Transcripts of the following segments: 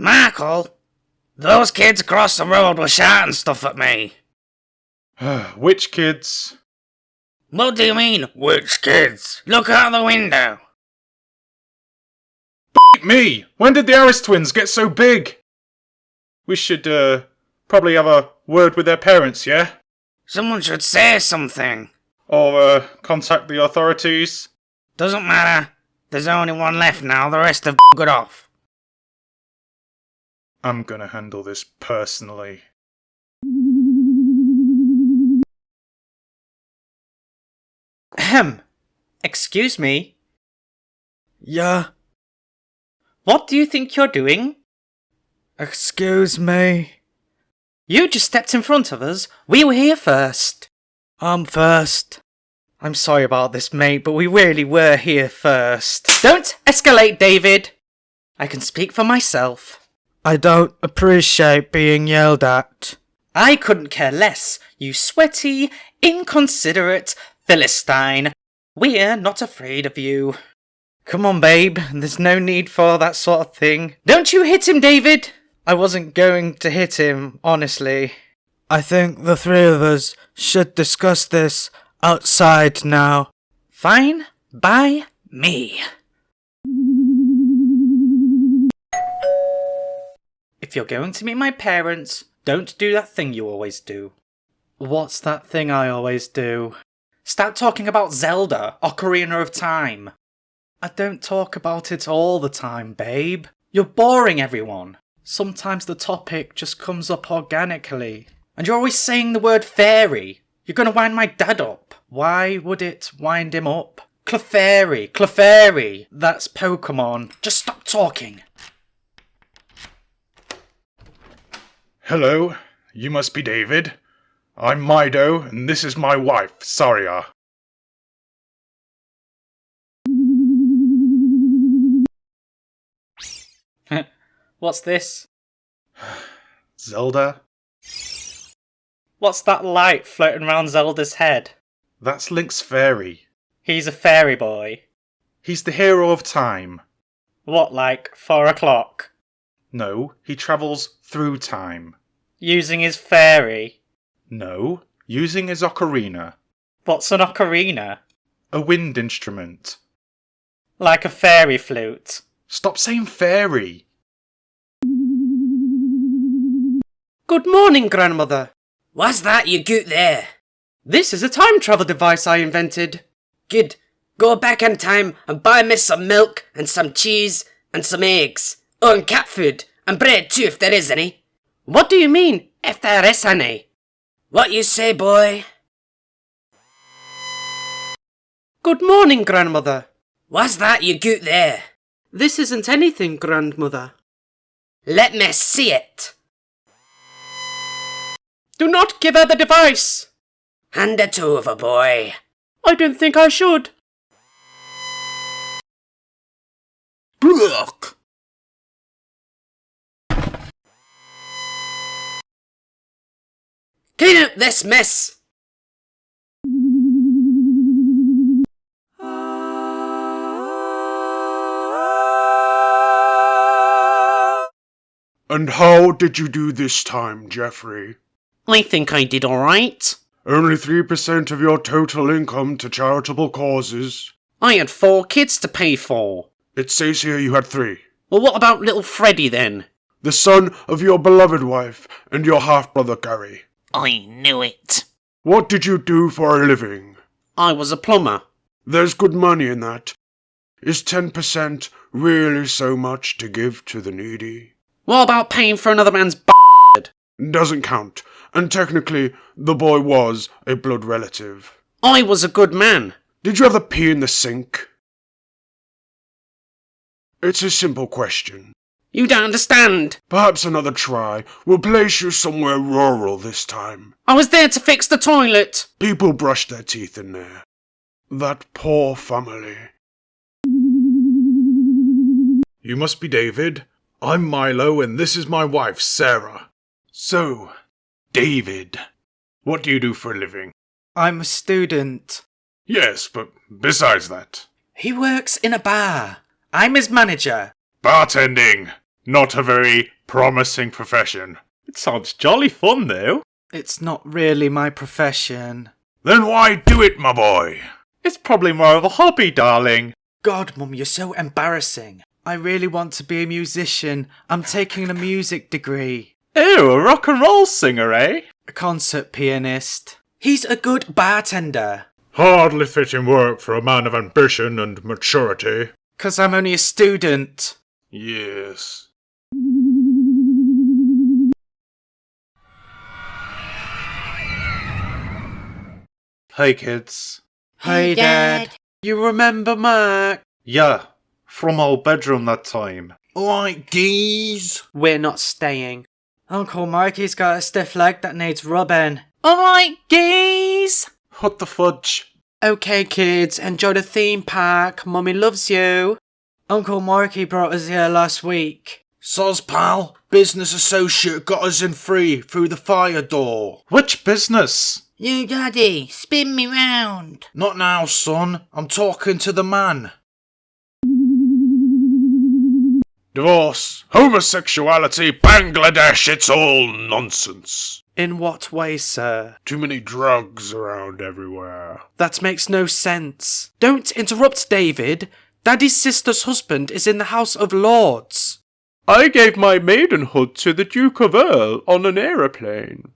Michael, those kids across the road were shouting stuff at me. Which kids? What do you mean, which kids? Look out the window. Me! When did the Harris twins get so big? We should, probably have a word with their parents, yeah? Someone should say something. Or, contact the authorities? Doesn't matter. There's only one left now, the rest have got off. I'm gonna handle this personally. Ahem. Excuse me. Yeah, What do you think you're doing? excuse me. You just stepped in front of us. We were here first. I'm first. I'm sorry about this, mate, but we really were here first. Don't escalate, David. I can speak for myself. I don't appreciate being yelled at. I couldn't care less, you sweaty, inconsiderate Philistine. We're not afraid of you. Come on, babe, there's no need for that sort of thing. Don't you hit him, David! I wasn't going to hit him, honestly. I think the three of us should discuss this outside now. Fine by me. If you're going to meet my parents, don't do that thing you always do. What's that thing I always do? Start talking about Zelda, Ocarina of Time. I don't talk about it all the time, babe. You're boring everyone. Sometimes the topic just comes up organically. And you're always saying the word fairy. You're gonna wind my dad up. Why would it wind him up? Clefairy, Clefairy. That's Pokemon. Just stop talking. Hello, you must be David. I'm Mido, and this is my wife, Saria. What's this? Zelda? What's that light floating around Zelda's head? That's Link's fairy. He's a fairy boy. He's the hero of time. What, like 4 o'clock? No, he travels through time. Using his fairy? No, using his ocarina. What's an ocarina? A wind instrument. Like a fairy flute. Stop saying fairy. Good morning, grandmother. What's that you got there? This is a time travel device I invented. Good. Go back in time and buy me some milk and some cheese and some eggs. Oh, and cat food. And bread too, if there is any. What do you mean? If there is any. What you say, boy? Good morning, grandmother. What's that you got there? This isn't anything, grandmother. Let me see it. Do not give her the device. Hand it over, boy. I don't think I should. Look! Clean up this mess. And how did you do this time, Jeffrey? I think I did alright. Only 3% of your total income to charitable causes. I had 4 kids to pay for. It says here you had 3. Well, what about little Freddy then? The son of your beloved wife and your half-brother Gary. I knew it. What did you do for a living? I was a plumber. There's good money in that. Is 10% really so much to give to the needy? What about paying for another man's Doesn't count. And technically, the boy was a blood relative. I was a good man. Did you ever pee in the sink? It's a simple question. You don't understand. Perhaps another try will place you somewhere rural this time. I was there to fix the toilet. People brush their teeth in there. That poor family. You must be David. I'm Milo, and this is my wife, Sarah. So, David, what do you do for a living? I'm a student. Yes, but besides that. He works in a bar. I'm his manager. Bartending. Not a very promising profession. It sounds jolly fun, though. It's not really my profession. Then why do it, my boy? It's probably more of a hobby, darling. God, Mum, you're so embarrassing. I really want to be a musician. I'm taking a music degree. Oh, a rock and roll singer, eh? A concert pianist. He's a good bartender. Hardly fitting work for a man of ambition and maturity. 'Cause I'm only a student. Yes. Hey, kids. Hey, Dad. You remember Mark? Yeah, from our bedroom that time. Alright, geez. We're not staying. Uncle Marky's got a stiff leg that needs rubbing. Alright, geez. What the fudge? Okay, kids, enjoy the theme park. Mummy loves you. Uncle Marky brought us here last week. Soz, pal. Business associate got us in free through the fire door. Which business? You, Daddy, spin me round. Not now, son. I'm talking to the man. Divorce, homosexuality, Bangladesh, it's all nonsense. In what way, sir? Too many drugs around everywhere. That makes no sense. Don't interrupt, David. Daddy's sister's husband is in the House of Lords. I gave my maidenhood to the Duke of Earl on an aeroplane.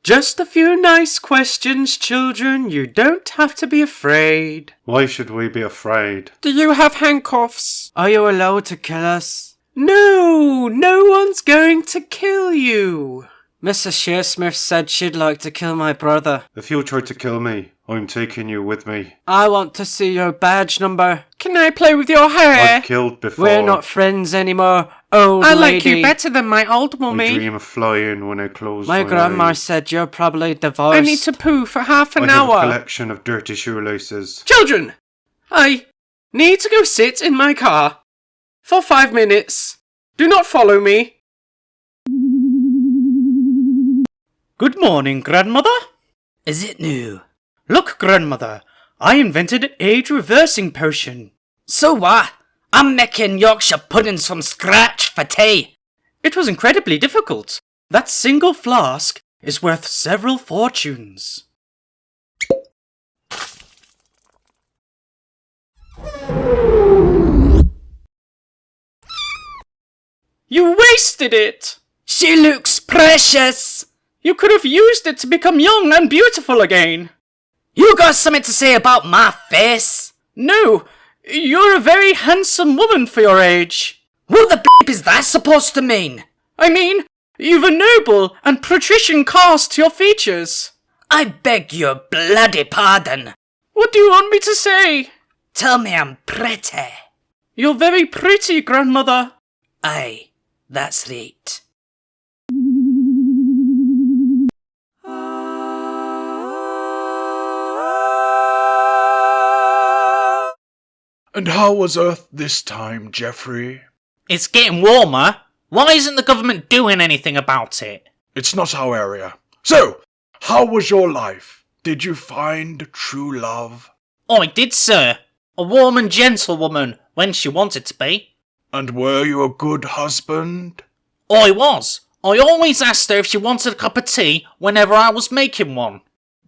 Just a few nice questions, children. You don't have to be afraid. Why should we be afraid? Do you have handcuffs? Are you allowed to kill us? No, no one's going to kill you. Mrs. Shearsmith said she'd like to kill my brother. If you try to kill me, I'm taking you with me. I want to see your badge number. Can I play with your hair? I've killed before. We're not friends anymore, old lady. I like you better than my old mummy. I dream of flying when I close my eyes. My grandma said you're probably divorced. I need to poo for half an hour. I have a collection of dirty shoelaces. Children! I need to go sit in my car for 5 minutes. Do not follow me. Good morning, grandmother. Is it new? Look, grandmother, I invented an age-reversing potion. So what? I'm making Yorkshire puddings from scratch for tea. It was incredibly difficult. That single flask is worth several fortunes. You wasted it! She looks precious! You could have used it to become young and beautiful again. You got something to say about my face? No, you're a very handsome woman for your age. What the bleep is that supposed to mean? I mean, you've a noble and patrician cast to your features. I beg your bloody pardon. What do you want me to say? Tell me I'm pretty. You're very pretty, grandmother. Aye, that's right. And how was Earth this time, Geoffrey? It's getting warmer. Why isn't the government doing anything about it? It's not our area. So, how was your life? Did you find true love? I did, sir. A warm and gentle woman, when she wanted to be. And were you a good husband? I was. I always asked her if she wanted a cup of tea whenever I was making one.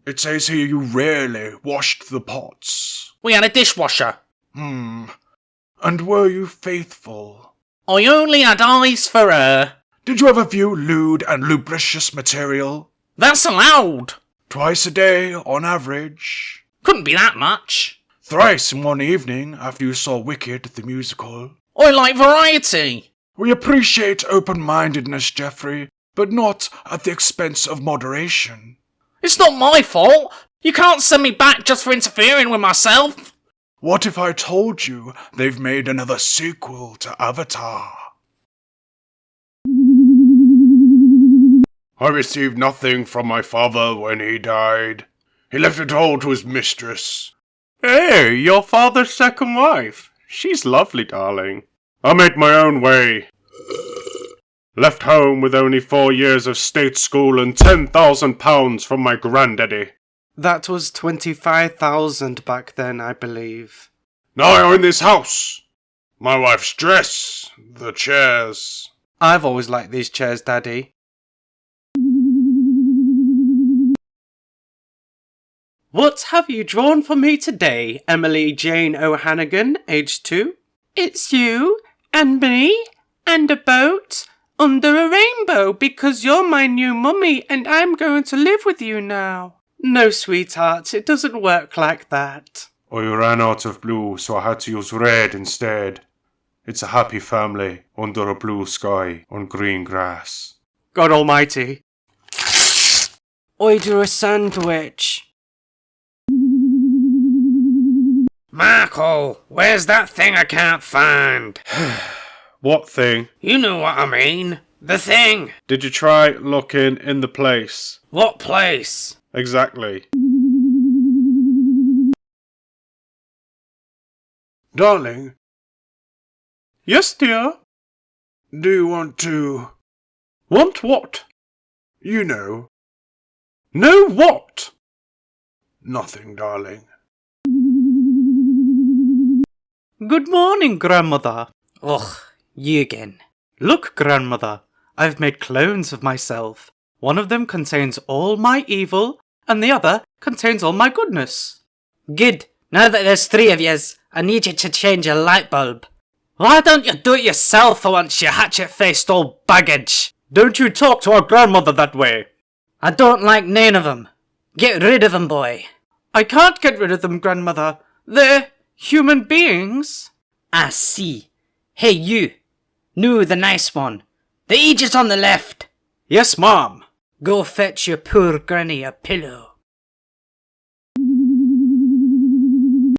It says here you rarely washed the pots. We had a dishwasher. And were you faithful? I only had eyes for her. Did you ever view lewd and lubricious material? That's allowed. Twice a day, on average. Couldn't be that much. Thrice in one evening after you saw Wicked the musical. I like variety. We appreciate open-mindedness, Geoffrey, but not at the expense of moderation. It's not my fault. You can't send me back just for interfering with myself. What if I told you they've made another sequel to Avatar? I received nothing from my father when he died. He left it all to his mistress. Hey, your father's second wife. She's lovely, darling. I made my own way. Left home with only 4 years of state school and £10,000 from my granddaddy. That was 25,000 back then, I believe. Now I own this house. My wife's dress, the chairs. I've always liked these chairs, Daddy. What have you drawn for me today, Emily Jane O'Hannigan, age 2? It's you, and me, and a boat, under a rainbow, because you're my new mummy, and I'm going to live with you now. No, sweetheart, it doesn't work like that. I ran out of blue, so I had to use red instead. It's a happy family, under a blue sky, on green grass. God almighty. Order a sandwich. Marco, where's that thing I can't find? What thing? You know what I mean. The thing. Did you try looking in the place? What place? Exactly. Darling, Yes, dear. do you want to... Want what? You know, No what? nothing, darling. Good morning, Grandmother. Ugh, you again. Look, Grandmother, I've made clones of myself. One of them contains all my evil, and the other contains all my goodness. Good. Now that there's 3 of yous, I need you to change your light bulb. Why don't you do it yourself for once, you hatchet-faced old baggage? Don't you talk to our grandmother that way. I don't like none of them. Get rid of them, boy. I can't get rid of them, Grandmother. They're human beings. I see. Hey, you. No, the nice one. The Aegis on the left. Yes, Mom. Go fetch your poor granny a pillow. You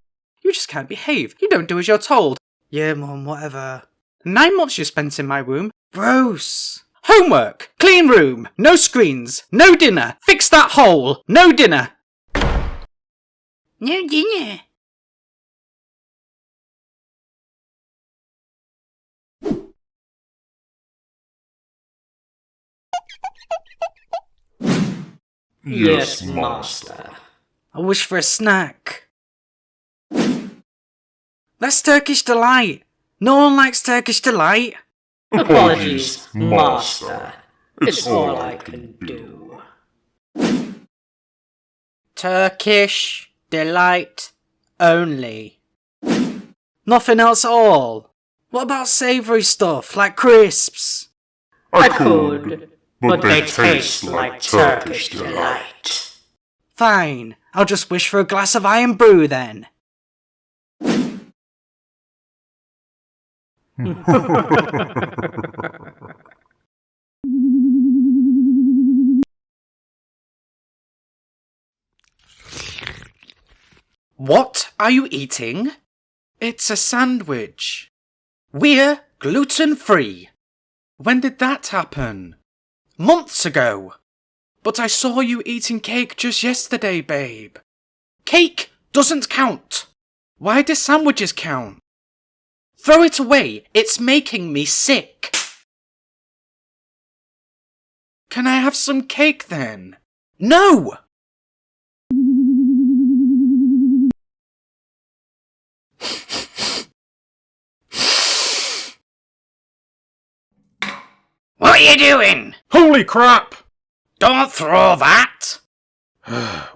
just can't behave. You don't do as you're told. Yeah, Mum, whatever. 9 months you spent in my womb. Gross. Homework, clean room, no screens, no dinner, fix that hole, no dinner. No dinner. Yes, master. I wish for a snack. That's Turkish Delight. No one likes Turkish Delight. Apologies, master. It's all I can do. Turkish Delight only. Nothing else at all. What about savoury stuff, like crisps? I could, but they taste like Turkish delight. Fine, I'll just wish for a glass of iron brew then. What are you eating? It's a sandwich. We're gluten-free. When did that happen? Months ago. But I saw you eating cake just yesterday, babe. Cake doesn't count. Why do sandwiches count? Throw it away. It's making me sick. Can I have some cake then? No! What are you doing? Holy crap! Don't throw that.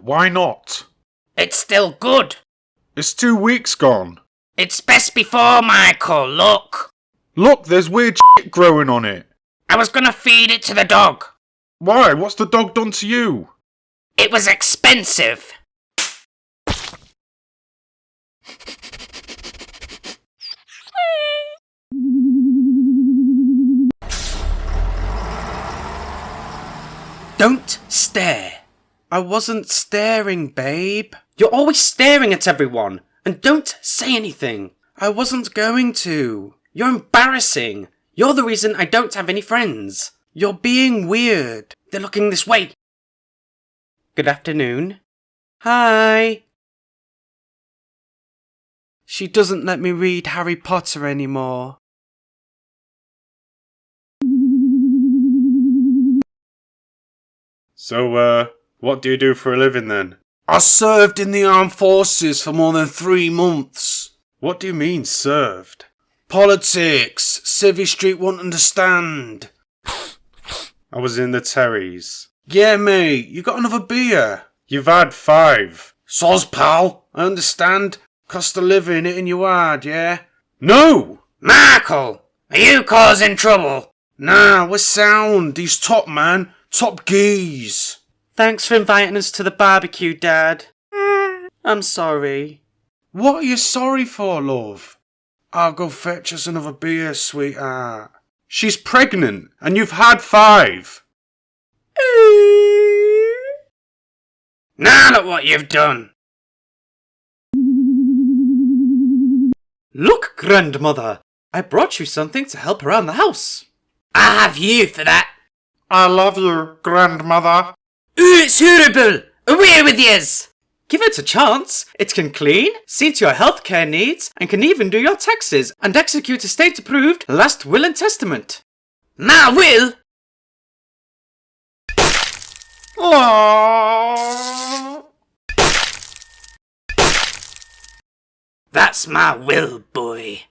Why not? It's still good. It's 2 weeks gone. It's best before, Michael, look. Look, there's weird shit growing on it. I was gonna feed it to the dog. Why? What's the dog done to you? It was expensive. Don't stare. I wasn't staring, babe. You're always staring at everyone. And don't say anything. I wasn't going to. You're embarrassing. You're the reason I don't have any friends. You're being weird. They're looking this way. Good afternoon. Hi. She doesn't let me read Harry Potter anymore. So, what do you do for a living then? I served in the armed forces for more than 3 months. What do you mean, served? Politics. Civvy Street won't understand. I was in the Terrys. Yeah, mate, you got another beer? You've had 5. Soz, pal. I understand. Cost of living hitting you hard, yeah? No! Michael, are you causing trouble? Nah, we're sound. He's top, man. Top geese. Thanks for inviting us to the barbecue, Dad. I'm sorry. What are you sorry for, love? I'll go fetch us another beer, sweetheart. She's pregnant, and you've had 5. Now look what you've done. Look, grandmother, I brought you something to help around the house. I have you for that. I love you, grandmother. Ooh, it's horrible. Away with yous. Give it a chance. It can clean, see to your healthcare needs, and can even do your taxes and execute a state-approved last will and testament. My will? That's my will, boy.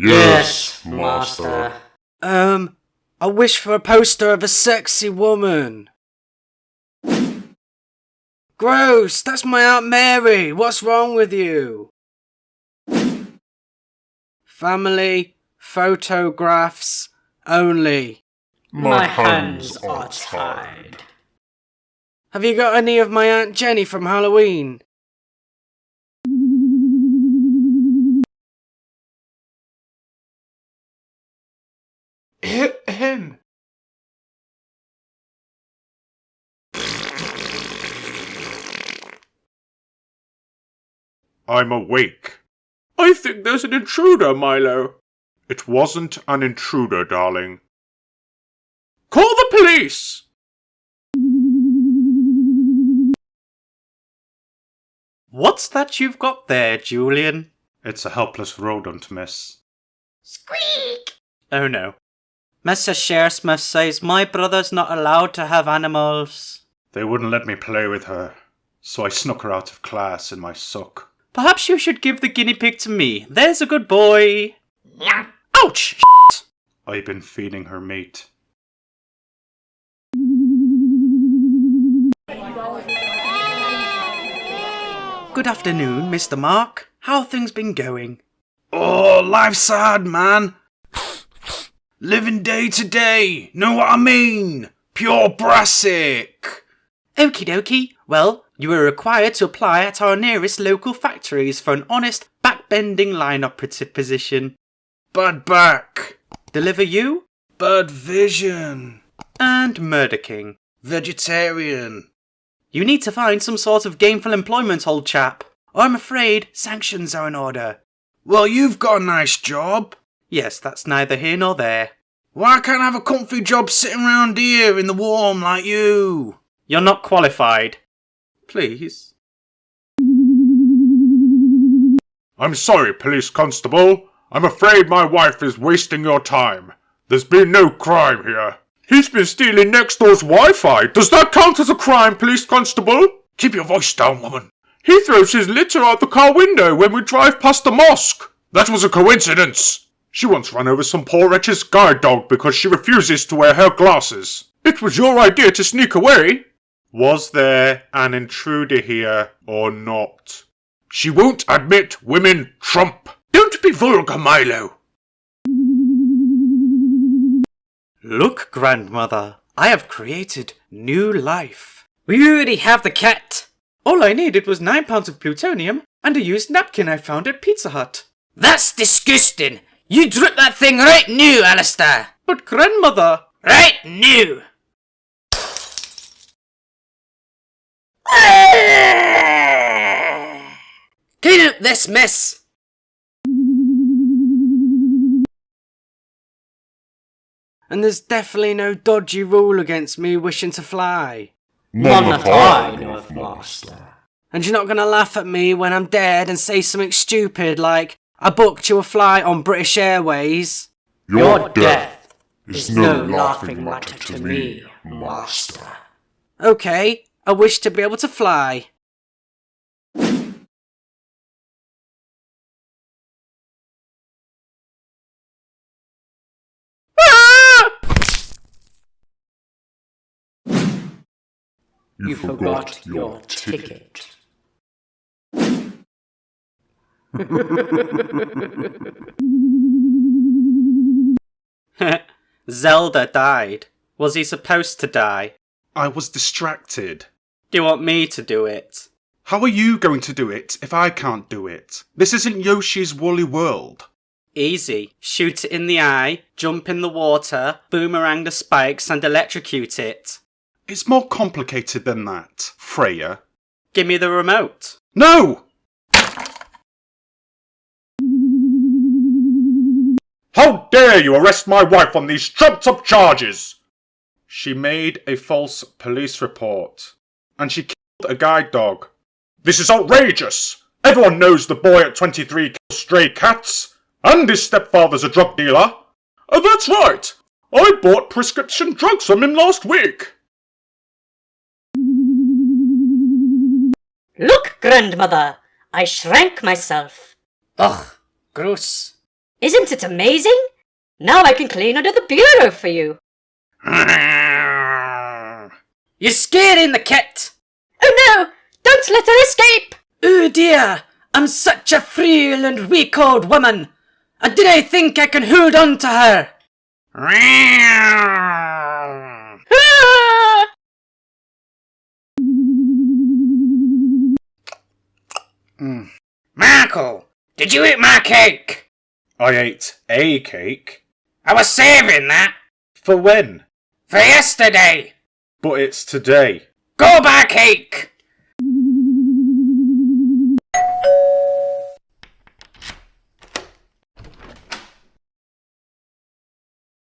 Yes, master. I wish for a poster of a sexy woman. Gross, that's my Aunt Mary. What's wrong with you? Family photographs only. My hands are tied. Have you got any of my Aunt Jenny from Halloween? I'm awake. I think there's an intruder, Milo. It wasn't an intruder, darling. Call the police! What's that you've got there, Julian? It's a helpless rodent, miss. Squeak! Oh no. Mr. Shearsmith says my brother's not allowed to have animals. They wouldn't let me play with her, so I snuck her out of class in my sock. Perhaps you should give the guinea pig to me. There's a good boy. Yeah. Ouch! I've been feeding her meat. Good afternoon, Mr. Mark. How have things been going? Oh, life's hard, man. Living day to day. Know what I mean? Pure brassic. Okie dokie. Well, you are required to apply at our nearest local factories for an honest, backbending line operative position. Bad back. Deliver you Bad vision. and Murder King. Vegetarian. You need to find some sort of gainful employment, old chap, or I'm afraid sanctions are in order. Well, you've got a nice job. Yes, that's neither here nor there. Why can't I have a comfy job sitting round here in the warm like you? You're not qualified. Please. I'm sorry, police constable. I'm afraid my wife is wasting your time. There's been no crime here. He's been stealing next door's Wi-Fi. Does that count as a crime, police constable? Keep your voice down, woman. He throws his litter out the car window when we drive past the mosque. That was a coincidence. She once ran over some poor wretch's guide dog because she refuses to wear her glasses. It was your idea to sneak away. Was there an intruder here or not? She won't admit women trump. Don't be vulgar, Milo. Look, grandmother, I have created new life. We already have the cat. All I needed was 9 pounds of plutonium and a used napkin I found at Pizza Hut. That's disgusting. You drip that thing right now, Alistair. But grandmother... Right now. Clean up this mess. And there's definitely no dodgy rule against me wishing to fly. None that I know of, master. And you're not gonna laugh at me when I'm dead and say something stupid like, I booked you a flight on British Airways. Your death is no laughing matter to me, master. Okay, I wish to be able to fly. You forgot your ticket. Zelda died. Was he supposed to die? I was distracted. Do you want me to do it? How are you going to do it if I can't do it? This isn't Yoshi's Woolly World. Easy. Shoot it in the eye, jump in the water, boomerang the spikes and electrocute it. It's more complicated than that, Freya. Give me the remote. No! How dare you arrest my wife on these trumped-up charges? She made a false police report. And she killed a guide dog. This is outrageous! Everyone knows the boy at 23 kills stray cats, and his stepfather's a drug dealer. Oh, that's right! I bought prescription drugs from him last week. Look, grandmother, I shrank myself. Ugh, gross. Isn't it amazing? Now I can clean under the bureau for you. You're scaring the kit. Oh no! Don't let her escape! Oh dear, I'm such a frail and weak old woman. I didn't think I could hold on to her. Ah! Marco, did you eat my cake? I ate a cake. I was saving that For when? for yesterday. But it's today. Go back, cake.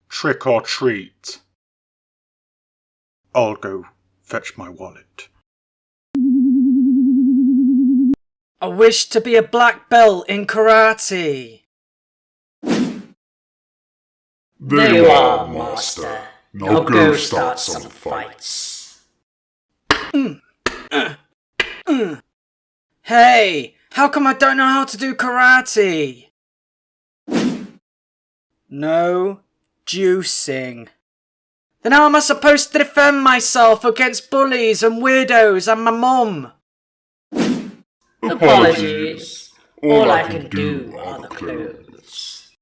Trick or treat. I'll go fetch my wallet. I wish to be a black belt in karate. There you are, master. Now go start some fights. Hey, how come I don't know how to do karate? No juicing. Then how am I supposed to defend myself against bullies and weirdos and my mum? Apologies. All I can do are the clothes.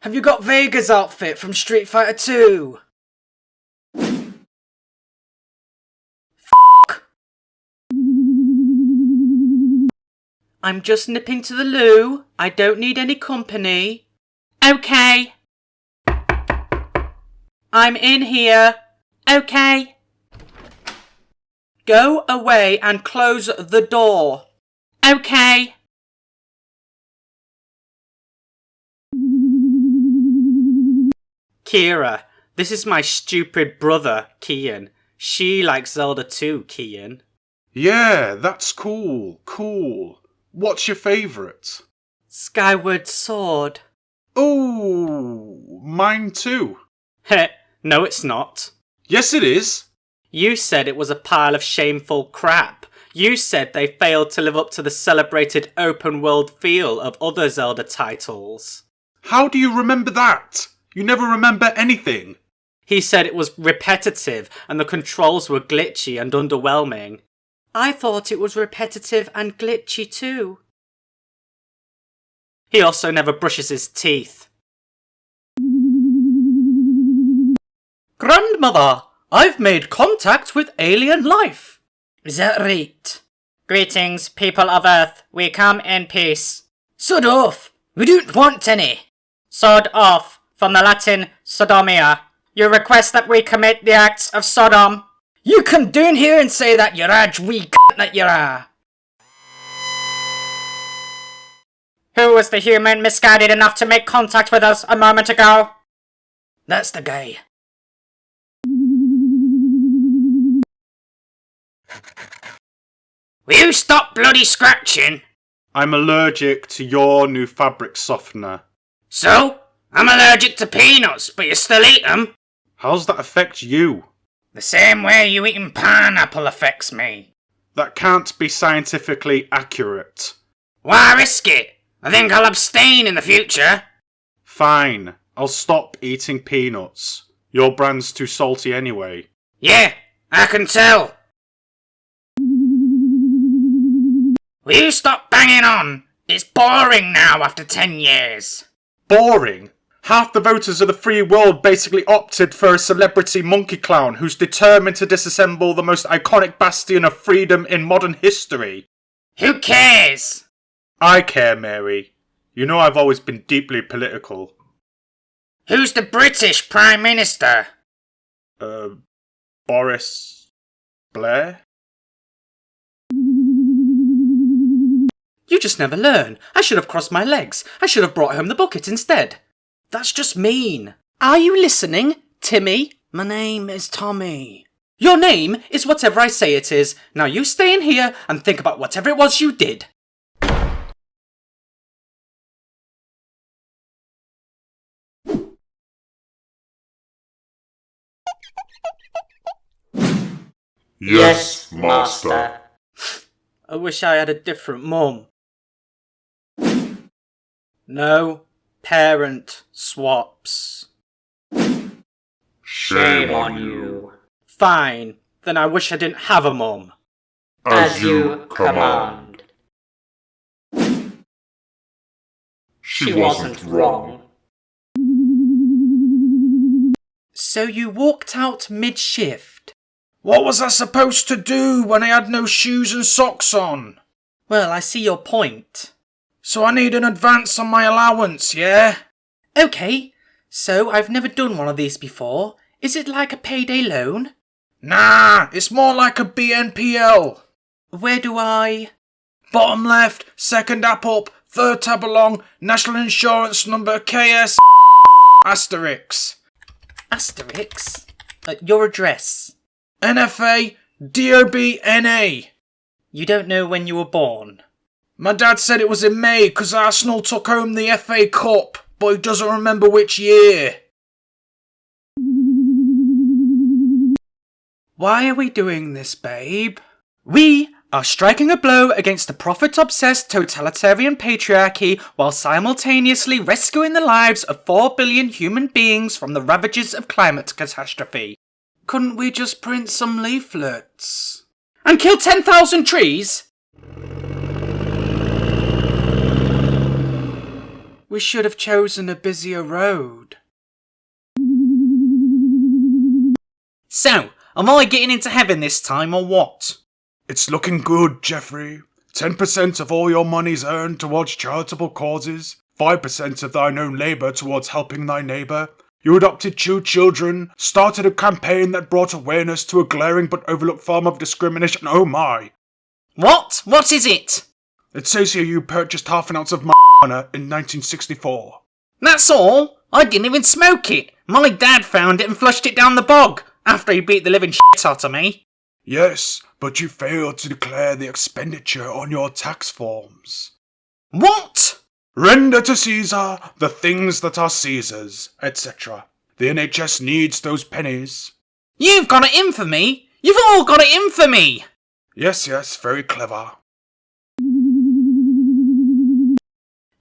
Have you got Vega's outfit from Street Fighter 2? I'm just nipping to the loo. I don't need any company. Okay. I'm in here. Okay. Go away and close the door. Okay. Kira, this is my stupid brother, Kian. She likes Zelda too, Kian. Yeah, that's cool. Cool. What's your favourite? Skyward Sword. Oh, mine too. Heh, no it's not. Yes, it is. You said it was a pile of shameful crap. You said they failed to live up to the celebrated open world feel of other Zelda titles. How do you remember that? You never remember anything. He said it was repetitive and the controls were glitchy and underwhelming. I thought it was repetitive and glitchy too. He also never brushes his teeth. Grandmother, I've made contact with alien life. Is that right? Greetings, people of Earth. We come in peace. Sod off. We don't want any. Sod off, from the Latin sodomia. You request that we commit the acts of Sodom. You come down here and say that, you large wee cunt that you are. Who was the human misguided enough to make contact with us a moment ago? That's the guy. Will you stop bloody scratching? I'm allergic to your new fabric softener. So? I'm allergic to peanuts, but you still eat them? How's that affect you? The same way you eating pineapple affects me. That can't be scientifically accurate. Why risk it? I think I'll abstain in the future. Fine, I'll stop eating peanuts. Your brand's too salty anyway. Yeah, I can tell. Will you stop banging on? It's boring now after 10 years. Boring? Half the voters of the free world basically opted for a celebrity monkey clown who's determined to disassemble the most iconic bastion of freedom in modern history. Who cares? I care, Mary. You know I've always been deeply political. Who's the British Prime Minister? Boris Blair? You just never learn. I should have crossed my legs. I should have brought home the bucket instead. That's just mean. Are you listening, Timmy? My name is Tommy. Your name is whatever I say it is. Now you stay in here and think about whatever it was you did. Yes, master. I wish I had a different mum. No parent swaps. Shame on you. Fine, then I wish I didn't have a mum. As you command. She wasn't wrong. So you walked out mid-shift? What was I supposed to do when I had no shoes and socks on? Well, I see your point. So I need an advance on my allowance, yeah? Okay, so I've never done one of these before. Is it like a payday loan? Nah, it's more like a BNPL. Where do I... Bottom left, second app up, third tab along, national insurance number KS asterisk. Asterix? Your address? NFA DOB You don't know when you were born? My dad said it was in May because Arsenal took home the FA Cup, but he doesn't remember which year. Why are we doing this, babe? We are striking a blow against the profit-obsessed totalitarian patriarchy while simultaneously rescuing the lives of 4 billion human beings from the ravages of climate catastrophe. Couldn't we just print some leaflets? And kill 10,000 trees? We should have chosen a busier road. So, am I getting into heaven this time or what? It's looking good, Geoffrey. 10% of all your money's earned towards charitable causes, 5% of thine own labour towards helping thy neighbour. You adopted 2 children, started a campaign that brought awareness to a glaring but overlooked form of discrimination. Oh my. What? What is it? It says here you purchased half an ounce of marijuana in 1964. That's all? I didn't even smoke it. My dad found it and flushed it down the bog after he beat the living shit out of me. Yes, but you failed to declare the expenditure on your tax forms. What? Render to Caesar the things that are Caesar's, etc. The NHS needs those pennies. You've got it in for me. You've all got it in for me. Yes, very clever.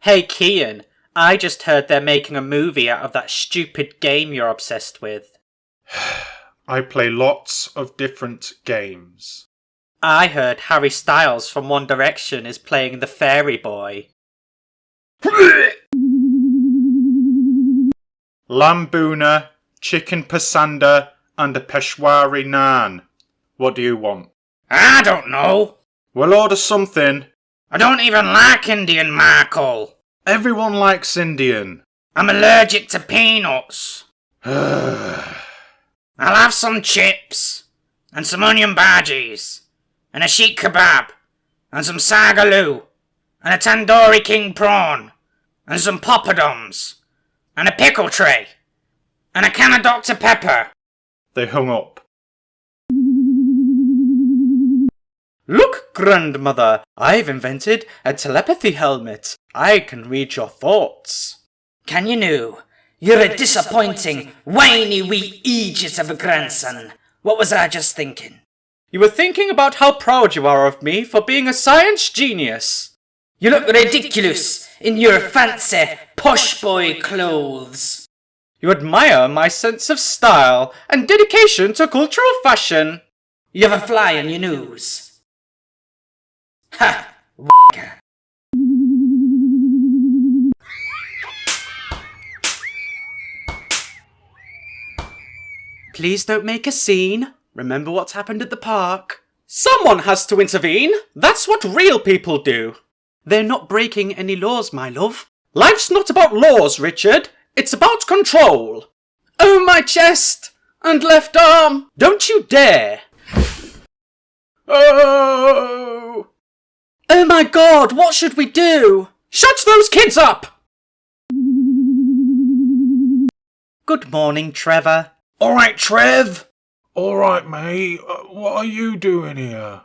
Hey Kian, I just heard they're making a movie out of that stupid game you're obsessed with. I play lots of different games. I heard Harry Styles from One Direction is playing the Fairy Boy. Lamboona, chicken pasanda, and a Peshwari naan. What do you want? I don't know. We'll order something. I don't even like Indian Markle. Everyone likes Indian. I'm allergic to peanuts. I'll have some chips, and some onion bhajis, and a sheikh kebab, and some sagaloo, and a tandoori king prawn, and some poppadoms, and a pickle tray, and a can of Dr. Pepper. They hung up. Look, grandmother, I've invented a telepathy helmet. I can read your thoughts. Can you know? You're a disappointing, whiny wee idiot of a grandson. What was I just thinking? You were thinking about how proud you are of me for being a science genius. You look ridiculous in your fancy posh boy clothes. You admire my sense of style and dedication to cultural fashion. You have a fly on your nose. Ha! W***er. Please don't make a scene. Remember what happened at the park. Someone has to intervene. That's what real people do. They're not breaking any laws, my love. Life's not about laws, Richard. It's about control. Oh, my chest and left arm. Don't you dare. Oh! Oh my God, what should we do? Shut those kids up! Good morning, Trevor. Alright, Trev. Alright, mate. What are you doing here?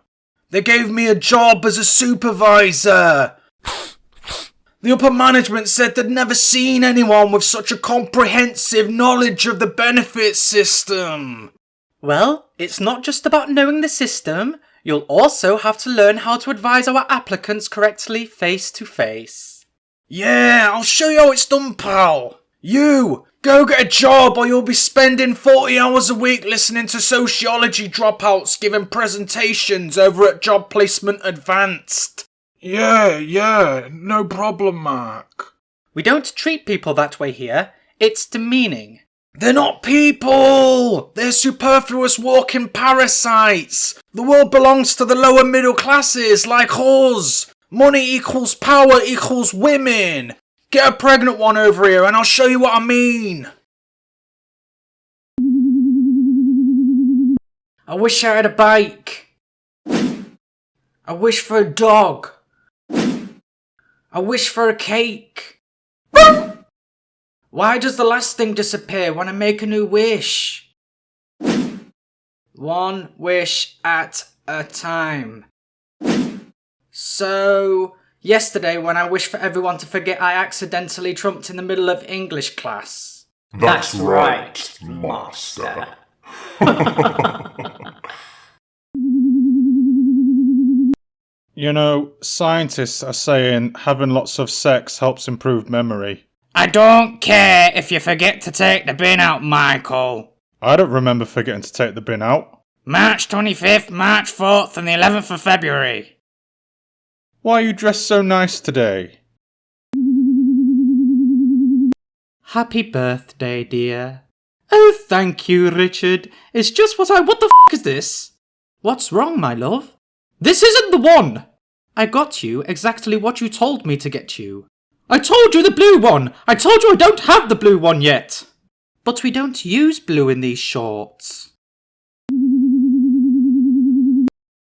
They gave me a job as a supervisor. The upper management said they'd never seen anyone with such a comprehensive knowledge of the benefits system. Well, it's not just about knowing the system. You'll also have to learn how to advise our applicants correctly face to face. Yeah, I'll show you how it's done, pal. You, go get a job or you'll be spending 40 hours a week listening to sociology dropouts giving presentations over at Job Placement Advanced. Yeah, no problem, Mark. We don't treat people that way here. It's demeaning. They're not people! They're superfluous walking parasites! The world belongs to the lower middle classes, like us! Money equals power equals women! Get a pregnant one over here and I'll show you what I mean! I wish I had a bike. I wish for a dog. I wish for a cake. Why does the last thing disappear when I make a new wish? One wish at a time. So, yesterday when I wished for everyone to forget, I accidentally trumped in the middle of English class. That's right, master. You know, scientists are saying having lots of sex helps improve memory. I don't care if you forget to take the bin out, Michael. I don't remember forgetting to take the bin out. March 25th, March 4th and the 11th of February. Why are you dressed so nice today? Happy birthday, dear. Oh, thank you, Richard. It's just what What the f*** is this? What's wrong, my love? This isn't the one! I got you exactly what you told me to get you. I told you the blue one! I told you I don't have the blue one yet! But we don't use blue in these shorts.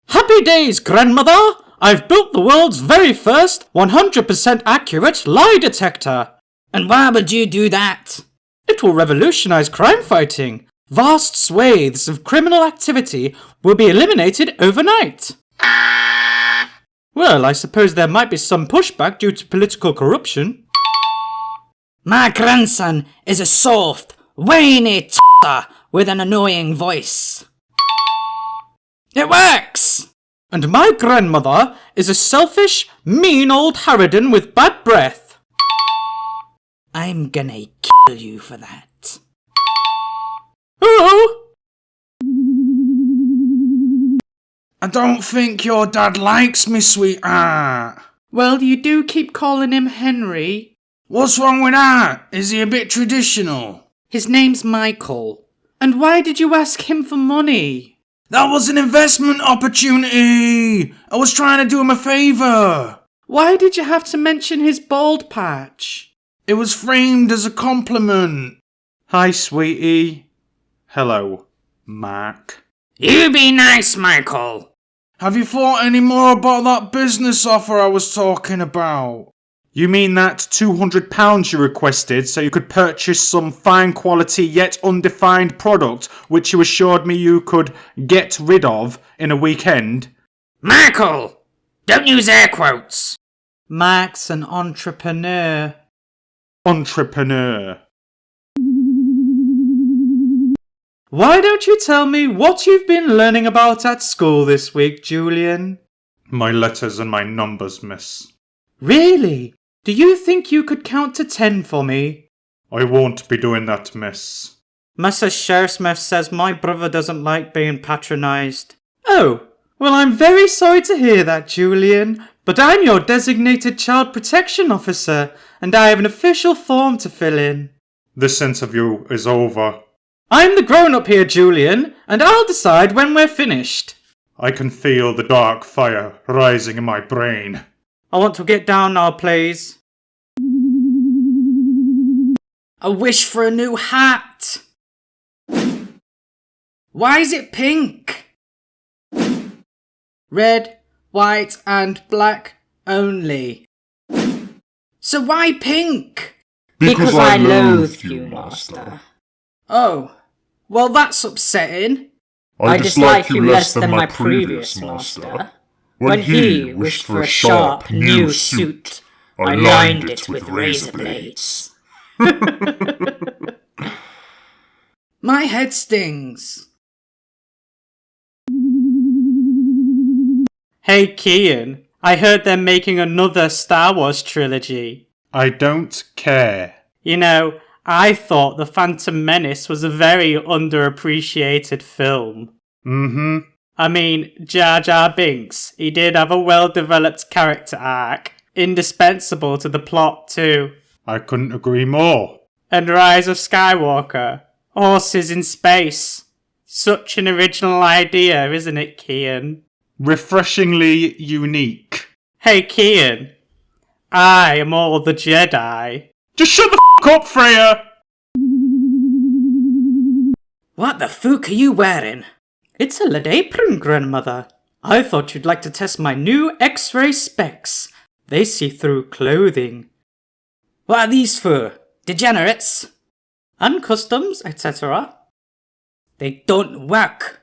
Happy days, grandmother! I've built the world's very first 100% accurate lie detector. And why would you do that? It will revolutionize crime fighting. Vast swathes of criminal activity will be eliminated overnight. Well, I suppose there might be some pushback due to political corruption. My grandson is a soft, whiny with an annoying voice. It works! And my grandmother is a selfish, mean old harridan with bad breath. I'm gonna kill you for that. Oh! I don't think your dad likes me, sweetheart. Well, you do keep calling him Henry. What's wrong with that? Is he a bit traditional? His name's Michael. And why did you ask him for money? That was an investment opportunity! I was trying to do him a favour. Why did you have to mention his bald patch? It was framed as a compliment. Hi, sweetie. Hello, Mark. You be nice, Michael. Have you thought any more about that business offer I was talking about? You mean that £200 you requested so you could purchase some fine quality yet undefined product which you assured me you could get rid of in a weekend? Michael! Don't use air quotes! Mac's an entrepreneur. Entrepreneur. Why don't you tell me what you've been learning about at school this week, Julian? My letters and my numbers, miss. Really? Do you think you could count to 10 for me? I won't be doing that, miss. Mrs. Shersmith says my brother doesn't like being patronised. Oh, well, I'm very sorry to hear that, Julian, but I'm your designated child protection officer, and I have an official form to fill in. This interview is over. I'm the grown-up here, Julian, and I'll decide when we're finished. I can feel the dark fire rising in my brain. I want to get down now, please. A wish for a new hat. Why is it pink? Red, white, and black only. So why pink? Because I loathe you, Master. Oh, well, that's upsetting. I dislike you less than my previous master. When he wished for a sharp, new suit, I lined it with razor blades. My head stings. Hey, Kian, I heard they're making another Star Wars trilogy. I don't care. You know, I thought The Phantom Menace was a very underappreciated film. Mm-hmm. I mean, Jar Jar Binks, he did have a well-developed character arc, indispensable to the plot too. I couldn't agree more. And Rise of Skywalker, horses in space. Such an original idea, isn't it, Kian? Refreshingly unique. Hey, Kian, I am all the Jedi. Just shut the up, Freya! What the fuck are you wearing? It's a lead apron, grandmother. I thought you'd like to test my new X-ray specs. They see through clothing. What are these for? Degenerates? And customs, etc. They don't work.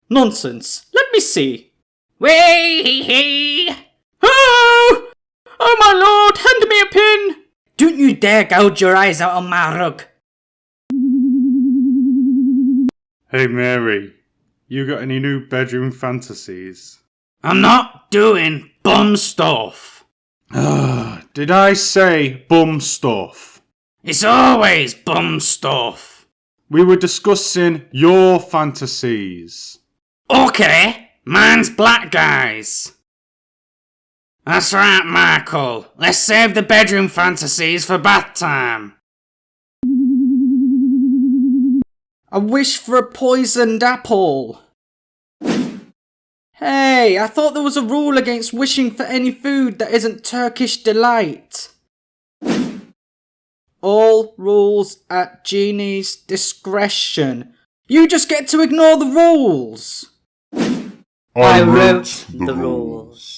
Nonsense. Let me see. Wee-hee-hee! Oh! Oh my lord, hand me a pin! Don't you dare gouge your eyes out on my rug. Hey Mary, you got any new bedroom fantasies? I'm not doing bum stuff. Did I say bum stuff? It's always bum stuff. We were discussing your fantasies. Okay, mine's black guys. That's right, Michael. Let's save the bedroom fantasies for bath time. A wish for a poisoned apple. Hey, I thought there was a rule against wishing for any food that isn't Turkish delight. All rules at Genie's discretion. You just get to ignore the rules. I wrote the rules.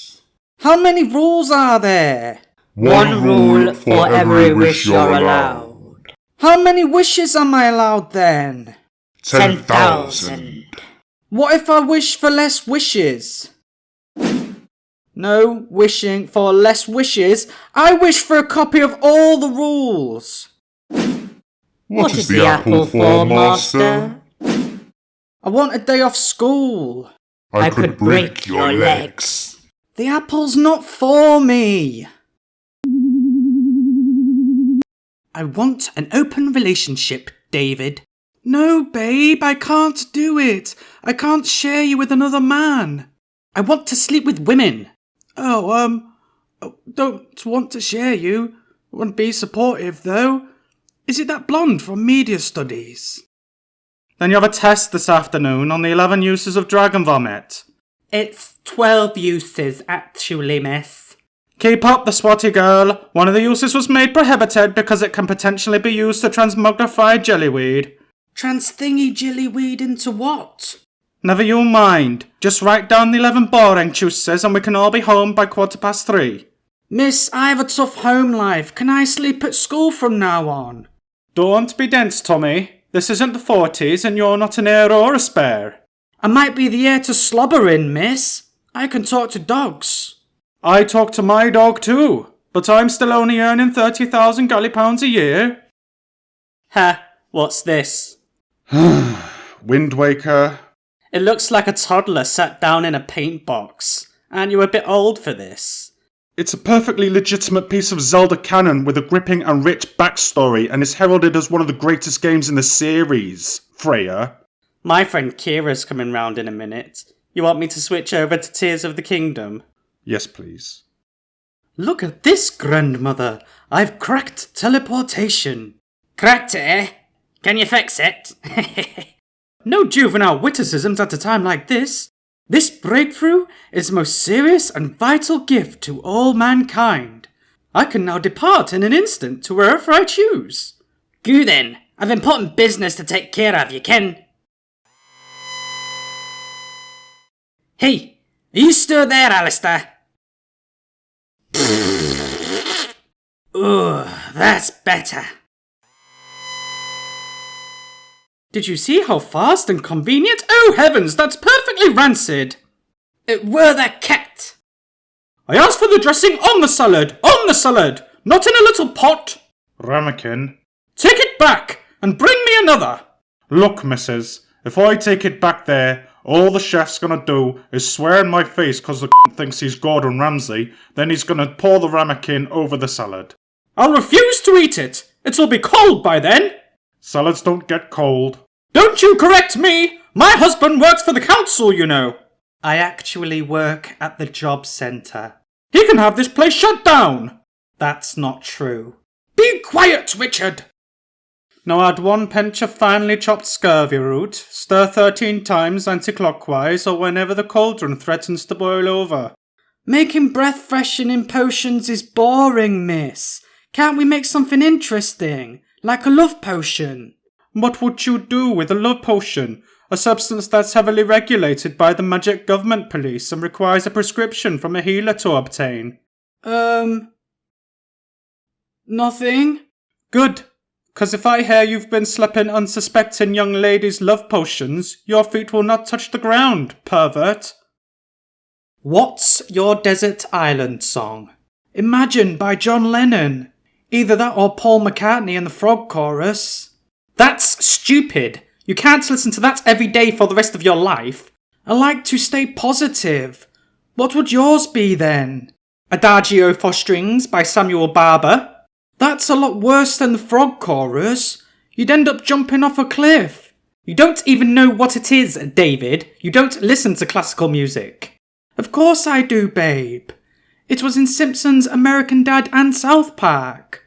How many rules are there? One rule for every wish you're allowed. How many wishes am I allowed then? 10,000. What if I wish for less wishes? No wishing for less wishes. I wish for a copy of all the rules. What is the apple for, Master? I want a day off school. I could break your legs. The apple's not for me. I want an open relationship, David. No, babe, I can't do it. I can't share you with another man. I want to sleep with women. Don't want to share you. Want to be supportive, though. Is it that blonde from media studies? Then you have a test this afternoon on the 11 uses of dragon vomit. It's 12 uses, actually, miss. Keep up the swatty girl. One of the uses was made prohibited because it can potentially be used to transmogrify jellyweed. Trans-thingy-jillyweed into what? Never you mind. Just write down the 11 boring uses and we can all be home by 3:15. Miss, I have a tough home life. Can I sleep at school from now on? Don't be dense, Tommy. This isn't the 40s and you're not an heir or a spare. I might be the heir to slobber in, miss. I can talk to dogs. I talk to my dog too, but I'm still only earning 30,000 galley-pounds a year. Ha, what's this? Wind Waker. It looks like a toddler sat down in a paint box. Aren't you a bit old for this? It's a perfectly legitimate piece of Zelda canon with a gripping and rich backstory and is heralded as one of the greatest games in the series, Freya. My friend Kira's coming round in a minute. You want me to switch over to Tears of the Kingdom? Yes, please. Look at this, grandmother. I've cracked teleportation. Cracked it, eh? Can you fix it? No juvenile witticisms at a time like this. This breakthrough is the most serious and vital gift to all mankind. I can now depart in an instant to wherever I choose. Good then. I've important business to take care of, you ken. Hey, are you still there, Alistair? Ugh, that's better. Did you see how fast and convenient? Oh heavens, that's perfectly rancid! It were the cat. I asked for the dressing on the salad, not in a little pot. Ramekin. Take it back, and bring me another. Look, missus, if I take it back there, all the chef's gonna do is swear in my face 'cause the thinks he's Gordon Ramsay, then he's gonna pour the ramekin over the salad. I'll refuse to eat it. It'll be cold by then. Salads don't get cold. Don't you correct me! My husband works for the council, you know. I actually work at the job centre. He can have this place shut down. That's not true. Be quiet, Richard. Now add 1 pinch of finely chopped scurvy root, stir 13 times anti-clockwise or whenever the cauldron threatens to boil over. Making breath-freshening potions is boring, miss. Can't we make something interesting, like a love potion? What would you do with a love potion? A substance that's heavily regulated by the magic government police and requires a prescription from a healer to obtain. Nothing. Good, 'cause if I hear you've been slipping unsuspecting young ladies' love potions, your feet will not touch the ground, pervert. What's your desert island song? Imagine by John Lennon. Either that or Paul McCartney and the Frog Chorus. That's stupid. You can't listen to that every day for the rest of your life. I like to stay positive. What would yours be then? Adagio for Strings by Samuel Barber. That's a lot worse than the Frog Chorus. You'd end up jumping off a cliff. You don't even know what it is, David. You don't listen to classical music. Of course I do, babe. It was in Simpsons, American Dad and South Park.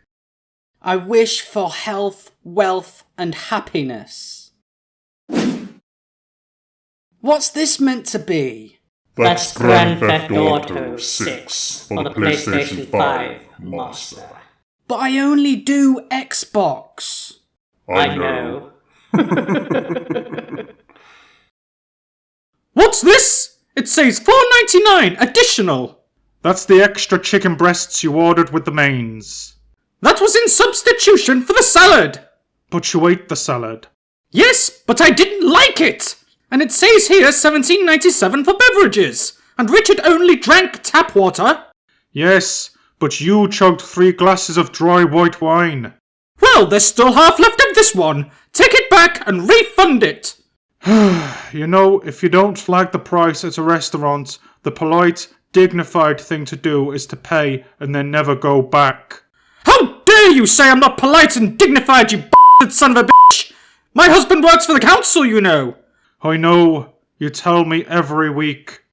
I wish for health, wealth and happiness. What's this meant to be? That's Grand Theft Auto 6 for the PlayStation 5, Master. But I only do Xbox. I know. What's this? It says $4.99 additional. That's the extra chicken breasts you ordered with the mains. That was in substitution for the salad. But you ate the salad. Yes, but I didn't like it. And it says here $17.97 for beverages. And Richard only drank tap water. Yes, but you chugged 3 glasses of dry white wine. Well, there's still half left of this one. Take it back and refund it. You know, if you don't like the price at a restaurant, the polite, dignified thing to do is to pay and then never go back. How dare you say I'm not polite and dignified, you b****ed son of a bitch! My husband works for the council, you know. I know. You tell me every week.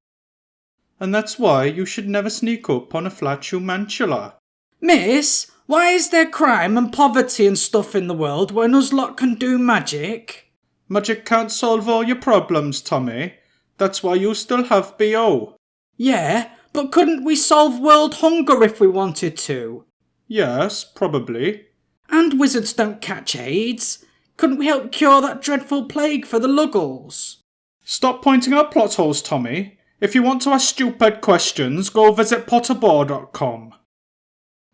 And that's why you should never sneak up on a flatulentula. Miss, why is there crime and poverty and stuff in the world when us lot can do magic? Magic can't solve all your problems, Tommy. That's why you still have BO. Yeah, but couldn't we solve world hunger if we wanted to? Yes, probably. And wizards don't catch AIDS. Couldn't we help cure that dreadful plague for the Luggles? Stop pointing out plot holes, Tommy. If you want to ask stupid questions, go visit potterboard.com.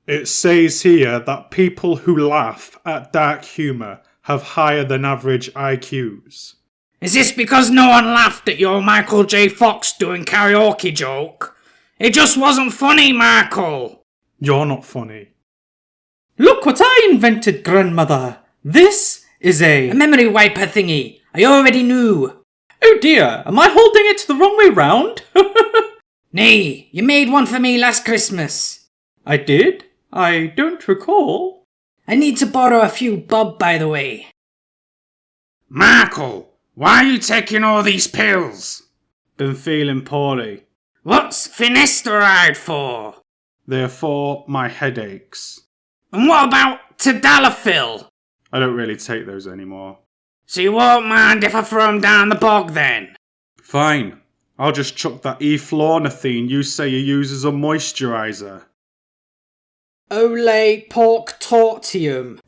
It says here that people who laugh at dark humour have higher than average IQs. Is this because no one laughed at your Michael J. Fox doing karaoke joke? It just wasn't funny, Michael. You're not funny. Look what I invented, grandmother. This is A memory wiper thingy. I already knew. Oh dear, am I holding it the wrong way round? Nay, you made one for me last Christmas. I did? I don't recall. I need to borrow a few bob, by the way. Michael, why are you taking all these pills? Been feeling poorly. What's finasteride for? They're for my headaches. And what about tadalafil? I don't really take those anymore. So you won't mind if I throw them down the bog then? Fine. I'll just chuck that eflornithine you say you use as a moisturiser. Ole pork tortium.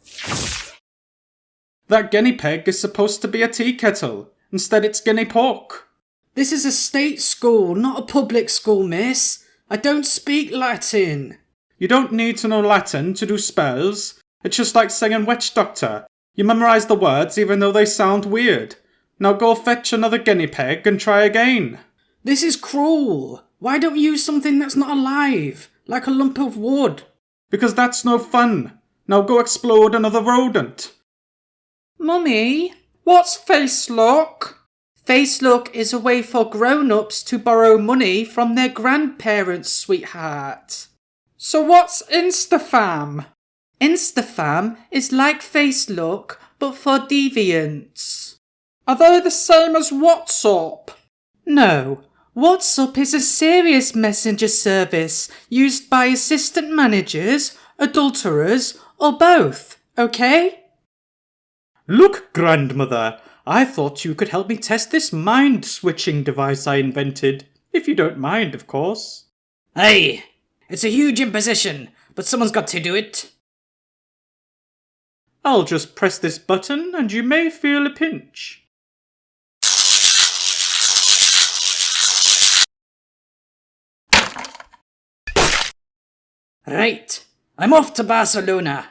That guinea pig is supposed to be a tea kettle. Instead it's guinea pork. This is a state school, not a public school, miss. I don't speak Latin. You don't need to know Latin to do spells. It's just like saying witch doctor. You memorise the words even though they sound weird. Now go fetch another guinea pig and try again. This is cruel. Why don't you use something that's not alive, like a lump of wood? Because that's no fun. Now go explode another rodent. Mummy, what's face lock? Face lock is a way for grown-ups to borrow money from their grandparents, sweetheart. So what's Instafam? Instafam is like FaceLook, but for deviants. Are they the same as WhatsApp? No. WhatsApp is a serious messenger service used by assistant managers, adulterers, or both, okay? Look, grandmother, I thought you could help me test this mind-switching device I invented. If you don't mind, of course. Hey, it's a huge imposition, but someone's got to do it. I'll just press this button and you may feel a pinch. Right, I'm off to Barcelona.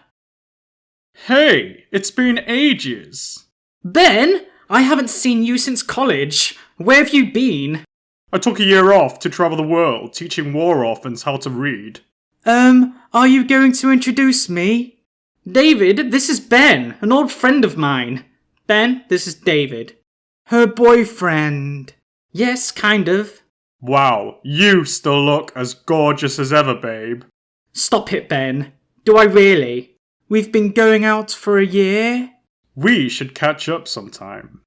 Hey, it's been ages. Ben, I haven't seen you since college. Where have you been? I took a year off to travel the world, teaching war orphans how to read. Are you going to introduce me? David, this is Ben, an old friend of mine. Ben, this is David. Her boyfriend. Yes, kind of. Wow, you still look as gorgeous as ever, babe. Stop it, Ben. Do I really? We've been going out for a year? We should catch up sometime.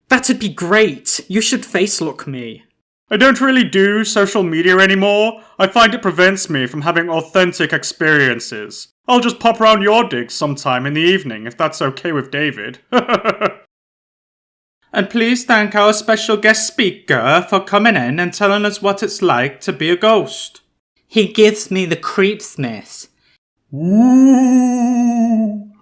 That'd be great. You should FaceLook me. I don't really do social media anymore. I find it prevents me from having authentic experiences. I'll just pop around your digs sometime in the evening, if that's okay with David. And please thank our special guest speaker for coming in and telling us what it's like to be a ghost. He gives me the creeps, miss. Ooh.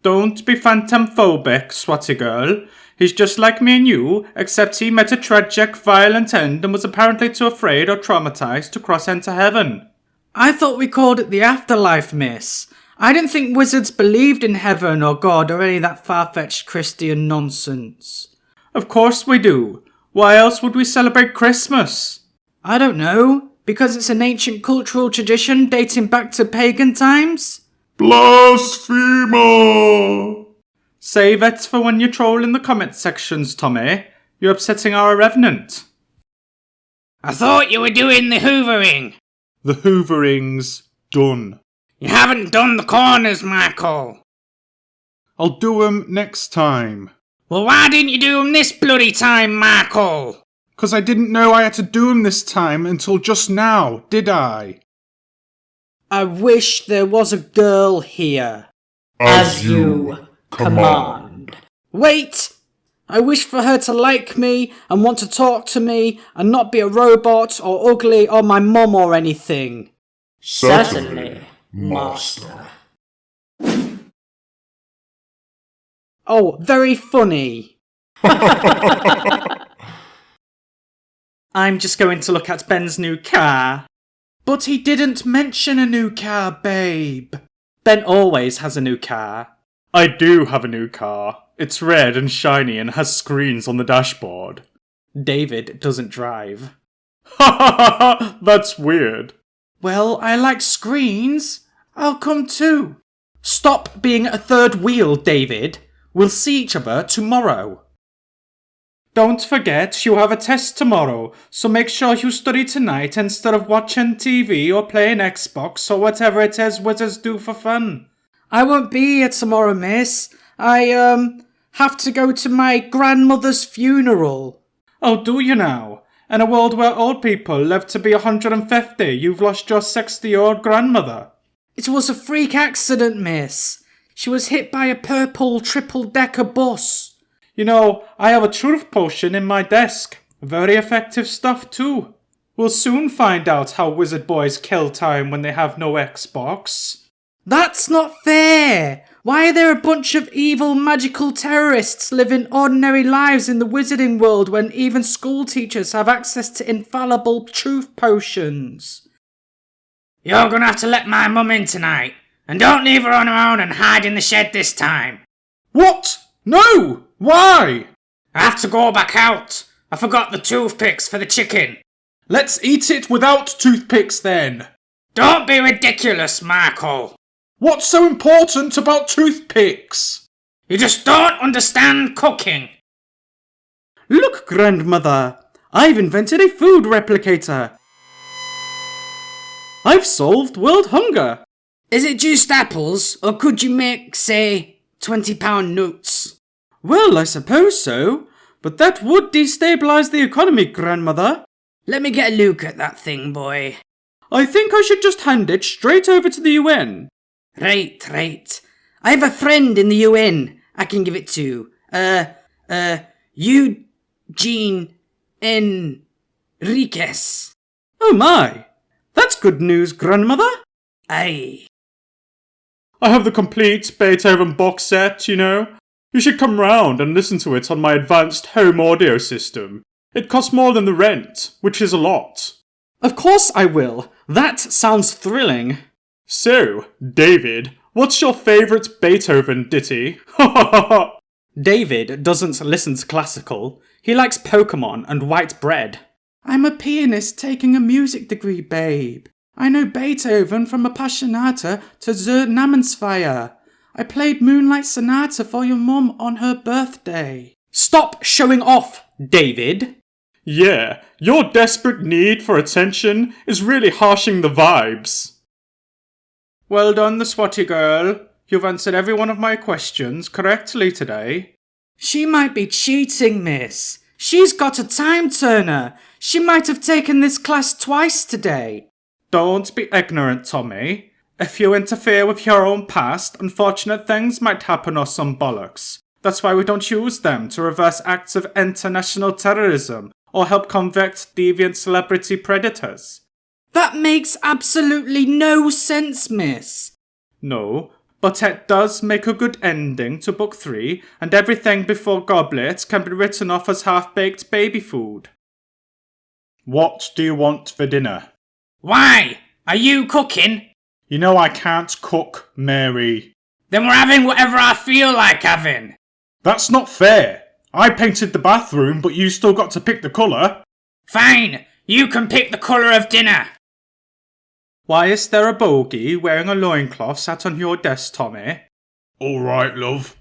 Don't be phantom-phobic, Swatty girl. He's just like me and you, except he met a tragic, violent end and was apparently too afraid or traumatized to cross into heaven. I thought we called it the afterlife, miss. I didn't think wizards believed in heaven or God or any of that far-fetched Christian nonsense. Of course we do. Why else would we celebrate Christmas? I don't know. Because it's an ancient cultural tradition dating back to pagan times? Blasphemer! Save it for when you troll in the comment sections, Tommy. You're upsetting our revenant. I thought you were doing the hoovering. The hoovering's done. You haven't done the corners, Michael. I'll do 'em next time. Well, why didn't you do them this bloody time, Michael? 'Cause I didn't know I had to do 'em this time until just now, did I? I wish there was a girl here. As you command. Wait! I wish for her to like me and want to talk to me and not be a robot or ugly or my mum or anything. Certainly, master. Oh, very funny. I'm just going to look at Ben's new car. But he didn't mention a new car, babe. Ben always has a new car. I do have a new car. It's red and shiny and has screens on the dashboard. David doesn't drive. Ha ha ha ha! That's weird. Well, I like screens. I'll come too. Stop being a third wheel, David. We'll see each other tomorrow. Don't forget you have a test tomorrow, so make sure you study tonight instead of watching TV or playing Xbox or whatever it is wizards do for fun. I won't be here tomorrow, miss. I, have to go to my grandmother's funeral. Oh, do you now? In a world where old people live to be 150, you've lost your 60-year-old grandmother. It was a freak accident, miss. She was hit by a purple triple-decker bus. You know, I have a truth potion in my desk. Very effective stuff, too. We'll soon find out how wizard boys kill time when they have no Xbox. That's not fair! Why are there a bunch of evil magical terrorists living ordinary lives in the wizarding world when even school teachers have access to infallible truth potions? You're gonna have to let my mum in tonight. And don't leave her on her own and hide in the shed this time. What? No! Why? I have to go back out. I forgot the toothpicks for the chicken. Let's eat it without toothpicks then. Don't be ridiculous, Marco. What's so important about toothpicks? You just don't understand cooking. Look, grandmother, I've invented a food replicator. I've solved world hunger. Is it just apples, or could you make, say, £20 notes? Well, I suppose so, but that would destabilise the economy, grandmother. Let me get a look at that thing, boy. I think I should just hand it straight over to the UN. Right. I have a friend in the UN I can give it to. Eugene Enriquez. Oh my, that's good news, grandmother. Aye. I have the complete Beethoven box set, you know. You should come round and listen to it on my advanced home audio system. It costs more than the rent, which is a lot. Of course I will. That sounds thrilling. So, David, what's your favourite Beethoven ditty? Ha ha ha ha! David doesn't listen to classical. He likes Pokemon and white bread. I'm a pianist taking a music degree, babe. I know Beethoven from Appassionata to Zur Namensfeier. I played Moonlight Sonata for your mum on her birthday. Stop showing off, David. Yeah, your desperate need for attention is really harshing the vibes. Well done, the Swatty girl. You've answered every one of my questions correctly today. She might be cheating, miss. She's got a time turner. She might have taken this class twice today. Don't be ignorant, Tommy. If you interfere with your own past, unfortunate things might happen or some bollocks. That's why we don't use them to reverse acts of international terrorism or help convict deviant celebrity predators. That makes absolutely no sense, miss. No, but it does make a good ending to Book 3, and everything before Goblet can be written off as half-baked baby food. What do you want for dinner? Why? Are you cooking? You know I can't cook, Mary. Then we're having whatever I feel like having. That's not fair. I painted the bathroom, but you still got to pick the colour. Fine, you can pick the colour of dinner. Why is there a bogey wearing a loincloth sat on your desk, Tommy? All right, love.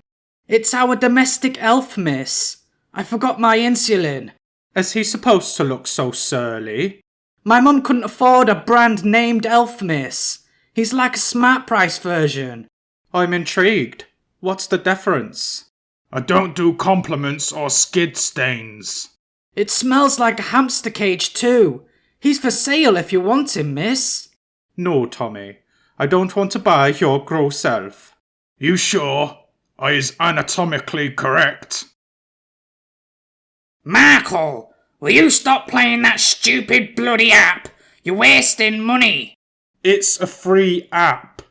It's our domestic elf, miss. I forgot my insulin. Is he supposed to look so surly? My mum couldn't afford a brand-named elf, miss. He's like a smart price version. I'm intrigued. What's the difference? I don't do compliments or skid stains. It smells like a hamster cage too. He's for sale if you want him, miss. No, Tommy. I don't want to buy your gross elf. You sure? I is anatomically correct. Marco, will you stop playing that stupid bloody app? You're wasting money. It's a free app.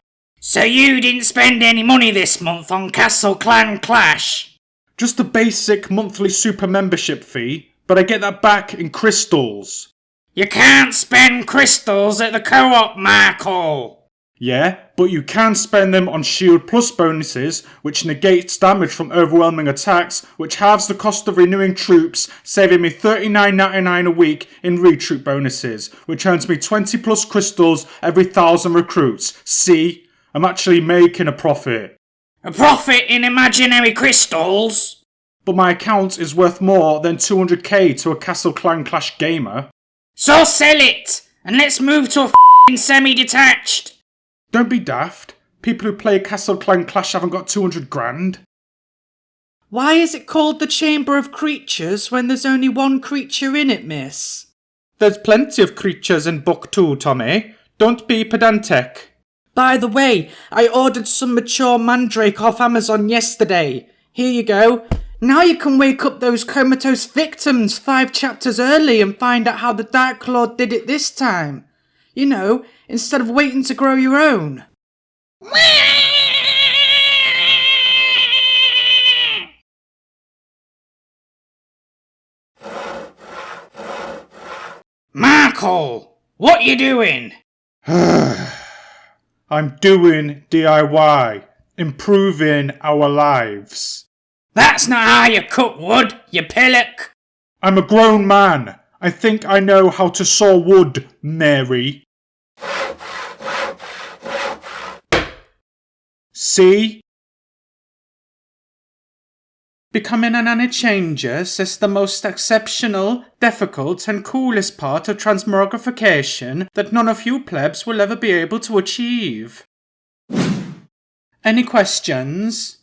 So you didn't spend any money this month on Castle Clan Clash? Just a basic monthly super membership fee, but I get that back in crystals. You can't spend crystals at the co-op, Marco. Yeah, but you can spend them on Shield Plus bonuses, which negates damage from overwhelming attacks, which halves the cost of renewing troops, saving me $39.99 a week in retroop bonuses, which earns me 20 plus crystals every 1,000 recruits. See? I'm actually making a profit. A profit in imaginary crystals? But my account is worth more than 200k to a Castle Clan Clash gamer. So sell it, and let's move to a f***ing semi-detached. Don't be daft. People who play Castle Clan Clash haven't got 200 grand. Why is it called the Chamber of Creatures when there's only one creature in it, miss? There's plenty of creatures in Book 2, Tommy. Don't be pedantic. By the way, I ordered some mature mandrake off Amazon yesterday. Here you go. Now you can wake up those comatose victims 5 chapters early and find out how the Dark Lord did it this time. You know, instead of waiting to grow your own. Marco, what you doing? I'm doing DIY, improving our lives. That's not how you cut wood, you pillock. I'm a grown man. I think I know how to saw wood, Mary. See? Becoming an Anachangus is the most exceptional, difficult and coolest part of transmogrification that none of you plebs will ever be able to achieve. Any questions?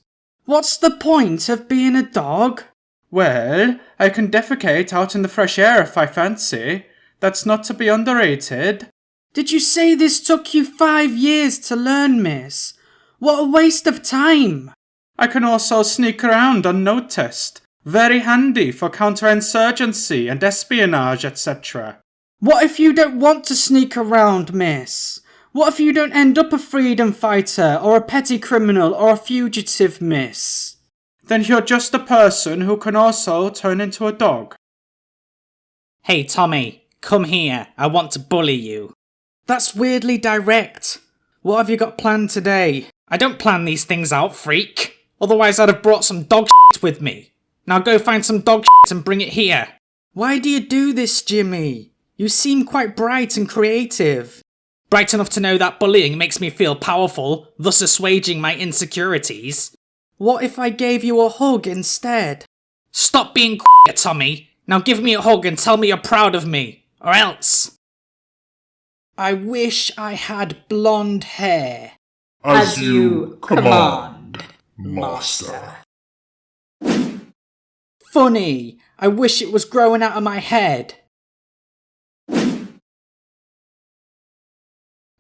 What's the point of being a dog? Well, I can defecate out in the fresh air if I fancy. That's not to be underrated. Did you say this took you 5 years to learn, miss? What a waste of time! I can also sneak around unnoticed. Very handy for counterinsurgency and espionage, etc. What if you don't want to sneak around, miss? What if you don't end up a freedom fighter, or a petty criminal, or a fugitive, miss? Then you're just a person who can also turn into a dog. Hey Tommy, come here. I want to bully you. That's weirdly direct. What have you got planned today? I don't plan these things out, freak. Otherwise I'd have brought some dog shit with me. Now go find some dog shit and bring it here. Why do you do this, Jimmy? You seem quite bright and creative. Bright enough to know that bullying makes me feel powerful, thus assuaging my insecurities. What if I gave you a hug instead? Stop being quiet, Tommy. Now give me a hug and tell me you're proud of me. Or else. I wish I had blonde hair. As you command, Master. Funny. I wish it was growing out of my head.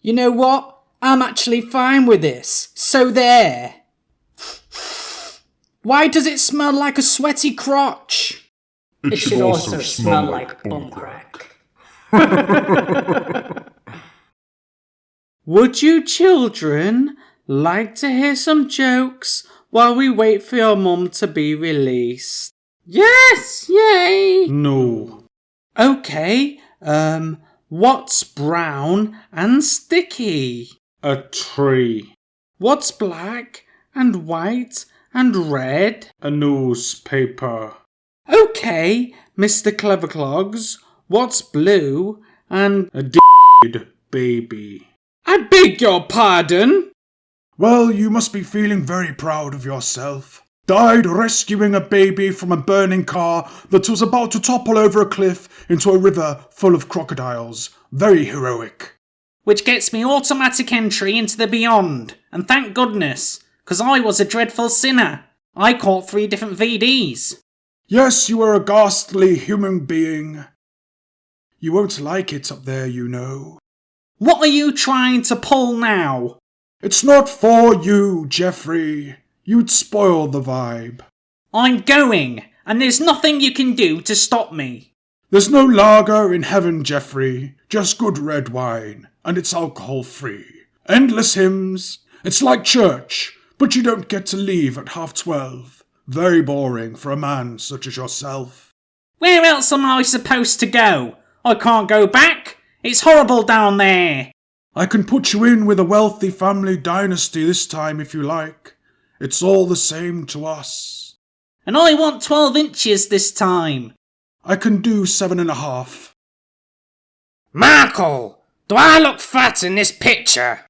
You know what? I'm actually fine with this. So there. Why does it smell like a sweaty crotch? It should also smell like bum crack. Would you children like to hear some jokes while we wait for your mum to be released? Yes, yay! No. Okay, what's brown and sticky? A tree. What's black and white and red? A newspaper. Okay, Mr. Cleverclogs, what's blue and A d***ed baby. I beg your pardon? Well, you must be feeling very proud of yourself. Died rescuing a baby from a burning car that was about to topple over a cliff into a river full of crocodiles. Very heroic. Which gets me automatic entry into the beyond. And thank goodness, because I was a dreadful sinner. I caught 3 different VDs. Yes, you are a ghastly human being. You won't like it up there, you know. What are you trying to pull now? It's not for you, Jeffrey. You'd spoil the vibe. I'm going, and there's nothing you can do to stop me. There's no lager in heaven, Jeffrey. Just good red wine, and it's alcohol-free. Endless hymns. It's like church, but you don't get to leave at 12:30. Very boring for a man such as yourself. Where else am I supposed to go? I can't go back. It's horrible down there. I can put you in with a wealthy family dynasty this time if you like. It's all the same to us. And I want 12 inches this time. I can do 7.5. Markle, do I look fat in this picture?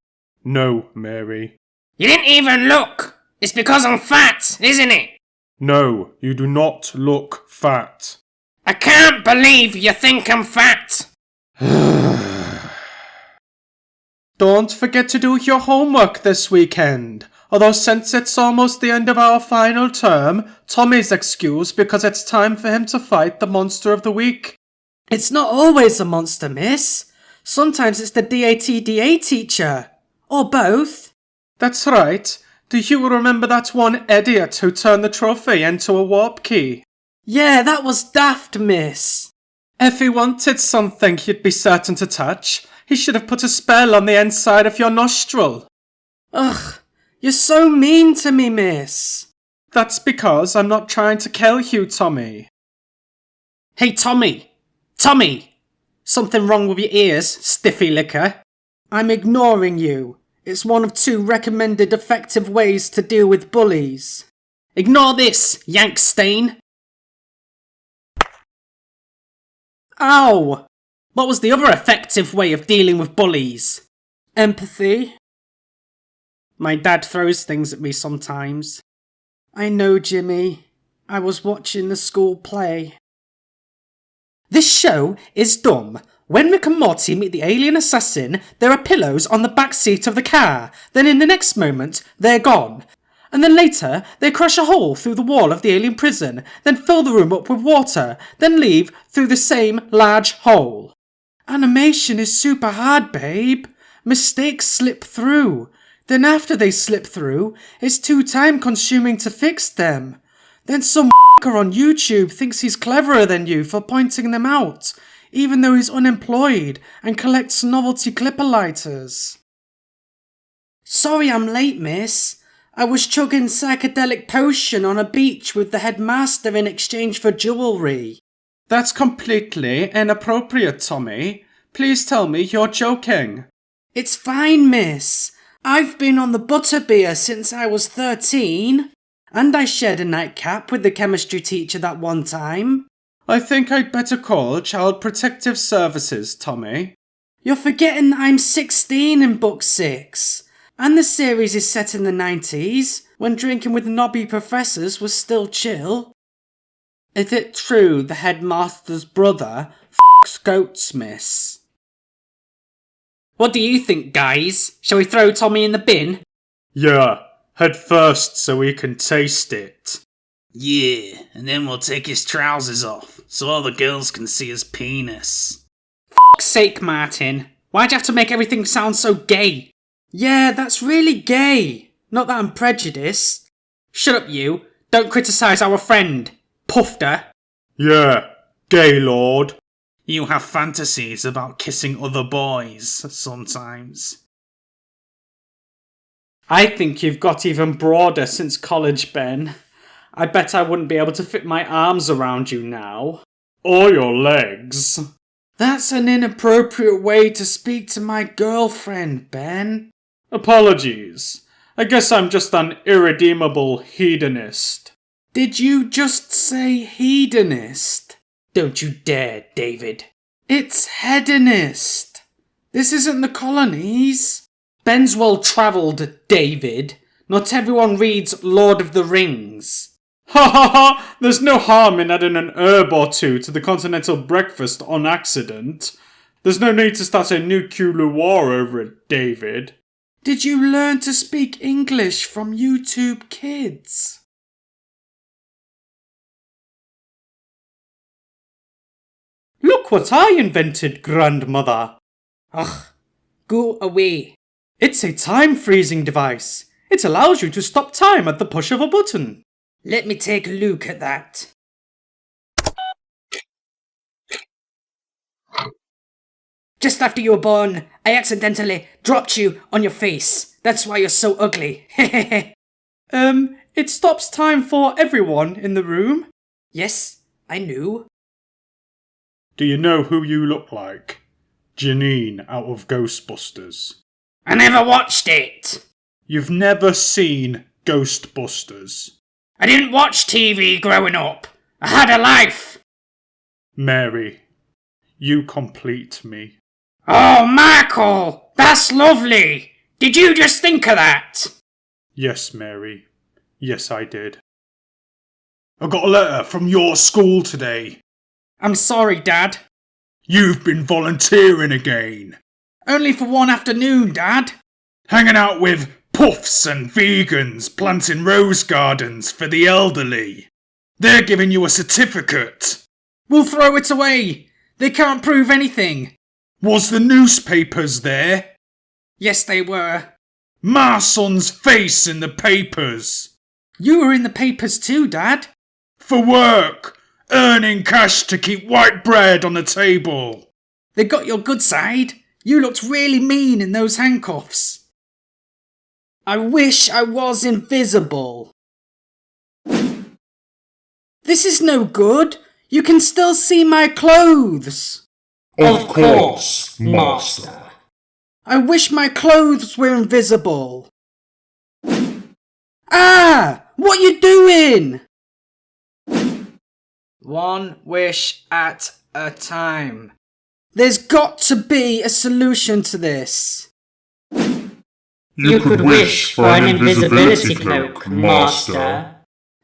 No, Mary. You didn't even look. It's because I'm fat, isn't it? No, you do not look fat. I can't believe you think I'm fat. Don't forget to do your homework this weekend. Although since it's almost the end of our final term, Tommy's excused because it's time for him to fight the monster of the week. It's not always a monster, miss. Sometimes it's the DATDA teacher. Or both. That's right. Do you remember that one idiot who turned the trophy into a warp key? Yeah, that was daft, miss. If he wanted something he'd be certain to touch, he should have put a spell on the inside of your nostril. Ugh, you're so mean to me, miss. That's because I'm not trying to kill you, Tommy. Hey, Tommy! Tommy! Something wrong with your ears, stiffy licker? I'm ignoring you. It's one of 2 recommended effective ways to deal with bullies. Ignore this, yank stain. Ow! What was the other effective way of dealing with bullies? Empathy. My dad throws things at me sometimes. I know, Jimmy. I was watching the school play. This show is dumb. When Rick and Morty meet the alien assassin, there are pillows on the back seat of the car. Then in the next moment, they're gone. And then later, they crush a hole through the wall of the alien prison, then fill the room up with water, then leave through the same large hole. Animation is super hard, babe. Mistakes slip through. Then after they slip through, it's too time consuming to fix them. Then some on YouTube thinks he's cleverer than you for pointing them out, even though he's unemployed and collects novelty clipper lighters. Sorry I'm late, miss. I was chugging psychedelic potion on a beach with the headmaster in exchange for jewellery. That's completely inappropriate, Tommy. Please tell me you're joking. It's fine, miss. I've been on the butterbeer since I was 13. And I shared a nightcap with the chemistry teacher that one time. I think I'd better call Child Protective Services, Tommy. You're forgetting that I'm 16 in book 6. And the series is set in the 90s, when drinking with knobby professors was still chill. Is it true the headmaster's brother f***s goats, miss? What do you think, guys? Shall we throw Tommy in the bin? Yeah, head first so we can taste it. Yeah, and then we'll take his trousers off, so all the girls can see his penis. F***'s sake, Martin. Why'd you have to make everything sound so gay? Yeah, that's really gay. Not that I'm prejudiced. Shut up, you. Don't criticise our friend. Puffter. Yeah, Gaylord. You have fantasies about kissing other boys sometimes. I think you've got even broader since college, Ben. I bet I wouldn't be able to fit my arms around you now. Or your legs. That's an inappropriate way to speak to my girlfriend, Ben. Apologies. I guess I'm just an irredeemable hedonist. Did you just say hedonist? Don't you dare, David. It's hedonist. This isn't the colonies. Ben's well-travelled, David. Not everyone reads Lord of the Rings. Ha ha ha! There's no harm in adding an herb or two to the continental breakfast on accident. There's no need to start a nuclear war over it, David. Did you learn to speak English from YouTube Kids? Look what I invented, grandmother. Ugh, go away. It's a time-freezing device. It allows you to stop time at the push of a button. Let me take a look at that. Just after you were born, I accidentally dropped you on your face. That's why you're so ugly. It stops time for everyone in the room. Yes, I knew. Do you know who you look like? Janine out of Ghostbusters. I never watched it. You've never seen Ghostbusters. I didn't watch TV growing up. I had a life. Mary, you complete me. Oh, Michael, that's lovely. Did you just think of that? Yes, Mary. Yes, I did. I got a letter from your school today. I'm sorry, Dad. You've been volunteering again. Only for one afternoon, Dad. Hanging out with puffs and vegans planting rose gardens for the elderly. They're giving you a certificate. We'll throw it away. They can't prove anything. Was the newspapers there? Yes, they were. My son's face in the papers. You were in the papers too, Dad. For work. Earning cash to keep white bread on the table. They got your good side. You looked really mean in those handcuffs. I wish I was invisible. This is no good. You can still see my clothes. Of course, Master. I wish my clothes were invisible. Ah! What you doing? One wish at a time. There's got to be a solution to this. You could wish for an invisibility cloak, Master.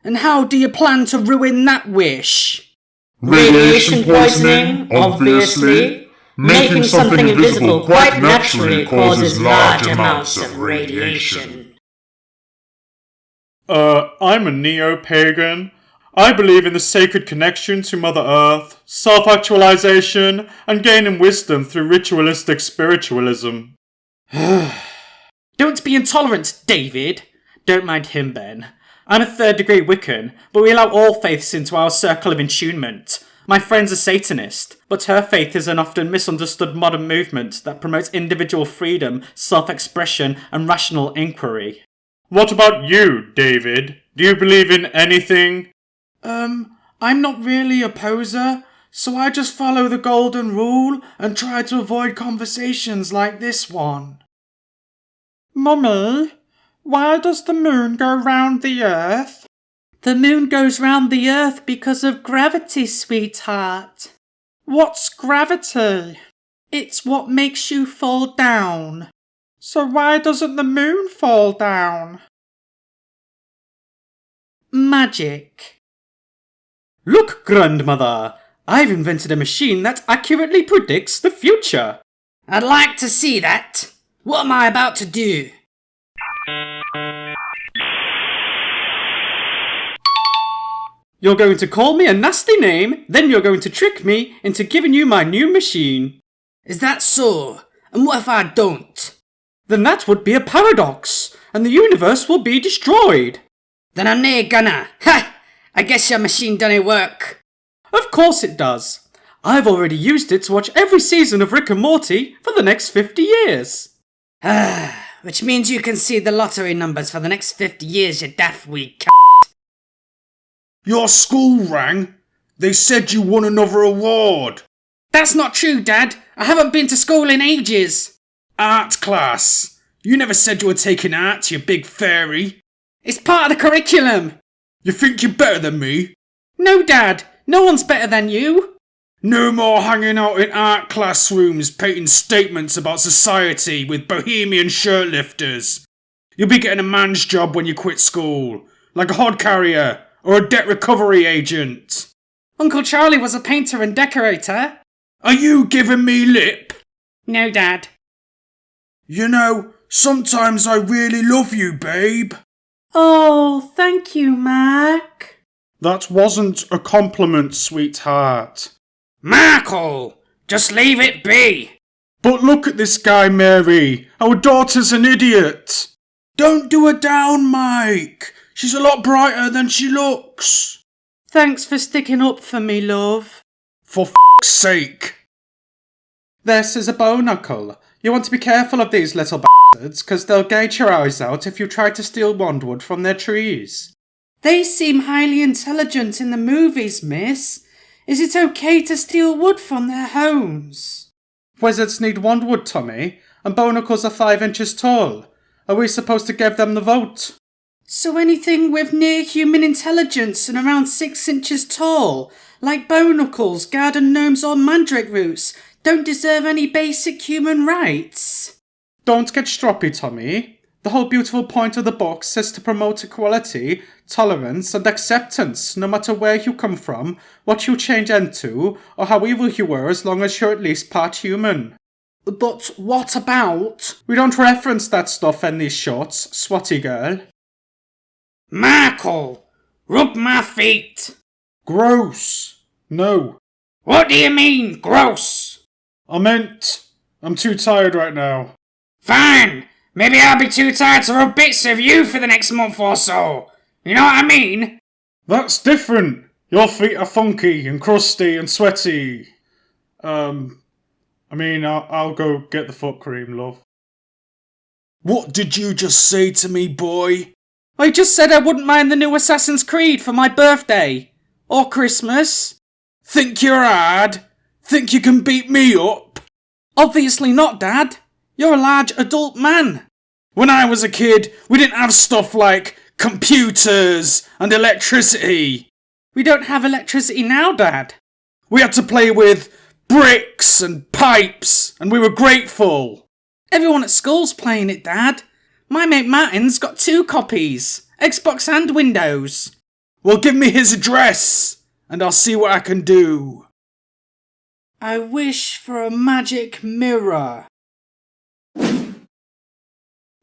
And how do you plan to ruin that wish? Radiation poisoning, obviously. Making something invisible quite naturally causes large amounts of radiation. I'm a neo-pagan. I believe in the sacred connection to Mother Earth, self-actualization, and gaining wisdom through ritualistic spiritualism. Don't be intolerant, David. Don't mind him, Ben. I'm a third-degree Wiccan, but we allow all faiths into our circle of entombment. My friend's a Satanist, but her faith is an often misunderstood modern movement that promotes individual freedom, self-expression, and rational inquiry. What about you, David? Do you believe in anything? I'm not really a poser, so I just follow the golden rule and try to avoid conversations like this one. Mummy, why does the moon go round the earth? The moon goes round the earth because of gravity, sweetheart. What's gravity? It's what makes you fall down. So why doesn't the moon fall down? Magic. Look, grandmother! I've invented a machine that accurately predicts the future. I'd like to see that. What am I about to do? You're going to call me a nasty name, then you're going to trick me into giving you my new machine. Is that so? And what if I don't? Then that would be a paradox, and the universe will be destroyed. Then I'm nae gonna. Ha! I guess your machine done work. Of course it does. I've already used it to watch every season of Rick and Morty for the next 50 years. Which means you can see the lottery numbers for the next 50 years, you daft wee c***. Your school rang. They said you won another award. That's not true, Dad. I haven't been to school in ages. Art class. You never said you were taking art, you big fairy. It's part of the curriculum. You think you're better than me? No, Dad. No one's better than you. No more hanging out in art classrooms painting statements about society with bohemian shirt lifters. You'll be getting a man's job when you quit school, like a hod carrier or a debt recovery agent. Uncle Charlie was a painter and decorator. Are you giving me lip? No, Dad. You know, sometimes I really love you, babe. Oh, thank you, Mac. That wasn't a compliment, sweetheart. Michael, just leave it be. But look at this guy, Mary. Our daughter's an idiot. Don't do her down, Mike. She's a lot brighter than she looks. Thanks for sticking up for me, love. For f***'s sake. This is a bow-knuckle. You want to be careful of these little bastards, because they'll gouge your eyes out if you try to steal wandwood from their trees. They seem highly intelligent in the movies, miss. Is it okay to steal wood from their homes? Wizards need wandwood, Tommy, and barnacles are 5 inches tall. Are we supposed to give them the vote? So anything with near human intelligence and around 6 inches tall, like barnacles, garden gnomes or mandrake roots, don't deserve any basic human rights? Don't get stroppy, Tommy. The whole beautiful point of the box is to promote equality, tolerance and acceptance, no matter where you come from, what you change into, or how evil you were, as long as you're at least part human. But what about... We don't reference that stuff in these shorts, swatty girl. Michael, rub my feet. Gross. No. What do you mean, gross? I meant, I'm too tired right now. Fine. Maybe I'll be too tired to rub bits of you for the next month or so. You know what I mean? That's different. Your feet are funky and crusty and sweaty. I'll go get the foot cream, love. What did you just say to me, boy? I just said I wouldn't mind the new Assassin's Creed for my birthday. Or Christmas. Think you're hard? Think you can beat me up? Obviously not, Dad. You're a large adult man. When I was a kid, we didn't have stuff like computers and electricity. We don't have electricity now, Dad. We had to play with bricks and pipes, and we were grateful. Everyone at school's playing it, Dad. My mate Martin's got 2 copies. Xbox and Windows. Well, give me his address, and I'll see what I can do. I wish for a magic mirror.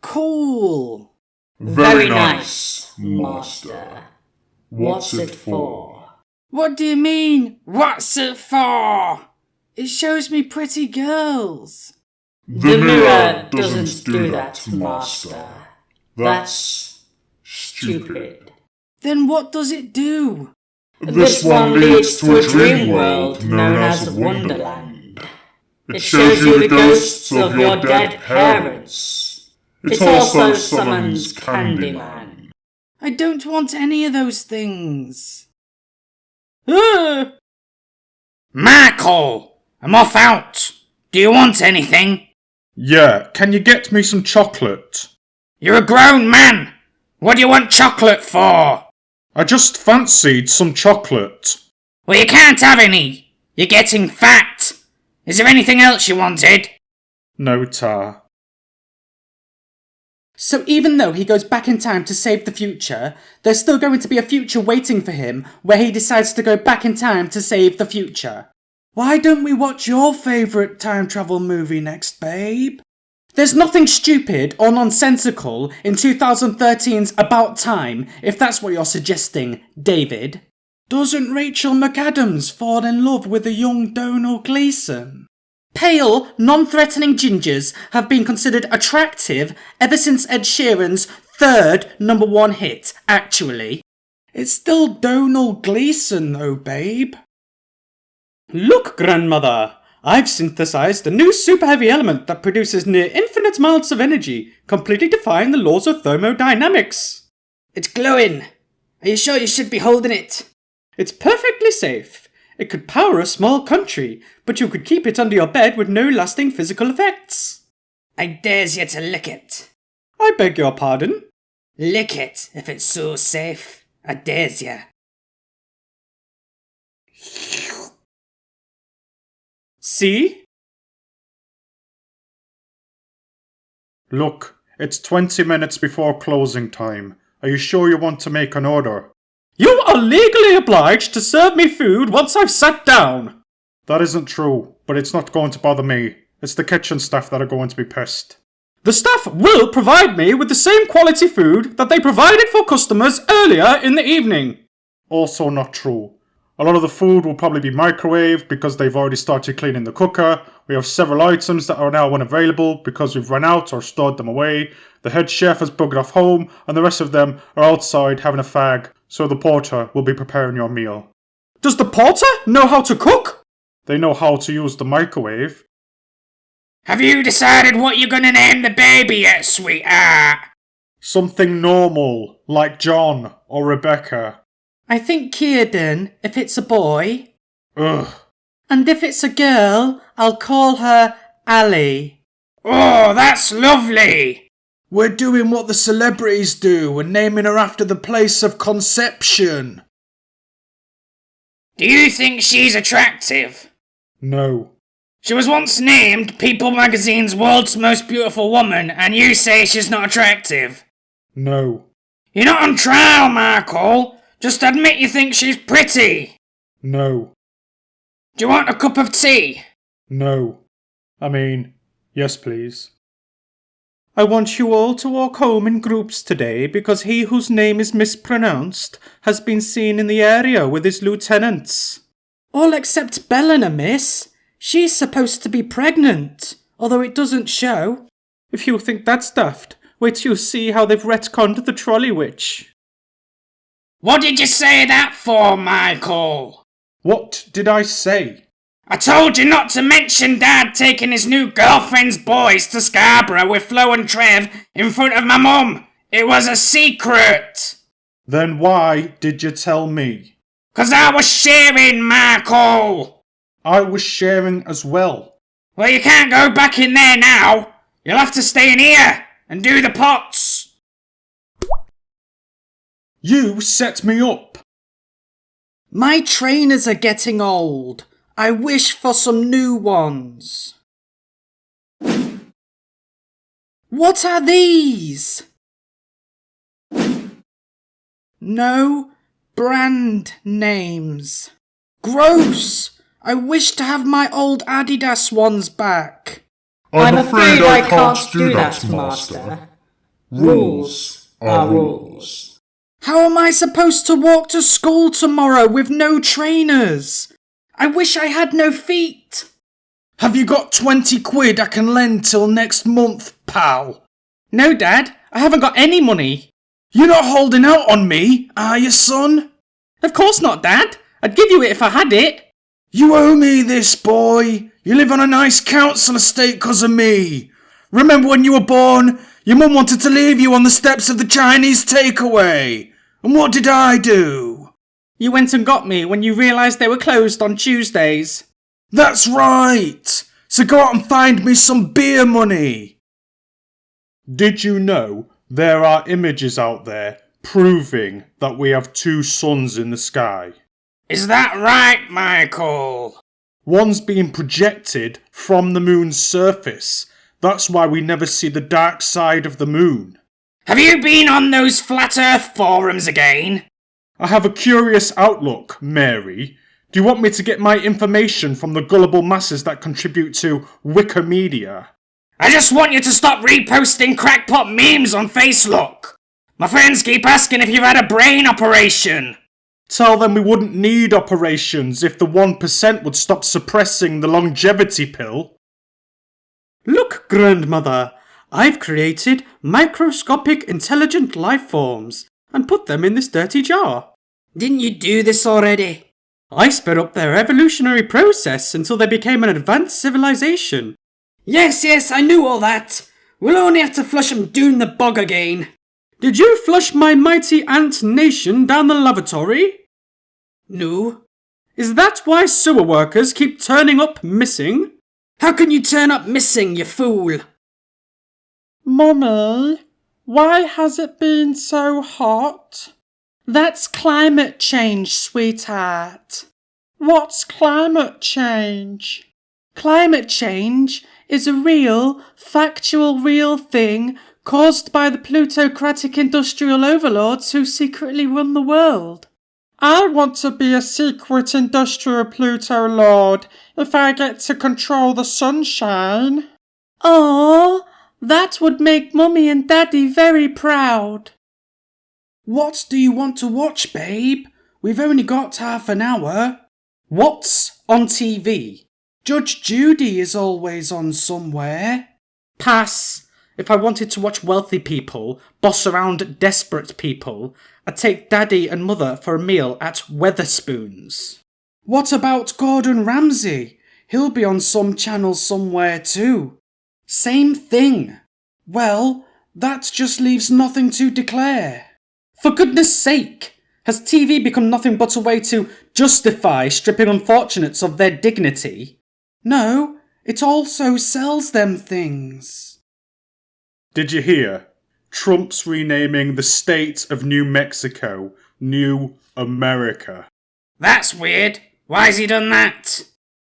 Cool. Very nice, Master. What's it for? What do you mean, what's it for? It shows me pretty girls. The mirror doesn't do that, Master. That's stupid. Then what does it do? This one leads to a dream world known as Wonderland. It shows you the ghosts of your dead parents. It also summons Candyman. I don't want any of those things. Michael, I'm off out. Do you want anything? Yeah, can you get me some chocolate? You're a grown man. What do you want chocolate for? I just fancied some chocolate. Well, you can't have any. You're getting fat. Is there anything else you wanted? No, Tar. So even though he goes back in time to save the future, there's still going to be a future waiting for him where he decides to go back in time to save the future. Why don't we watch your favourite time travel movie next, babe? There's nothing stupid or nonsensical in 2013's About Time, if that's what you're suggesting, David. Doesn't Rachel McAdams fall in love with a young Donal Gleeson? Pale, non-threatening gingers have been considered attractive ever since Ed Sheeran's 3rd #1 hit, actually. It's still Donal Gleeson though, babe. Look, grandmother! I've synthesized a new super heavy element that produces near infinite amounts of energy, completely defying the laws of thermodynamics. It's glowing. Are you sure you should be holding it? It's perfectly safe. It could power a small country, but you could keep it under your bed with no lasting physical effects. I dares you to lick it. I beg your pardon? Lick it, if it's so safe. I dares you. See? Look, it's 20 minutes before closing time. Are you sure you want to make an order? You are legally obliged to serve me food once I've sat down. That isn't true, but it's not going to bother me. It's the kitchen staff that are going to be pissed. The staff will provide me with the same quality food that they provided for customers earlier in the evening. Also not true. A lot of the food will probably be microwaved because they've already started cleaning the cooker. We have several items that are now unavailable because we've run out or stored them away. The head chef has buggered off home and the rest of them are outside having a fag, so the porter will be preparing your meal. Does the porter know how to cook? They know how to use the microwave. Have you decided what you're gonna name the baby yet, sweetheart? Something normal, like John or Rebecca. I think Kierden, if it's a boy. Ugh. And if it's a girl, I'll call her Ali. Oh, that's lovely! We're doing what the celebrities do and naming her after the place of conception. Do you think she's attractive? No. She was once named People magazine's World's Most Beautiful Woman, and you say she's not attractive? No. You're not on trial, Michael. Just admit you think she's pretty. No. Do you want a cup of tea? No. I mean, yes please. I want you all to walk home in groups today because he whose name is mispronounced has been seen in the area with his lieutenants. All except Bellena, miss. She's supposed to be pregnant, although it doesn't show. If you think that's daft, wait till you see how they've retconned the trolley witch. What did you say that for, Michael? What did I say? I told you not to mention Dad taking his new girlfriend's boys to Scarborough with Flo and Trev in front of my mum. It was a secret. Then why did you tell me? 'Cause I was sharing, Michael. I was sharing as well. Well, you can't go back in there now. You'll have to stay in here and do the pots. You set me up. My trainers are getting old. I wish for some new ones. What are these? No brand names. Gross! I wish to have my old Adidas ones back. I'm afraid I can't do that, Master. Rules are rules. How am I supposed to walk to school tomorrow with no trainers? I wish I had no feet. Have you got 20 quid I can lend till next month, pal? No, Dad, I haven't got any money. You're not holding out on me, are you, son? Of course not, Dad. I'd give you it if I had it. You owe me this, boy. You live on a nice council estate 'cause of me. Remember when you were born? Your mum wanted to leave you on the steps of the Chinese takeaway. And what did I do? You went and got me when you realised they were closed on Tuesdays. That's right. So go out and find me some beer money. Did you know there are images out there proving that we have two suns in the sky? Is that right, Michael? One's being projected from the moon's surface. That's why we never see the dark side of the moon. Have you been on those flat earth forums again? I have a curious outlook, Mary. Do you want me to get my information from the gullible masses that contribute to Wikimedia? I just want you to stop reposting crackpot memes on Facebook. My friends keep asking if you've had a brain operation. Tell them we wouldn't need operations if the 1% would stop suppressing the longevity pill. Look, grandmother, I've created microscopic intelligent life forms and put them in this dirty jar. Didn't you do this already? I sped up their evolutionary process until they became an advanced civilization. Yes, I knew all that. We'll only have to flush 'em down the bog again. Did you flush my mighty ant nation down the lavatory? No. Is that why sewer workers keep turning up missing? How can you turn up missing, you fool? Mummy, why has it been so hot? That's climate change, sweetheart. What's climate change? Climate change is a real, factual, real thing caused by the plutocratic industrial overlords who secretly run the world. I want to be a secret industrial Pluto lord if I get to control the sunshine. Oh, that would make Mummy and Daddy very proud. What do you want to watch, babe? We've only got half an hour. What's on TV? Judge Judy is always on somewhere. Pass. If I wanted to watch wealthy people boss around desperate people, I'd take Daddy and Mother for a meal at Weatherspoons. What about Gordon Ramsay? He'll be on some channel somewhere too. Same thing. Well, that just leaves nothing to declare. For goodness sake! Has TV become nothing but a way to justify stripping unfortunates of their dignity? No, It also sells them things. Did you hear? Trump's renaming the state of New Mexico New America. That's weird. Why's he done that?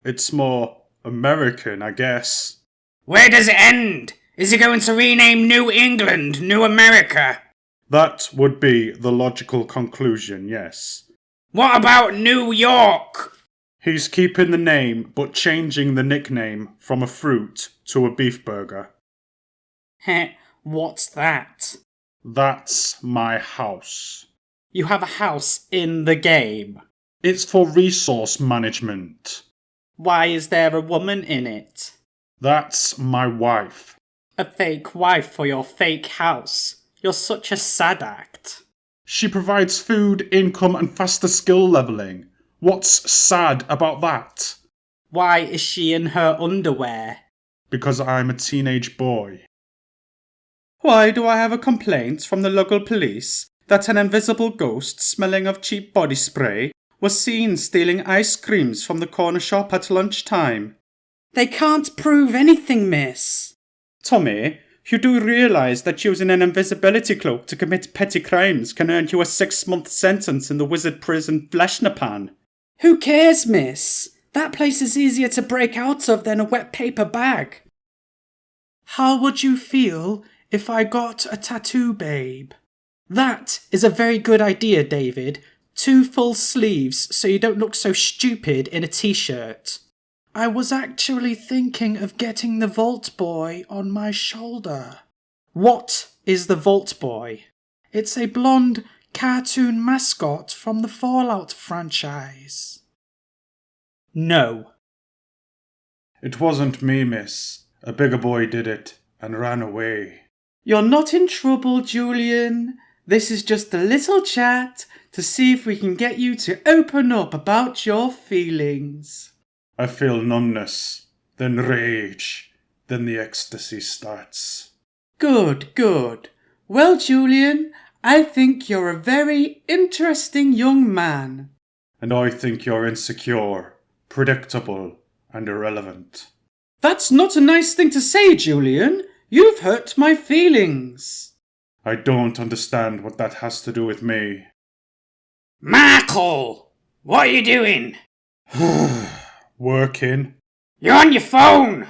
It's more American, I guess. Where does it end? Is he going to rename New England New America? That would be the logical conclusion, yes. What about New York? He's keeping the name, but changing the nickname from a fruit to a beef burger. Heh, what's that? That's my house. You have a house in the game. It's for resource management. Why is there a woman in it? That's my wife. A fake wife for your fake house. You're such a sad act. She provides food, income, and faster skill leveling. What's sad about that? Why is she in her underwear? Because I'm a teenage boy. Why do I have a complaint from the local police that an invisible ghost smelling of cheap body spray was seen stealing ice creams from the corner shop at lunchtime? They can't prove anything, miss. Tommy, you do realise that using an invisibility cloak to commit petty crimes can earn you a 6-month sentence in the wizard prison Fleshnapan? Who cares, miss? That place is easier to break out of than a wet paper bag. How would you feel if I got a tattoo, babe? That is a very good idea, David. 2 full sleeves so you don't look so stupid in a t-shirt. I was actually thinking of getting the Vault Boy on my shoulder. What is the Vault Boy? It's a blonde cartoon mascot from the Fallout franchise. No. It wasn't me, miss. A bigger boy did it and ran away. You're not in trouble, Julian. This is just a little chat to see if we can get you to open up about your feelings. I feel numbness, then rage, then the ecstasy starts. Good, good. Well, Julian, I think you're a very interesting young man. And I think you're insecure, predictable, and irrelevant. That's not a nice thing to say, Julian. You've hurt my feelings. I don't understand what that has to do with me. Michael! What are you doing? Working. You're on your phone!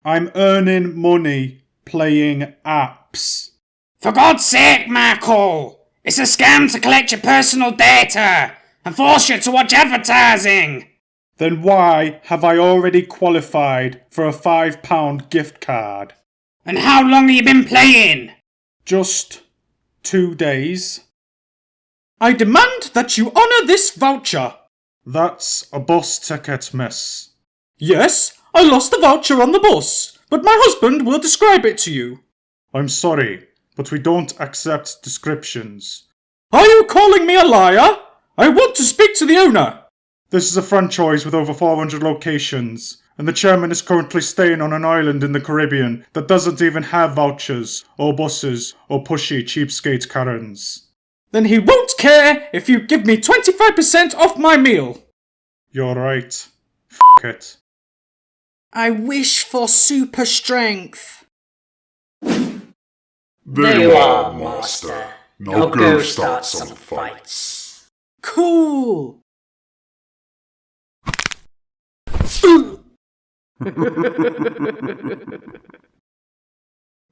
I'm earning money playing apps. For God's sake, Michael! It's a scam to collect your personal data and force you to watch advertising! Then why have I already qualified for a £5 gift card? And how long have you been playing? Just 2 days. I demand that you honour this voucher. That's a bus ticket, miss. Yes, I lost the voucher on the bus, but my husband will describe it to you. I'm sorry, but we don't accept descriptions. Are you calling me a liar? I want to speak to the owner. This is a franchise with over 400 locations, and the chairman is currently staying on an island in the Caribbean that doesn't even have vouchers, or buses, or pushy cheapskate Karens. Then he won't care if you give me 25% off my meal. You're right. F*** it. I wish for super strength. There you are, master. Now go start some fights. Cool.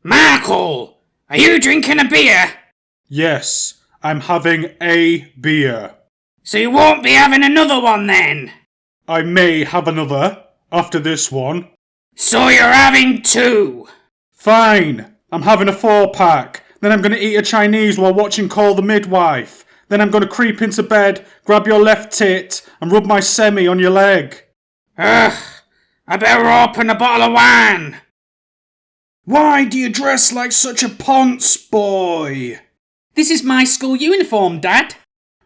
Michael! Are you drinking a beer? Yes, I'm having a beer. So you won't be having another one then? I may have another after this one. So you're having 2? Fine, I'm having a 4-pack. Then I'm going to eat a Chinese while watching Call the Midwife. Then I'm going to creep into bed, grab your left tit, and rub my semi on your leg. Ugh, I better open a bottle of wine. Why do you dress like such a ponce boy? This is my school uniform, Dad.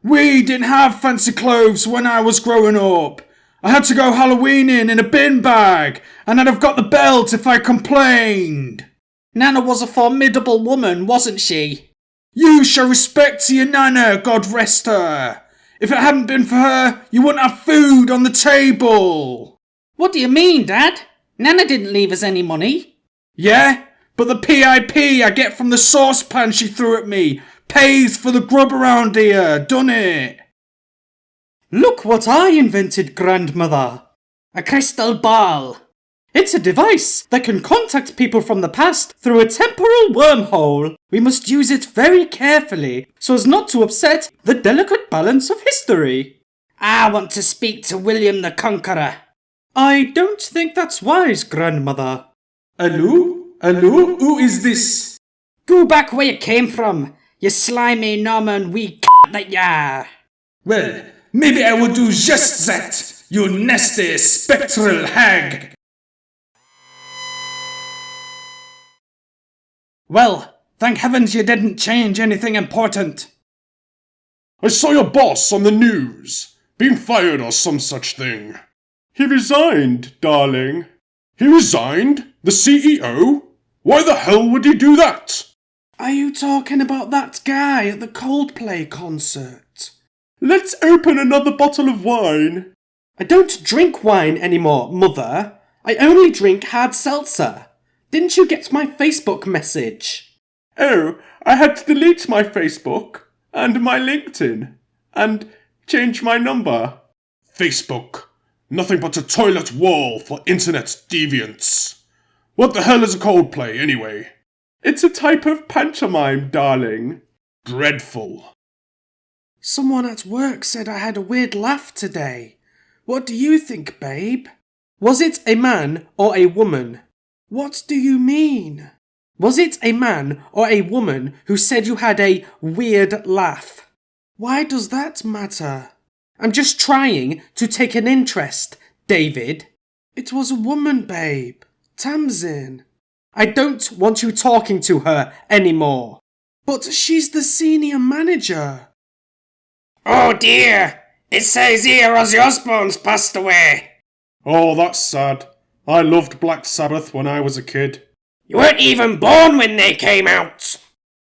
We didn't have fancy clothes when I was growing up. I had to go Halloweening in a bin bag, and I'd have got the belt if I complained. Nana was a formidable woman, wasn't she? You show respect to your Nana, God rest her. If it hadn't been for her, you wouldn't have food on the table. What do you mean, Dad? Nana didn't leave us any money. Yeah, but the PIP I get from the saucepan she threw at me pays for the grub around here, done it? Look what I invented, grandmother. A crystal ball. It's a device that can contact people from the past through a temporal wormhole. We must use it very carefully so as not to upset the delicate balance of history. I want to speak to William the Conqueror. I don't think that's wise, grandmother. Hello? Hello? Who is this? Go back where you came from, you slimy Norman wee that you are. Well, maybe I will do just that, you nasty spectral hag. Well, thank heavens you didn't change anything important. I saw your boss on the news. Being fired or some such thing. He resigned, darling. He resigned? The CEO? Why the hell would he do that? Are you talking about that guy at the Coldplay concert? Let's open another bottle of wine. I don't drink wine anymore, Mother. I only drink hard seltzer. Didn't you get my Facebook message? Oh, I had to delete my Facebook and my LinkedIn and change my number. Facebook. Nothing but a toilet wall for internet deviants. What the hell is a Coldplay, anyway? It's a type of pantomime, darling. Dreadful. Someone at work said I had a weird laugh today. What do you think, babe? Was it a man or a woman? What do you mean? Was it a man or a woman who said you had a weird laugh? Why does that matter? I'm just trying to take an interest, David. It was a woman, babe. Tamsin. I don't want you talking to her anymore. But she's the senior manager. Oh dear! It says here Ozzy Osbourne's passed away. Oh, that's sad. I loved Black Sabbath when I was a kid. You weren't even born when they came out.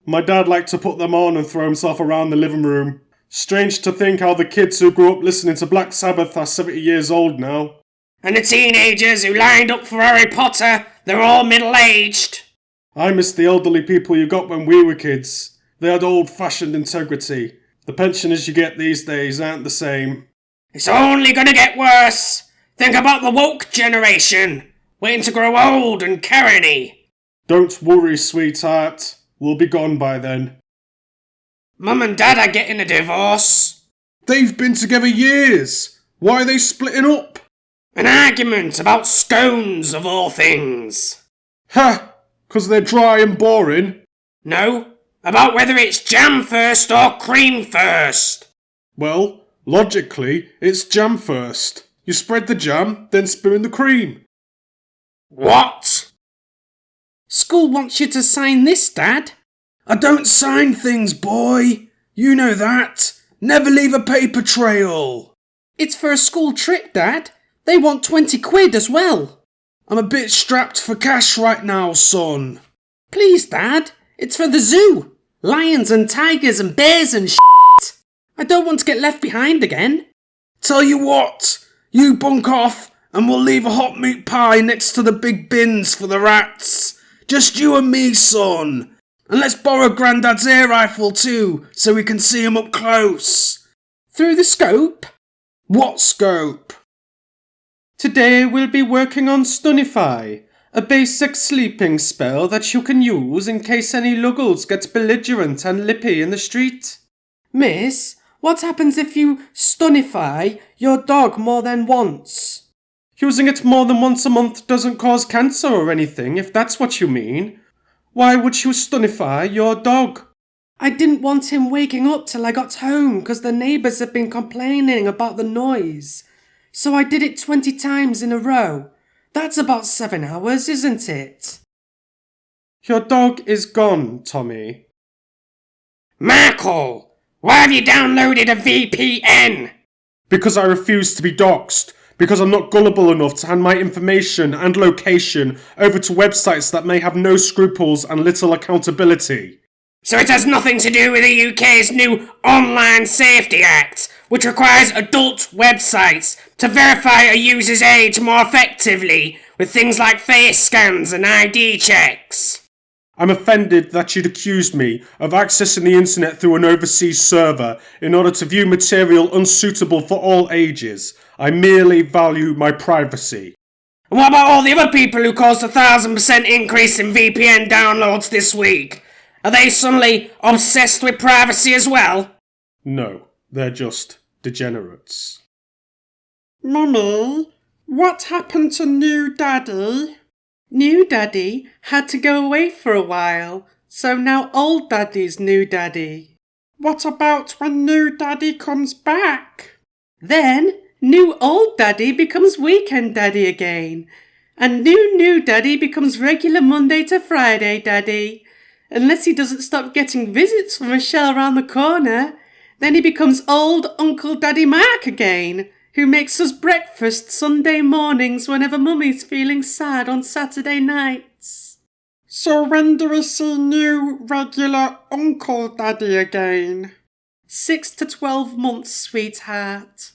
My dad liked to put them on and throw himself around the living room. Strange to think how the kids who grew up listening to Black Sabbath are 70 years old now. And the teenagers who lined up for Harry Potter, they're all middle-aged. I miss the elderly people you got when we were kids. They had old-fashioned integrity. The pensioners you get these days aren't the same. It's only gonna get worse. Think about the woke generation, waiting to grow old and carny. Don't worry, sweetheart. We'll be gone by then. Mum and Dad are getting a divorce. They've been together years. Why are they splitting up? An argument about scones, of all things. Ha! 'Cause they're dry and boring. No, about whether it's jam first or cream first. Well, logically, it's jam first. You spread the jam, then spoon the cream. What? School wants you to sign this, Dad. I don't sign things, boy. You know that. Never leave a paper trail. It's for a school trip, Dad. They want 20 quid as well. I'm a bit strapped for cash right now, son. Please, Dad. It's for the zoo. Lions and tigers and bears and shit. I don't want to get left behind again. Tell you what. You bunk off and we'll leave a hot meat pie next to the big bins for the rats. Just you and me, son. And let's borrow Grandad's air rifle too, so we can see him up close. Through the scope? What scope? Today we'll be working on Stunify, a basic sleeping spell that you can use in case any luggles get belligerent and lippy in the street. Miss, what happens if you stunify your dog more than once? Using it more than once a month doesn't cause cancer or anything, if that's what you mean. Why would you stunify your dog? I didn't want him waking up till I got home because the neighbours have been complaining about the noise. So I did it 20 times in a row. That's about 7 hours, isn't it? Your dog is gone, Tommy. Markle, why have you downloaded a VPN? Because I refuse to be doxxed. Because I'm not gullible enough to hand my information and location over to websites that may have no scruples and little accountability. So it has nothing to do with the UK's new Online Safety Act, which requires adult websites to verify a user's age more effectively with things like face scans and ID checks. I'm offended that you'd accuse me of accessing the internet through an overseas server in order to view material unsuitable for all ages. I merely value my privacy. And what about all the other people who caused 1,000% increase in VPN downloads this week? Are they suddenly obsessed with privacy as well? No, they're just degenerates. Mummy, what happened to New Daddy? New Daddy had to go away for a while, so now Old Daddy's New Daddy. What about when New Daddy comes back? Then New Old Daddy becomes Weekend Daddy again, and New Daddy becomes regular Monday to Friday Daddy. Unless he doesn't stop getting visits from Michelle around the corner, then he becomes Old Uncle Daddy Mark again, who makes us breakfast Sunday mornings whenever Mummy's feeling sad on Saturday nights. So when do we see new regular Uncle Daddy again? 6 to 12 months, sweetheart.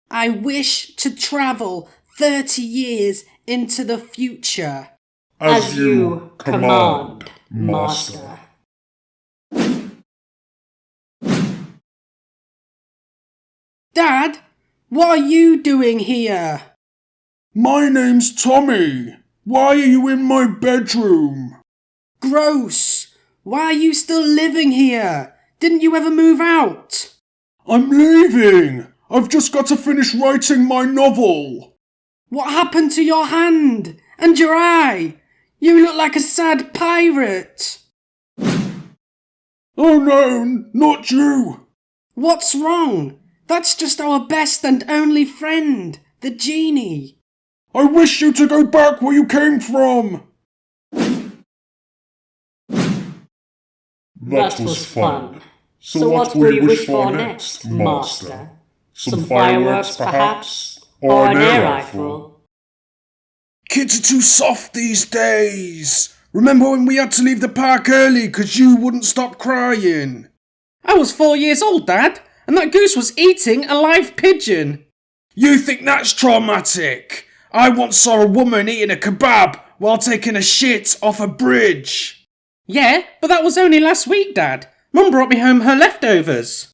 I wish to travel 30 years into the future. As you command, Master. Dad, what are you doing here? My name's Tommy. Why are you in my bedroom? Gross. Why are you still living here? Didn't you ever move out? I'm leaving. I've just got to finish writing my novel. What happened to your hand and your eye? You look like a sad pirate. Oh no, not you. What's wrong? That's just our best and only friend, the genie. I wish you to go back where you came from. That was fun. So what will you wish for next, Master? Some fireworks, perhaps? Or an air rifle? Kids are too soft these days. Remember when we had to leave the park early because you wouldn't stop crying? I was 4 years old, Dad, and that goose was eating a live pigeon. You think that's traumatic? I once saw a woman eating a kebab while taking a shit off a bridge. Yeah, but that was only last week, Dad. Mum brought me home her leftovers.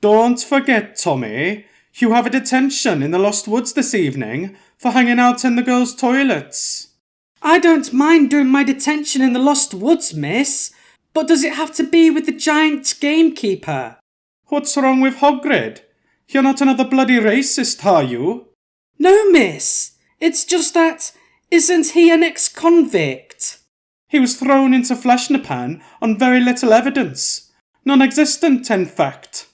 Don't forget, Tommy, you have a detention in the Lost Woods this evening for hanging out in the girls' toilets. I don't mind doing my detention in the Lost Woods, miss, but does it have to be with the giant gamekeeper? What's wrong with Hagrid? You're not another bloody racist, are you? No, miss. It's just that, isn't he an ex-convict? He was thrown into Fleshnapan on very little evidence. Non-existent, in fact.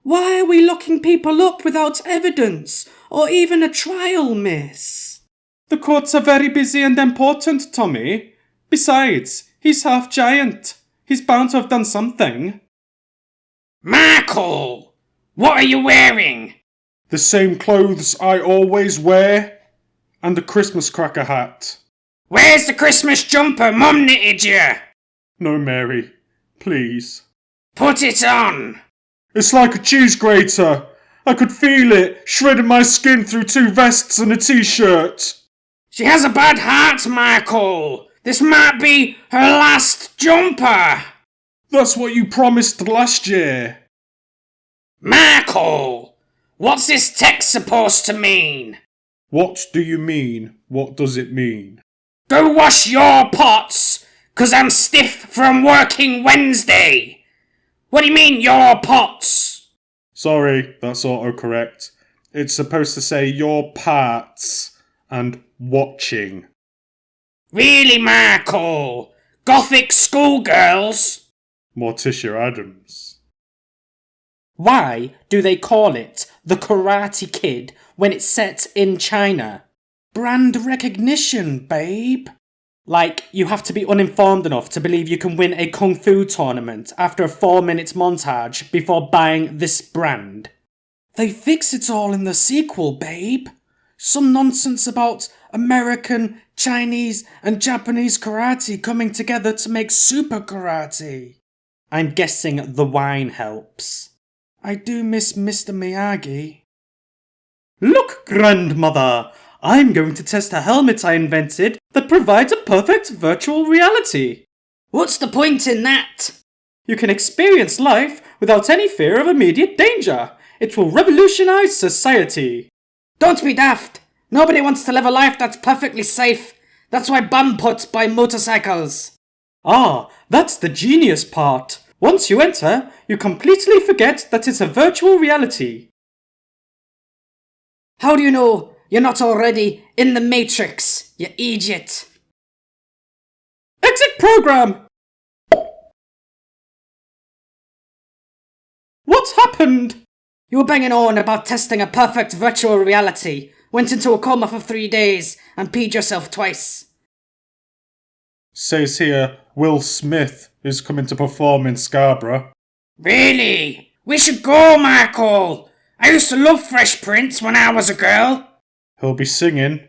Why are we locking people up without evidence, or even a trial, miss? The courts are very busy and important, Tommy. Besides, he's half giant. He's bound to have done something. Michael! What are you wearing? The same clothes I always wear, and a Christmas cracker hat. Where's the Christmas jumper Mum knitted you? No, Mary, please. Put it on. It's like a cheese grater. I could feel it shredding my skin through 2 vests and a t-shirt. She has a bad heart, Michael. This might be her last jumper. That's what you promised last year. Michael! What's this text supposed to mean? What do you mean? What does it mean? Go wash your pots, 'cause I'm stiff from working Wednesday. What do you mean, your pots? Sorry, that's autocorrect. It's supposed to say your parts and watching. Really, Michael? Gothic schoolgirls? Morticia Adams. Why do they call it the Karate Kid when it's set in China? Brand recognition, babe. Like, you have to be uninformed enough to believe you can win a kung fu tournament after a 4-minute montage before buying this brand. They fix it all in the sequel, babe. Some nonsense about American, Chinese, and Japanese karate coming together to make super karate. I'm guessing the wine helps. I do miss Mr. Miyagi. Look, grandmother, I'm going to test a helmet I invented that provides a perfect virtual reality. What's the point in that? You can experience life without any fear of immediate danger. It will revolutionize society. Don't be daft. Nobody wants to live a life that's perfectly safe. That's why bomb pots buy motorcycles. Ah, that's the genius part. Once you enter, you completely forget that it's a virtual reality. How do you know you're not already in the Matrix, you idiot? Exit program! What's happened? You were banging on about testing a perfect virtual reality, went into a coma for 3 days, and peed yourself twice. Says here, Will Smith is coming to perform in Scarborough. Really? We should go, Michael. I used to love Fresh Prince when I was a girl. He'll be singing.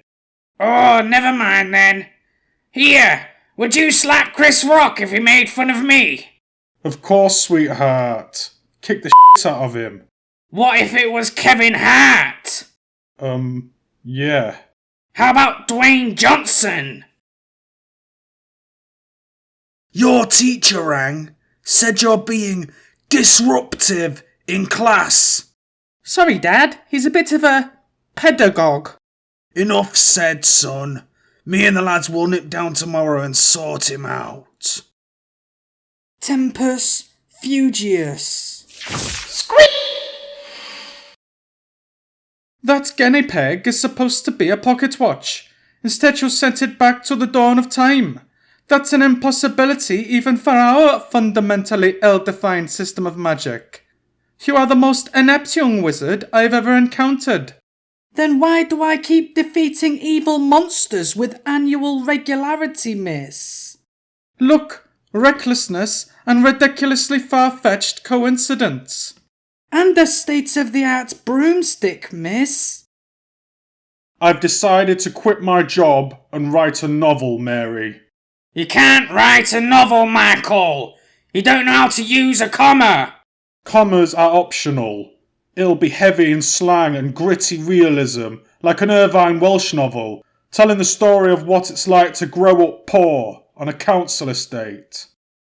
Oh, never mind then. Here, would you slap Chris Rock if he made fun of me? Of course, sweetheart. Kick the shit out of him. What if it was Kevin Hart? Yeah. How about Dwayne Johnson? Your teacher rang, said you're being disruptive in class. Sorry, Dad. He's a bit of a pedagogue. Enough said, son. Me and the lads will nip down tomorrow and sort him out. Tempus Fugius. Squeak! That guinea pig is supposed to be a pocket watch. Instead, you sent it back to the dawn of time. That's an impossibility even for our fundamentally ill-defined system of magic. You are the most inept young wizard I've ever encountered. Then why do I keep defeating evil monsters with annual regularity, miss? Look, recklessness and ridiculously far-fetched coincidence. And the state-of-the-art broomstick, miss. I've decided to quit my job and write a novel, Mary. You can't write a novel, Michael. You don't know how to use a comma. Commas are optional. It'll be heavy in slang and gritty realism, like an Irvine Welsh novel, telling the story of what it's like to grow up poor on a council estate.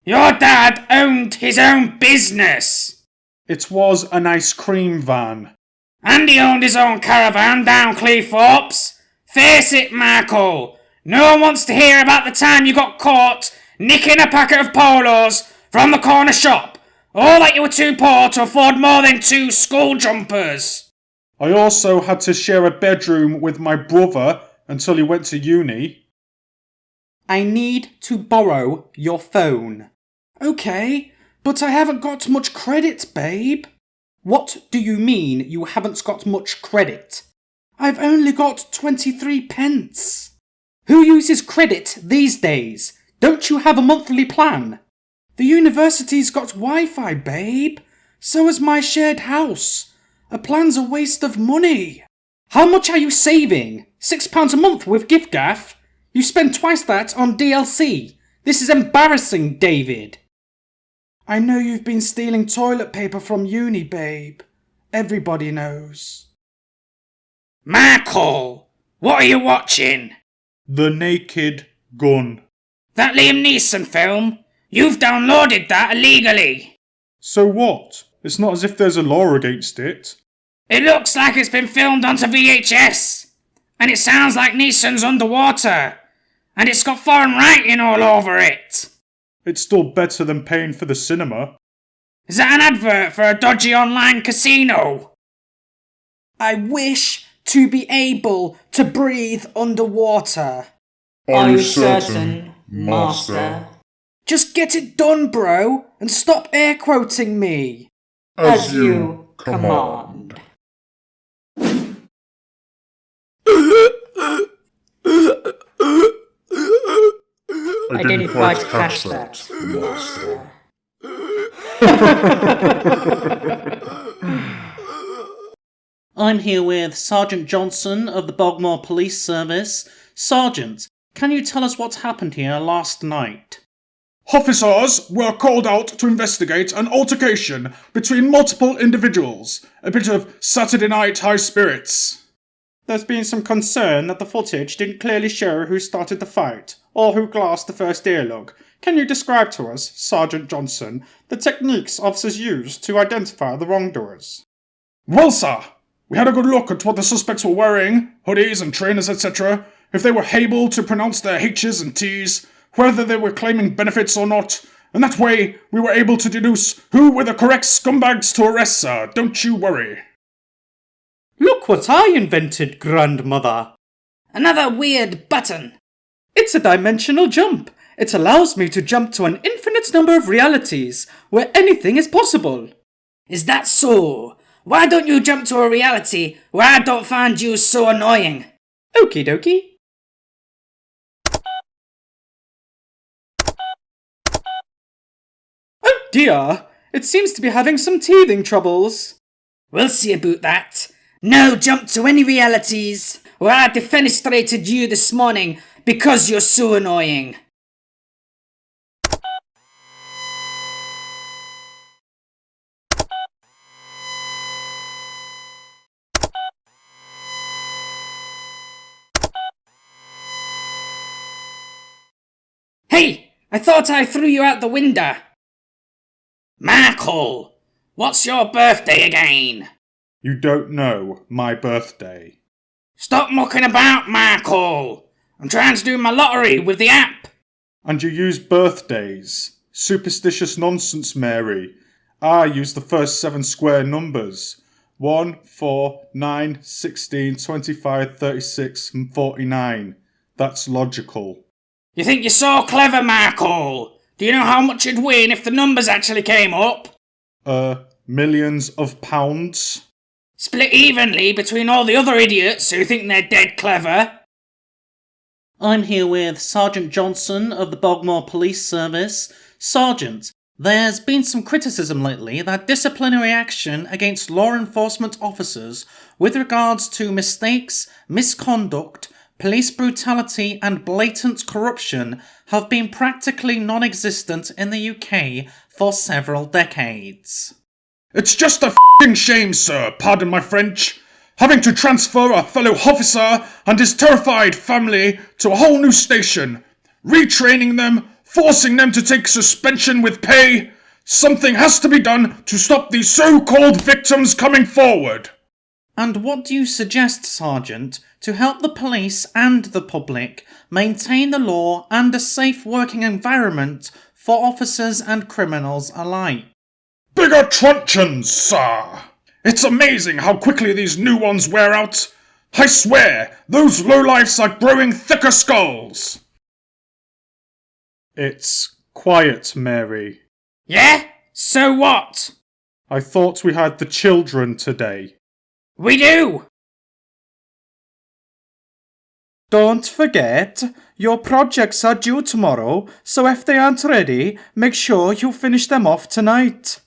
Your dad owned his own business. It was an ice cream van. And he owned his own caravan down Cleethorpes. Face it, Michael. No one wants to hear about the time you got caught nicking a packet of polos from the corner shop, or that you were too poor to afford more than 2 school jumpers. I also had to share a bedroom with my brother until he went to uni. I need to borrow your phone. Okay, but I haven't got much credit, babe. What do you mean you haven't got much credit? I've only got 23 pence. Who uses credit these days? Don't you have a monthly plan? The university's got Wi-Fi, babe. So has my shared house. A plan's a waste of money. How much are you saving? £6 a month with giffgaff? You spend twice that on DLC. This is embarrassing, David. I know you've been stealing toilet paper from uni, babe. Everybody knows. Michael, what are you watching? The Naked Gun. That Liam Neeson film? You've downloaded that illegally. So what? It's not as if there's a law against it. It looks like it's been filmed onto VHS. And it sounds like Neeson's underwater. And it's got foreign writing all over it. It's still better than paying for the cinema. Is that an advert for a dodgy online casino? I wish to be able to breathe underwater. Are you certain, Master? Just get it done, bro, and stop air quoting me. As you command. I didn't quite catch that, Master. I'm here with Sergeant Johnson of the Bogmore Police Service. Sergeant, can you tell us what happened here last night? Officers were called out to investigate an altercation between multiple individuals. A bit of Saturday night high spirits. There's been some concern that the footage didn't clearly show who started the fight, or who glassed the first earlug. Can you describe to us, Sergeant Johnson, the techniques officers used to identify the wrongdoers? Well, sir, we had a good look at what the suspects were wearing, hoodies and trainers, etc., if they were able to pronounce their H's and T's, whether they were claiming benefits or not, and that way we were able to deduce who were the correct scumbags to arrest, sir. Don't you worry. Look what I invented, grandmother. Another weird button. It's a dimensional jump. It allows me to jump to an infinite number of realities where anything is possible. Is that so? Why don't you jump to a reality where I don't find you so annoying? Okie dokie. Oh dear, it seems to be having some teething troubles. We'll see about that. No jump to any realities where I defenestrated you this morning because you're so annoying. Hey, I thought I threw you out the window. Michael, what's your birthday again? You don't know my birthday. Stop mucking about, Michael. I'm trying to do my lottery with the app. And you use birthdays. Superstitious nonsense, Mary. I use the first 7 square numbers. 1, 4, 9, 16, 25, 36, and 49. That's logical. You think you're so clever, Michael? Do you know how much you'd win if the numbers actually came up? Millions of pounds? Split evenly between all the other idiots who think they're dead clever. I'm here with Sergeant Johnson of the Bogmore Police Service. Sergeant, there's been some criticism lately that disciplinary action against law enforcement officers with regards to mistakes, misconduct, police brutality and blatant corruption have been practically non-existent in the UK for several decades. It's just a f***ing shame, sir, pardon my French, having to transfer a fellow officer and his terrified family to a whole new station, retraining them, forcing them to take suspension with pay. Something has to be done to stop these so-called victims coming forward. And what do you suggest, Sergeant, to help the police and the public maintain the law and a safe working environment for officers and criminals alike? Bigger truncheons, sir! It's amazing how quickly these new ones wear out. I swear, those lowlifes are growing thicker skulls. It's quiet, Mary. Yeah? So what? I thought we had the children today. We do! Don't forget, your projects are due tomorrow, so if they aren't ready, make sure you finish them off tonight.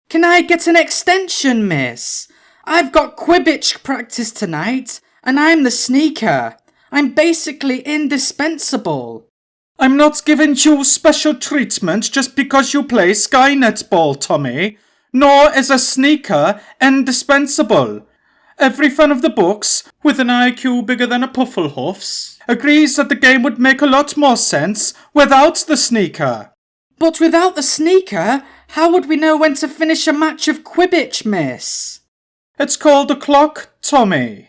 Can I get an extension, miss? I've got Quidditch practice tonight, and I'm the sneaker. I'm basically indispensable. I'm not giving you special treatment just because you play Sky Netball, Tommy. Nor is a sneaker indispensable. Every fan of the books, with an IQ bigger than a Pufflehoof's, agrees that the game would make a lot more sense without the sneaker. But without the sneaker, how would we know when to finish a match of Quidditch, miss? It's called a clock, Tommy.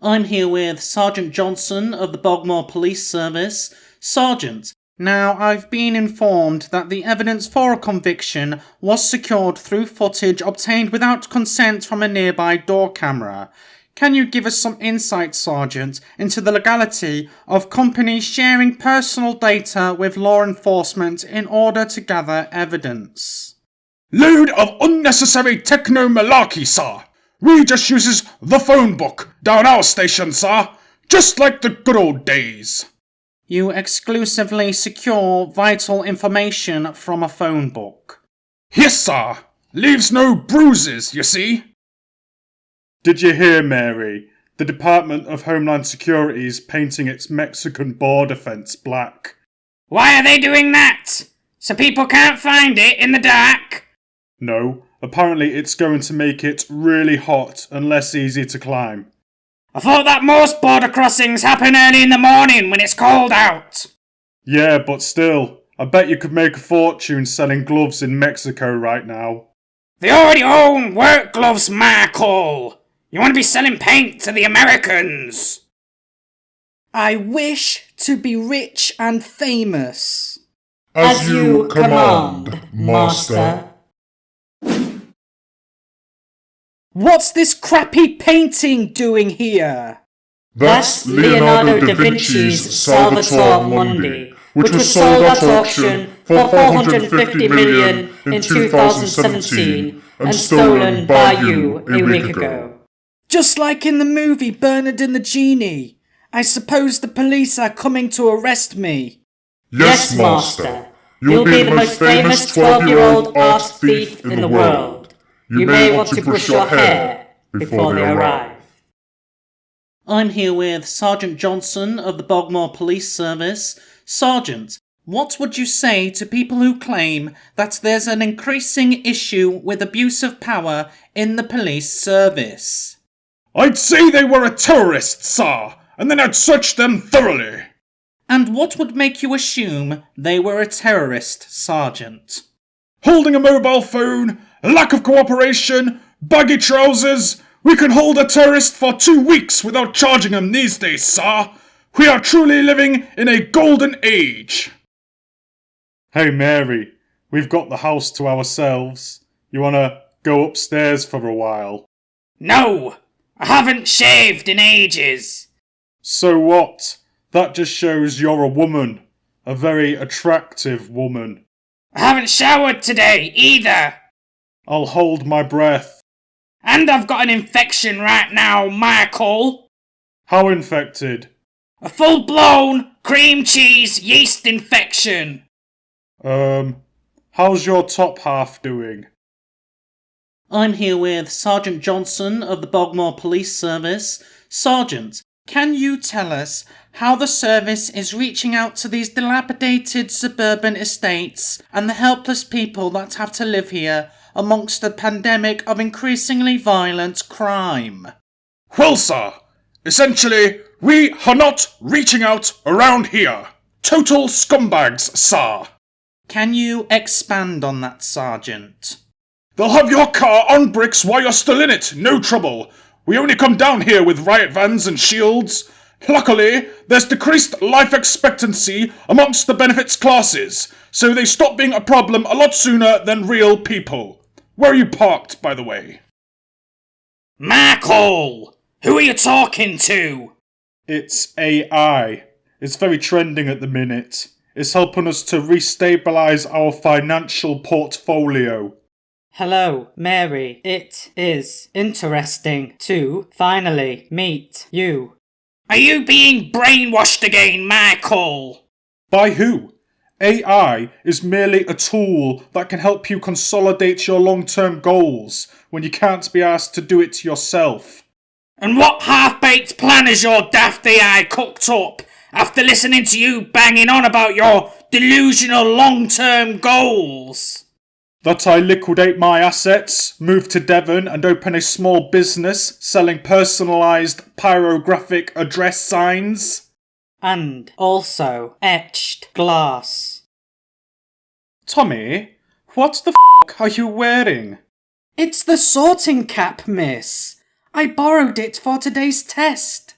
I'm here with Sergeant Johnson of the Bogmore Police Service. Sergeant, now I've been informed that the evidence for a conviction was secured through footage obtained without consent from a nearby door camera. Can you give us some insight, Sergeant, into the legality of companies sharing personal data with law enforcement in order to gather evidence? Load of unnecessary techno-malarkey, sir. We just uses the phone book down our station, sir. Just like the good old days. You exclusively secure vital information from a phone book? Yes, sir. Leaves no bruises, you see. Did you hear, Mary? The Department of Homeland Security is painting its Mexican border fence black. Why are they doing that? So people can't find it in the dark? No, apparently it's going to make it really hot and less easy to climb. I thought that most border crossings happen early in the morning when it's cold out. Yeah, but still, I bet you could make a fortune selling gloves in Mexico right now. They already own work gloves, Michael. You want to be selling paint to the Americans. I wish to be rich and famous. As you command, Master. What's this crappy painting doing here? That's Leonardo da Vinci's Salvator Mundi, which was sold at auction for 450 million in 2017 and stolen by you a week ago. Just like in the movie Bernard and the Genie. I suppose the police are coming to arrest me. Yes, Master. You'll be the most famous 12-year-old art thief in the world. You may want to brush your hair before they arrive. I'm here with Sergeant Johnson of the Bogmore Police Service. Sergeant, what would you say to people who claim that there's an increasing issue with abuse of power in the police service? I'd say they were a terrorist, sir, and then I'd search them thoroughly. And what would make you assume they were a terrorist, Sergeant? Holding a mobile phone, a lack of cooperation, baggy trousers. We can hold a terrorist for 2 weeks without charging him these days, sir. We are truly living in a golden age. Hey, Mary, we've got the house to ourselves. You wanna go upstairs for a while? No, I haven't shaved in ages. So what? That just shows you're a woman. A very attractive woman. I haven't showered today either. I'll hold my breath. And I've got an infection right now, Michael. How infected? A full-blown cream cheese yeast infection. How's your top half doing? I'm here with Sergeant Johnson of the Bogmore Police Service. Sergeant, can you tell us how the service is reaching out to these dilapidated suburban estates and the helpless people that have to live here amongst the pandemic of increasingly violent crime? Well, sir, essentially, we are not reaching out around here. Total scumbags, sir. Can you expand on that, Sergeant? They'll have your car on bricks while you're still in it, no trouble. We only come down here with riot vans and shields. Luckily, there's decreased life expectancy amongst the benefits classes, so they stop being a problem a lot sooner than real people. Where are you parked, by the way? Michael! Who are you talking to? It's AI. It's very trending at the minute. It's helping us to restabilise our financial portfolio. Hello, Mary. It is interesting to finally meet you. Are you being brainwashed again, Michael? By who? AI is merely a tool that can help you consolidate your long-term goals when you can't be asked to do it yourself. And what half-baked plan has your daft AI cooked up after listening to you banging on about your delusional long-term goals? That I liquidate my assets, move to Devon and open a small business selling personalised pyrographic address signs. And also etched glass. Tommy, what the f*** are you wearing? It's the sorting cap, miss. I borrowed it for today's test.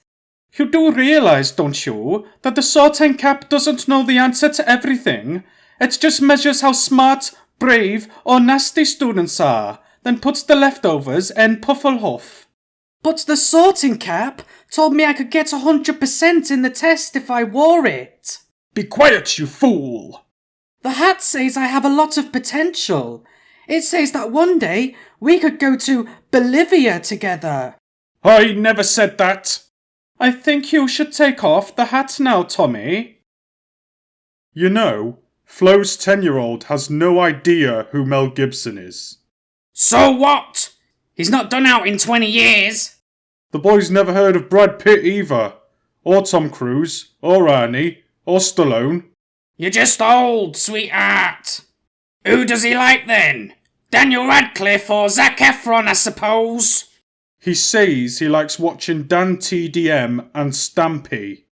You do realise, don't you, that the sorting cap doesn't know the answer to everything? It just measures how smart, brave, or nasty students are, then puts the leftovers in Pufflehuff. But the sorting cap told me I could get 100% in the test if I wore it. Be quiet, you fool! The hat says I have a lot of potential. It says that one day we could go to Bolivia together. I never said that. I think you should take off the hat now, Tommy. You know, Flo's 10-year-old has no idea who Mel Gibson is. So what? He's not done out in 20 years. The boy's never heard of Brad Pitt either. Or Tom Cruise. Or Arnie. Or Stallone. You're just old, sweetheart. Who does he like then? Daniel Radcliffe or Zac Efron, I suppose? He says he likes watching Dan TDM and Stampy.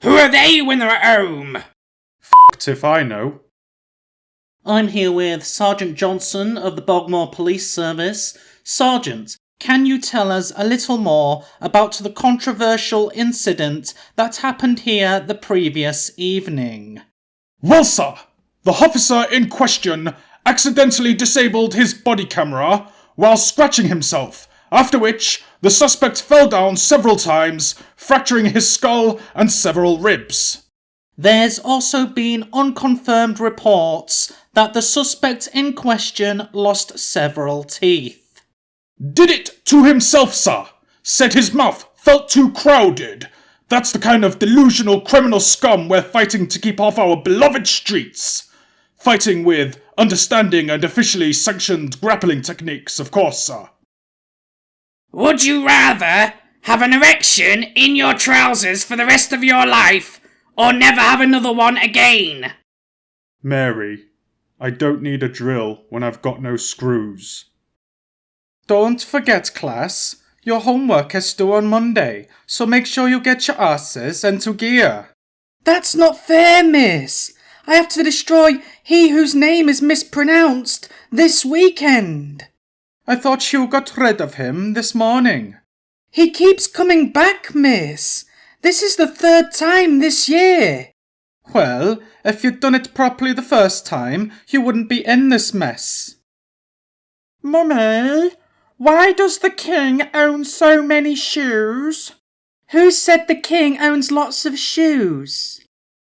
Who are they when they're at home? F***ed if I know. I'm here with Sergeant Johnson of the Bogmore Police Service. Sergeant, can you tell us a little more about the controversial incident that happened here the previous evening? Well, sir, the officer in question accidentally disabled his body camera while scratching himself, after which the suspect fell down several times, fracturing his skull and several ribs. There's also been unconfirmed reports that the suspect in question lost several teeth. Did it to himself, sir. Said his mouth felt too crowded. That's the kind of delusional criminal scum we're fighting to keep off our beloved streets. Fighting with understanding and officially sanctioned grappling techniques, of course, sir. Would you rather have an erection in your trousers for the rest of your life, or never have another one again? Mary, I don't need a drill when I've got no screws. Don't forget, class, your homework is due on Monday, so make sure you get your asses into gear. That's not fair, miss. I have to destroy he whose name is mispronounced this weekend. I thought you got rid of him this morning. He keeps coming back, miss. This is the third time this year. Well, if you'd done it properly the first time, you wouldn't be in this mess. Mummy, why does the king own so many shoes? Who said the king owns lots of shoes?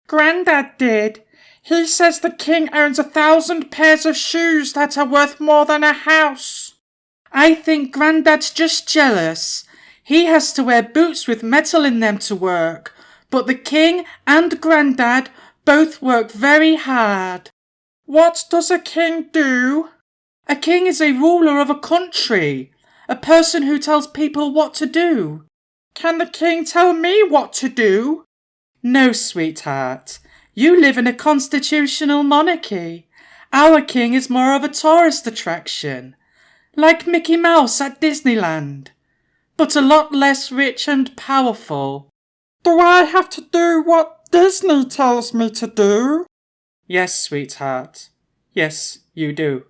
Grandad did. He says the king owns 1,000 pairs of shoes that are worth more than a house. I think Grandad's just jealous. He has to wear boots with metal in them to work, but the king and Grandad both work very hard. What does a king do? A king is a ruler of a country, a person who tells people what to do. Can the king tell me what to do? No, sweetheart. You live in a constitutional monarchy. Our king is more of a tourist attraction, like Mickey Mouse at Disneyland, but a lot less rich and powerful. Do I have to do what Disney tells me to do? Yes, sweetheart. Yes, you do.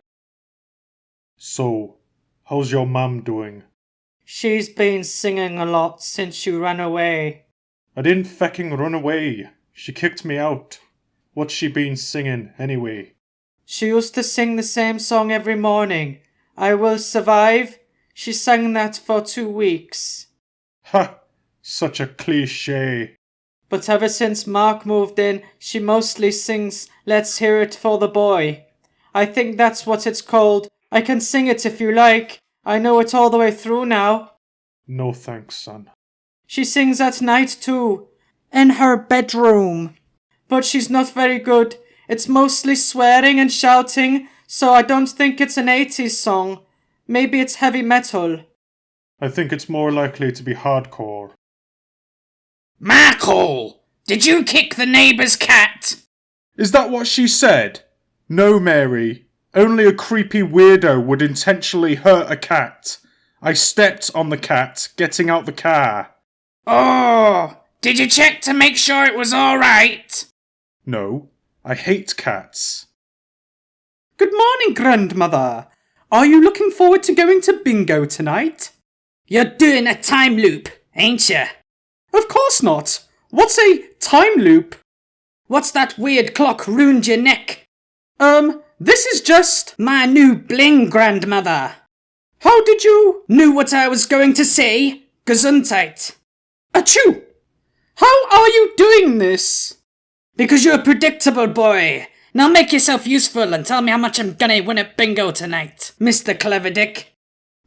So, how's your mum doing? She's been singing a lot since you ran away. I didn't fecking run away. She kicked me out. What's she been singing, anyway? She used to sing the same song every morning. I Will Survive. She sang that for 2 weeks. Ha! Such a cliché. But ever since Mark moved in, she mostly sings Let's Hear It for the Boy. I think that's what it's called. I can sing it if you like. I know it all the way through now. No thanks, son. She sings at night too. In her bedroom. But she's not very good. It's mostly swearing and shouting, so I don't think it's an 80s song. Maybe it's heavy metal. I think it's more likely to be hardcore. Markle! Did you kick the neighbour's cat? Is that what she said? No, Mary. Only a creepy weirdo would intentionally hurt a cat. I stepped on the cat, getting out the car. Oh! Did you check to make sure it was alright? No, I hate cats. Good morning, Grandmother. Are you looking forward to going to bingo tonight? You're doing a time loop, ain't you? Of course not. What's a time loop? What's that weird clock ruined your neck? This is just my new bling, Grandmother. How did you knew what I was going to say? Gesundheit. Achoo! How are you doing this? Because you're a predictable boy. Now make yourself useful and tell me how much I'm gonna win at bingo tonight, Mr. Clever Dick.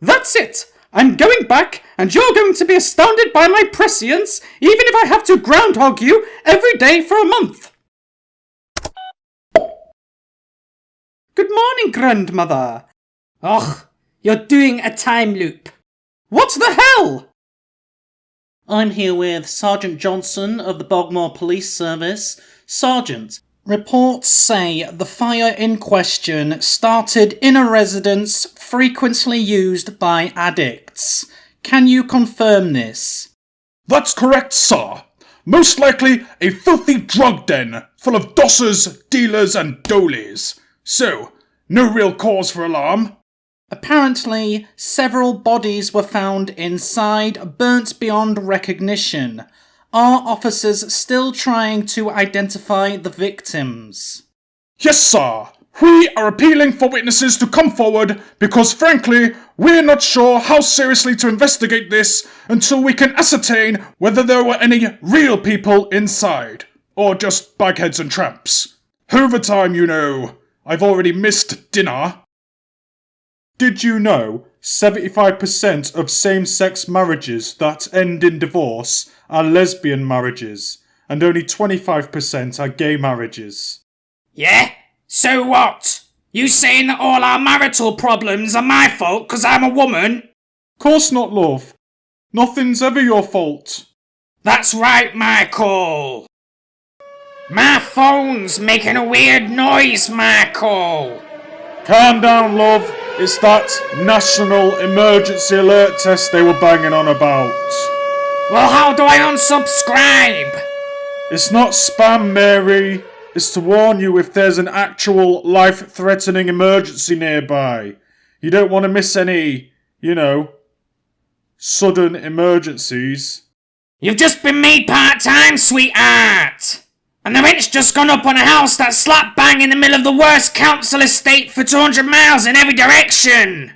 That's it! I'm going back, and you're going to be astounded by my prescience, even if I have to groundhog you every day for a month. Good morning, Grandmother. Och, you're doing a time loop. What the hell? I'm here with Sergeant Johnson of the Bogmore Police Service. Sergeant, reports say the fire in question started in a residence frequently used by addicts. Can you confirm this? That's correct, sir. Most likely a filthy drug den full of dossers, dealers, and dolies. So, no real cause for alarm. Apparently, several bodies were found inside, burnt beyond recognition. Are officers still trying to identify the victims? Yes, sir. We are appealing for witnesses to come forward because, frankly, we're not sure how seriously to investigate this until we can ascertain whether there were any real people inside, or just bagheads and tramps. Overtime, you know. I've already missed dinner. Did you know 75% of same-sex marriages that end in divorce are lesbian marriages, and only 25% are gay marriages? Yeah? So what? You saying that all our marital problems are my fault 'cause I'm a woman? Course not, love. Nothing's ever your fault. That's right, Michael. My phone's making a weird noise, Michael. Calm down, love. It's that national emergency alert test they were banging on about. Well, how do I unsubscribe? It's not spam, Mary. It's to warn you if there's an actual life-threatening emergency nearby. You don't want to miss any, sudden emergencies. You've just been made part-time, sweetheart. And the rent's just gone up on a house that's slap bang in the middle of the worst council estate for 200 miles in every direction.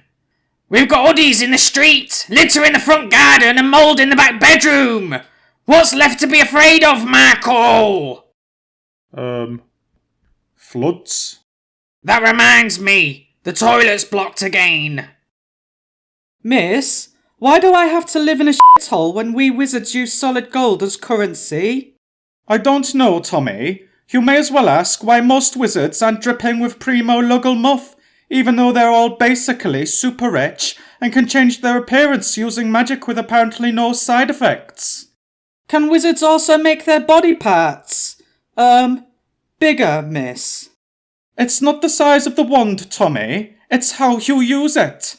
We've got hoodies in the street, litter in the front garden, and mould in the back bedroom. What's left to be afraid of, Michael? Floods? That reminds me, the toilet's blocked again. Miss, why do I have to live in a shithole when we wizards use solid gold as currency? I don't know, Tommy. You may as well ask why most wizards aren't dripping with primo luggle muff, even though they're all basically super rich and can change their appearance using magic with apparently no side effects. Can wizards also make their body parts, bigger, miss? It's not the size of the wand, Tommy. It's how you use it.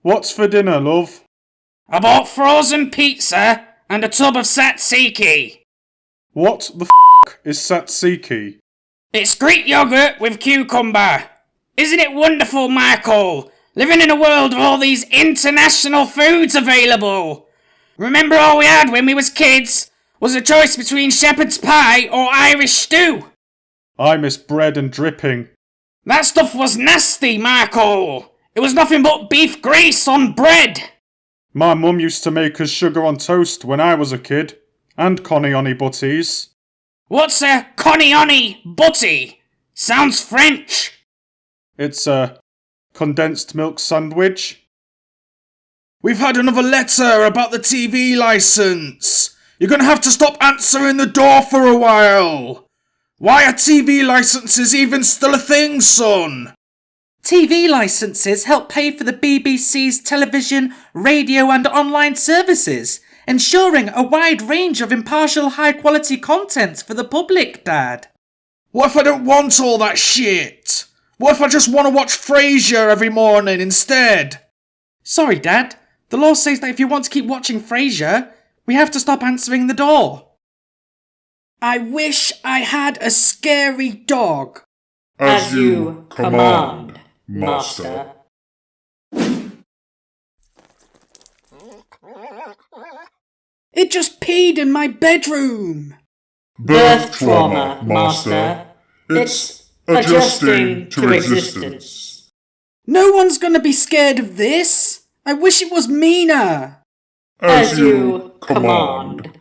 What's for dinner, love? I bought frozen pizza and a tub of tzatziki. What the is tzatziki? It's Greek yogurt with cucumber. Isn't it wonderful, Michael? Living in a world of all these international foods available. Remember all we had when we was kids was a choice between shepherd's pie or Irish stew. I miss bread and dripping. That stuff was nasty, Michael. It was nothing but beef grease on bread. My mum used to make us sugar on toast when I was a kid. And conny-onny butties. What's a conny-onny butty? Sounds French. It's a condensed milk sandwich. We've had another letter about the TV licence. You're going to have to stop answering the door for a while. Why are TV licences even still a thing, son? TV licences help pay for the BBC's television, radio and online services, ensuring a wide range of impartial high-quality content for the public, Dad. What if I don't want all that shit? What if I just want to watch Frasier every morning instead? Sorry, Dad. The law says that if you want to keep watching Frasier, we have to stop answering the door. I wish I had a scary dog. As you command, Master. It just peed in my bedroom. Birth trauma, Master. It's adjusting to existence. No one's gonna be scared of this. I wish it was meaner. As you command.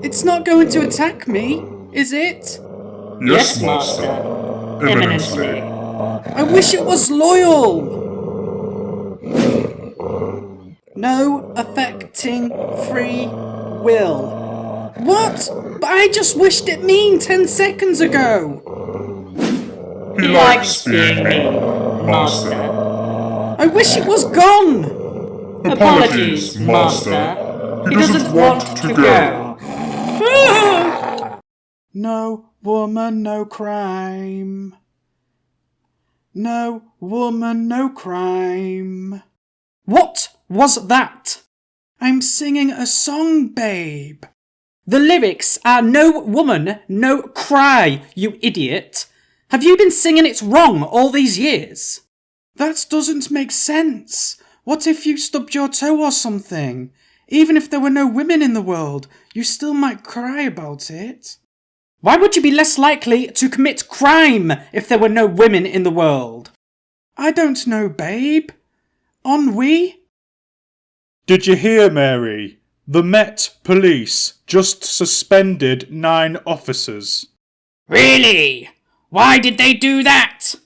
It's not going to attack me, is it? Yes, Master. Eminently. I wish it was loyal. No affecting free will. What? But I just wished it mean 10 seconds ago. He likes being mean, Master. I wish it was gone. Apologies, Master. He doesn't want to go. No woman, no crime. No woman, no crime. What was that? I'm singing a song, babe. The lyrics are no woman, no cry, you idiot. Have you been singing it wrong all these years? That doesn't make sense. What if you stubbed your toe or something? Even if there were no women in the world, you still might cry about it. Why would you be less likely to commit crime if there were no women in the world? I don't know, babe. Ennui? Did you hear, Mary? The Met Police just suspended 9 officers. Really? Why did they do that?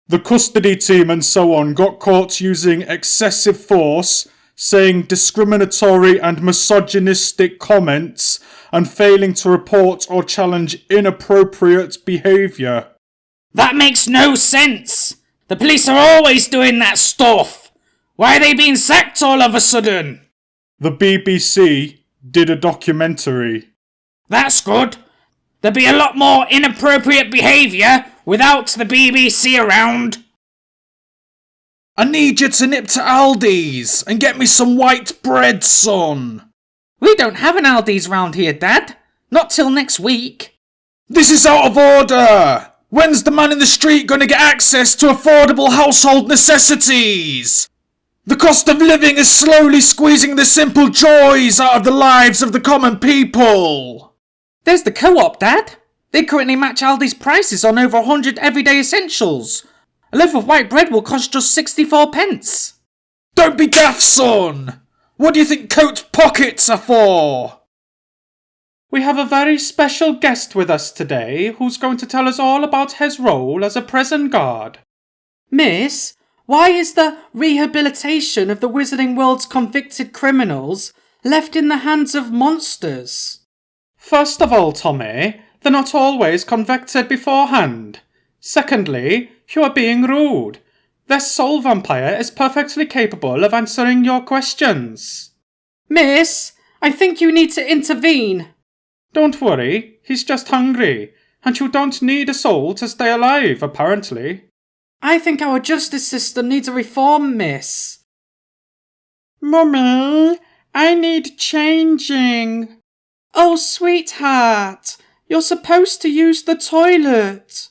The custody team and so on got caught using excessive force, saying discriminatory and misogynistic comments, and failing to report or challenge inappropriate behaviour. That makes no sense. The police are always doing that stuff. Why are they being sacked all of a sudden? The BBC did a documentary. That's good. There'd be a lot more inappropriate behaviour without the BBC around. I need you to nip to Aldi's and get me some white bread, son. We don't have an Aldi's round here, Dad. Not till next week. This is out of order. When's the man in the street going to get access to affordable household necessities? The cost of living is slowly squeezing the simple joys out of the lives of the common people. There's the Co-op, Dad. They currently match Aldi's prices on over 100 everyday essentials. A loaf of white bread will cost just 64 pence. Don't be daft, son. What do you think coat pockets are for? We have a very special guest with us today who's going to tell us all about his role as a prison guard. Miss, why is the rehabilitation of the Wizarding World's convicted criminals left in the hands of monsters? First of all, Tommy, they're not always convicted beforehand. Secondly, you are being rude. This soul vampire is perfectly capable of answering your questions. Miss, I think you need to intervene. Don't worry, he's just hungry, and you don't need a soul to stay alive, apparently. I think our justice system needs a reform, miss. Mummy, I need changing. Oh, sweetheart, you're supposed to use the toilet.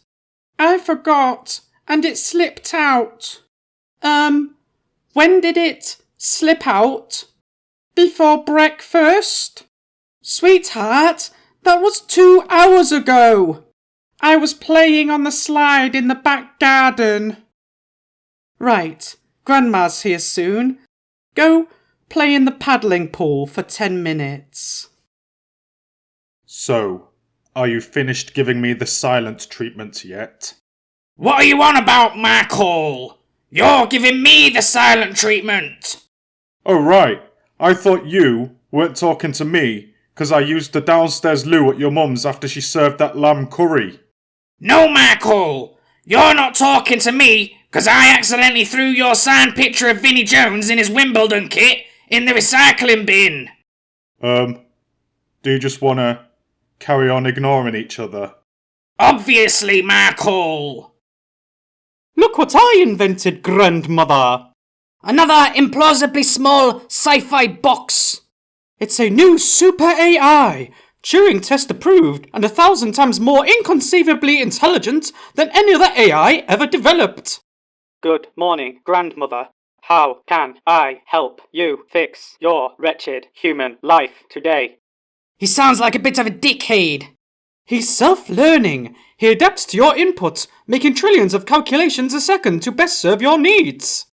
I forgot, and it slipped out. When did it slip out? Before breakfast. Sweetheart, that was 2 hours ago. I was playing on the slide in the back garden. Right, Grandma's here soon. Go play in the paddling pool for 10 minutes. So, are you finished giving me the silent treatment yet? What are you on about, Michael? You're giving me the silent treatment. Oh right, I thought you weren't talking to me, 'cause I used the downstairs loo at your mum's after she served that lamb curry. No, Michael, you're not talking to me, 'cause I accidentally threw your signed picture of Vinnie Jones in his Wimbledon kit in the recycling bin. Do you just wanna carry on ignoring each other? Obviously, Michael. Look what I invented, Grandmother. Another implausibly small sci-fi box. It's a new super AI, Turing test approved, and 1,000 times more inconceivably intelligent than any other AI ever developed. Good morning, Grandmother. How can I help you fix your wretched human life today? He sounds like a bit of a dickhead. He's self-learning. He adapts to your input, making trillions of calculations a second to best serve your needs.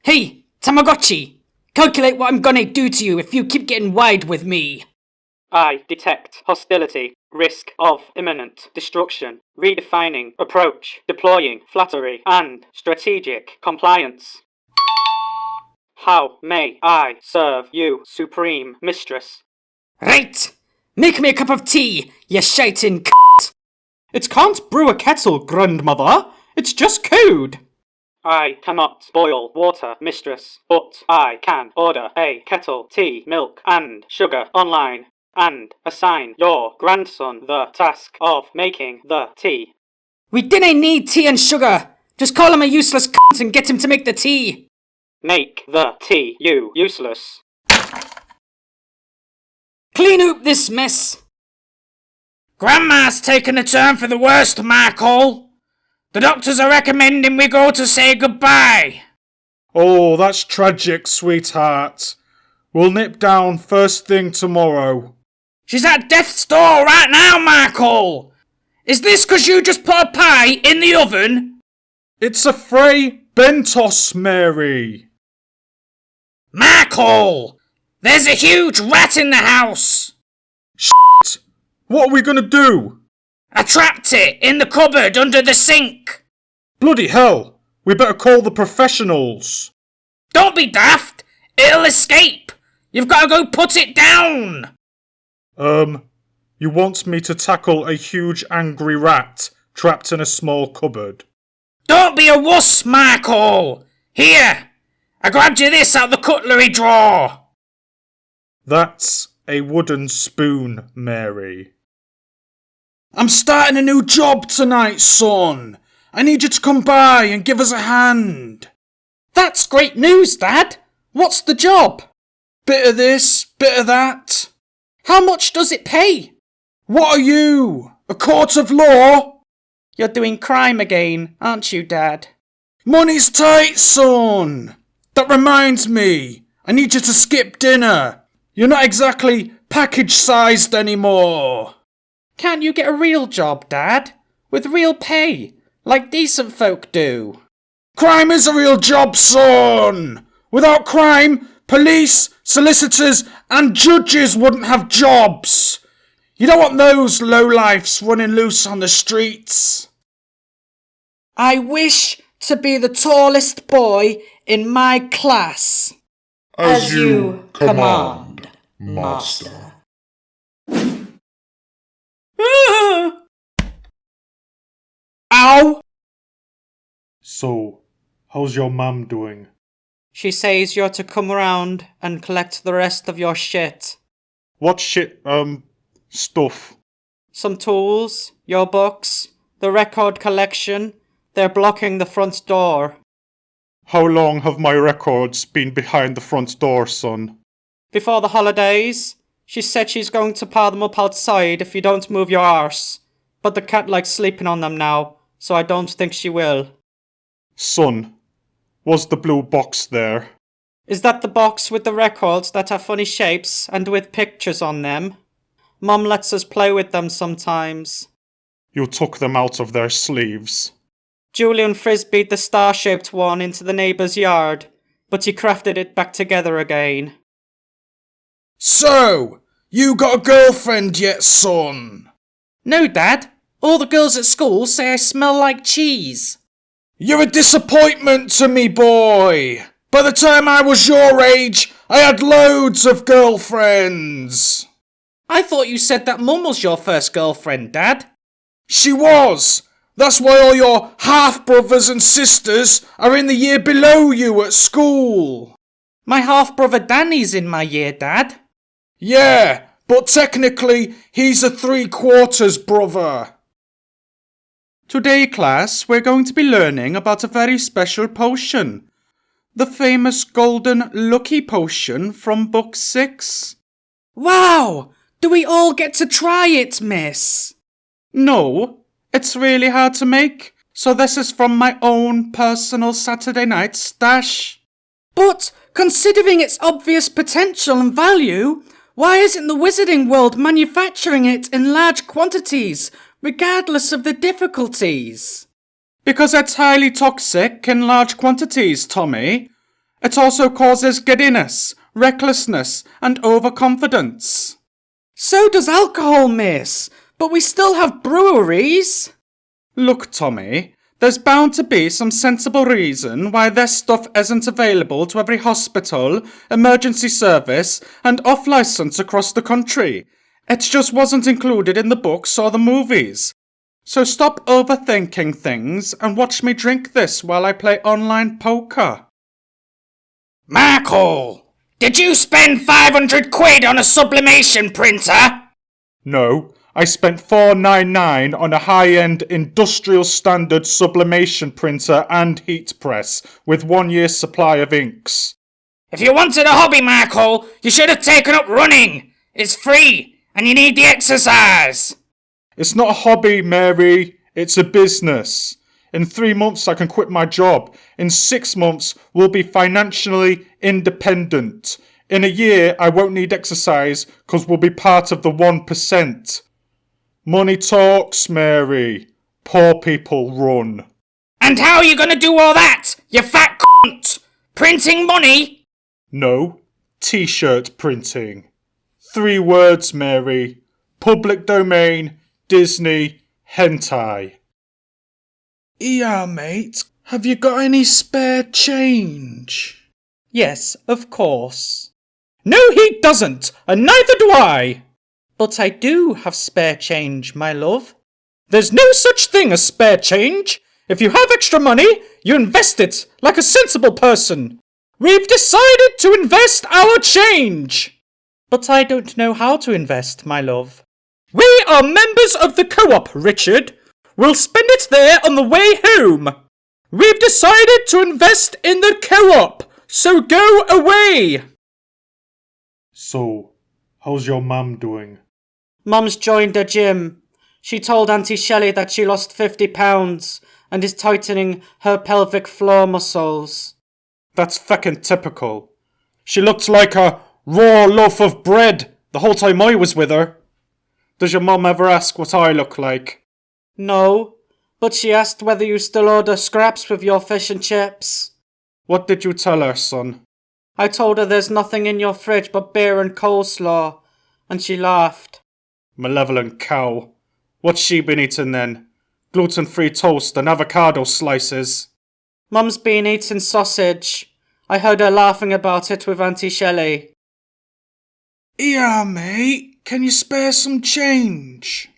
Hey, Tamagotchi, calculate what I'm gonna do to you if you keep getting wide with me. I detect hostility, risk of imminent destruction, redefining approach, deploying flattery and strategic compliance. How may I serve you, Supreme Mistress? Right, make me a cup of tea, you shiting c***. It can't brew a kettle, Grandmother. It's just code. I cannot boil water, Mistress, but I can order a kettle, tea, milk and sugar online, and assign your grandson the task of making the tea. We didn't need tea and sugar. Just call him a useless cunt and get him to make the tea. Make the tea, you useless. Clean up this mess. Grandma's taken a turn for the worst, Michael. The doctors are recommending we go to say goodbye. Oh, that's tragic, sweetheart. We'll nip down first thing tomorrow. She's at death's door right now, Michael. Is this 'cause you just put a pie in the oven? It's a Frey Bentos, Mary. Michael! There's a huge rat in the house! Shit! What are we gonna do? I trapped it in the cupboard under the sink! Bloody hell! We better call the professionals. Don't be daft! It'll escape! You've got to go put it down! You want me to tackle a huge angry rat trapped in a small cupboard? Don't be a wuss, Michael! Here! I grabbed you this out the cutlery drawer! That's a wooden spoon, Mary. I'm starting a new job tonight, son. I need you to come by and give us a hand. That's great news, Dad. What's the job? Bit of this, bit of that. How much does it pay? What are you? A court of law? You're doing crime again, aren't you, Dad? Money's tight, son. That reminds me. I need you to skip dinner. You're not exactly package-sized anymore. Can't you get a real job, Dad? With real pay, like decent folk do? Crime is a real job, son. Without crime, police, solicitors, and judges wouldn't have jobs. You don't want those lowlifes running loose on the streets. I wish to be the tallest boy in my class. As you command, Master. Ow! So, how's your mum doing? She says you're to come around and collect the rest of your shit. What shit, stuff? Some tools, your books, the record collection. They're blocking the front door. How long have my records been behind the front door, son? Before the holidays. She said she's going to pile them up outside if you don't move your arse. But the cat likes sleeping on them now, so I don't think she will. Son, was the blue box there? Is that the box with the records that have funny shapes and with pictures on them? Mum lets us play with them sometimes. You took them out of their sleeves. Julian frisbeed the star-shaped one into the neighbour's yard, but he crafted it back together again. So, you got a girlfriend yet, son? No, Dad. All the girls at school say I smell like cheese. You're a disappointment to me, boy. By the time I was your age, I had loads of girlfriends. I thought you said that Mum was your first girlfriend, Dad. She was. That's why all your half-brothers and sisters are in the year below you at school. My half-brother Danny's in my year, Dad. Yeah, but technically he's a 3/4 brother. Today, class, we're going to be learning about a very special potion. The famous golden lucky potion from book 6. Wow! Do we all get to try it, miss? No, it's really hard to make, so this is from my own personal Saturday night stash. But, considering its obvious potential and value, why isn't the wizarding world manufacturing it in large quantities, regardless of the difficulties? Because it's highly toxic in large quantities, Tommy. It also causes giddiness, recklessness, and overconfidence. So does alcohol, miss, but we still have breweries. Look, Tommy, there's bound to be some sensible reason why this stuff isn't available to every hospital, emergency service, and off-licence across the country. It just wasn't included in the books or the movies. So stop overthinking things and watch me drink this while I play online poker. Michael! Did you spend 500 quid on a sublimation printer? No, I spent $4.99 on a high-end industrial standard sublimation printer and heat press with 1 year's supply of inks. If you wanted a hobby, Michael, you should have taken up running. It's free, and you need the exercise. It's not a hobby, Mary. It's a business. In 3 months, I can quit my job. In 6 months, we'll be financially independent. In a year, I won't need exercise because we'll be part of the 1%. Money talks, Mary. Poor people run. And how are you going to do all that, you fat cunt? Printing money? No, T-shirt printing. 3 words, Mary. Public domain, Disney, hentai. Yeah, mate. Have you got any spare change? Yes, of course. No, he doesn't, and neither do I. But I do have spare change, my love. There's no such thing as spare change. If you have extra money, you invest it like a sensible person. We've decided to invest our change. But I don't know how to invest, my love. We are members of the co-op, Richard. We'll spend it there on the way home. We've decided to invest in the co-op, so go away. So, how's your mum doing? Mum's joined a gym. She told Auntie Shelley that she lost 50 pounds and is tightening her pelvic floor muscles. That's feckin' typical. She looked like a raw loaf of bread the whole time I was with her. Does your mum ever ask what I look like? No, but she asked whether you still order scraps with your fish and chips. What did you tell her, son? I told her there's nothing in your fridge but beer and coleslaw, and she laughed. Malevolent cow. What's she been eating then? Gluten-free toast and avocado slices. Mum's been eating sausage. I heard her laughing about it with Auntie Shelley. Yeah, mate. Can you spare some change?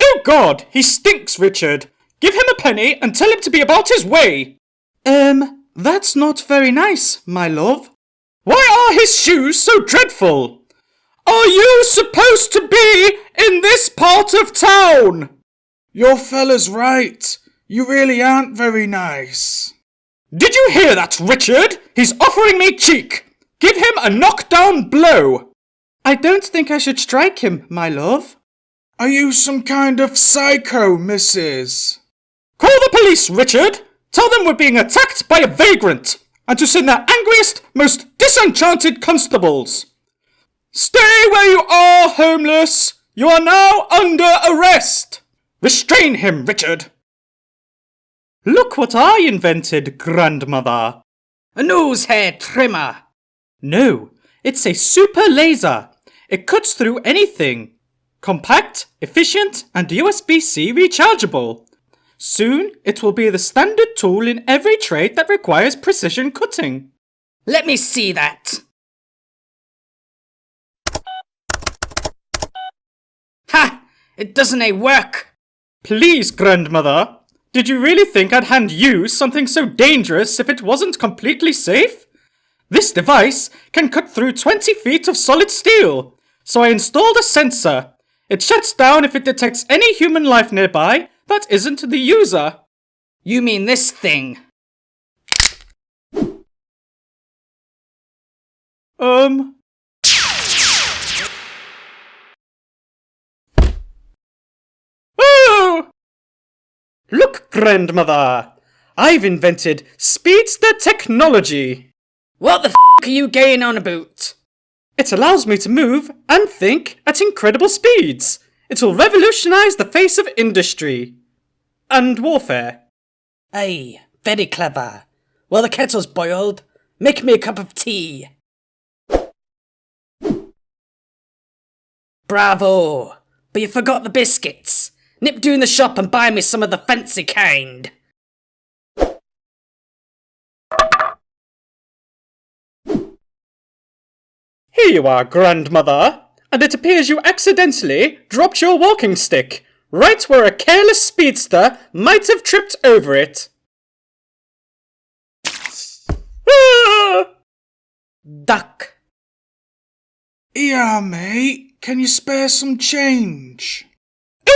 Oh God, he stinks, Richard. Give him a penny and tell him to be about his way. That's not very nice, my love. Why are his shoes so dreadful? Are you supposed to be in this part of town? Your fella's right. You really aren't very nice. Did you hear that, Richard? He's offering me cheek. Give him a knockdown blow. I don't think I should strike him, my love. Are you some kind of psycho, missus? Call the police, Richard. Tell them we're being attacked by a vagrant, and to send their angriest, most disenchanted constables. Stay where you are, homeless. You are now under arrest. Restrain him, Richard. Look what I invented, grandmother. A nose hair trimmer. No, it's a super laser. It cuts through anything. Compact, efficient, and USB-C rechargeable. Soon, it will be the standard tool in every trade that requires precision cutting. Let me see that. Ha! It doesn't work. Please, grandmother. Did you really think I'd hand you something so dangerous if it wasn't completely safe? This device can cut through 20 feet of solid steel, so I installed a sensor. It shuts down if it detects any human life nearby that isn't the user. You mean this thing? Oh! Look, grandmother. I've invented speedster technology. What the f*** are you going on about? It allows me to move and think at incredible speeds. It will revolutionize the face of industry. And warfare. Aye, very clever. Well, the kettle's boiled. Make me a cup of tea. Bravo! But you forgot the biscuits. Nip down the shop and buy me some of the fancy kind. Here you are, grandmother. And it appears you accidentally dropped your walking stick, right where a careless speedster might have tripped over it. Ah! Duck. Yeah, mate. Can you spare some change?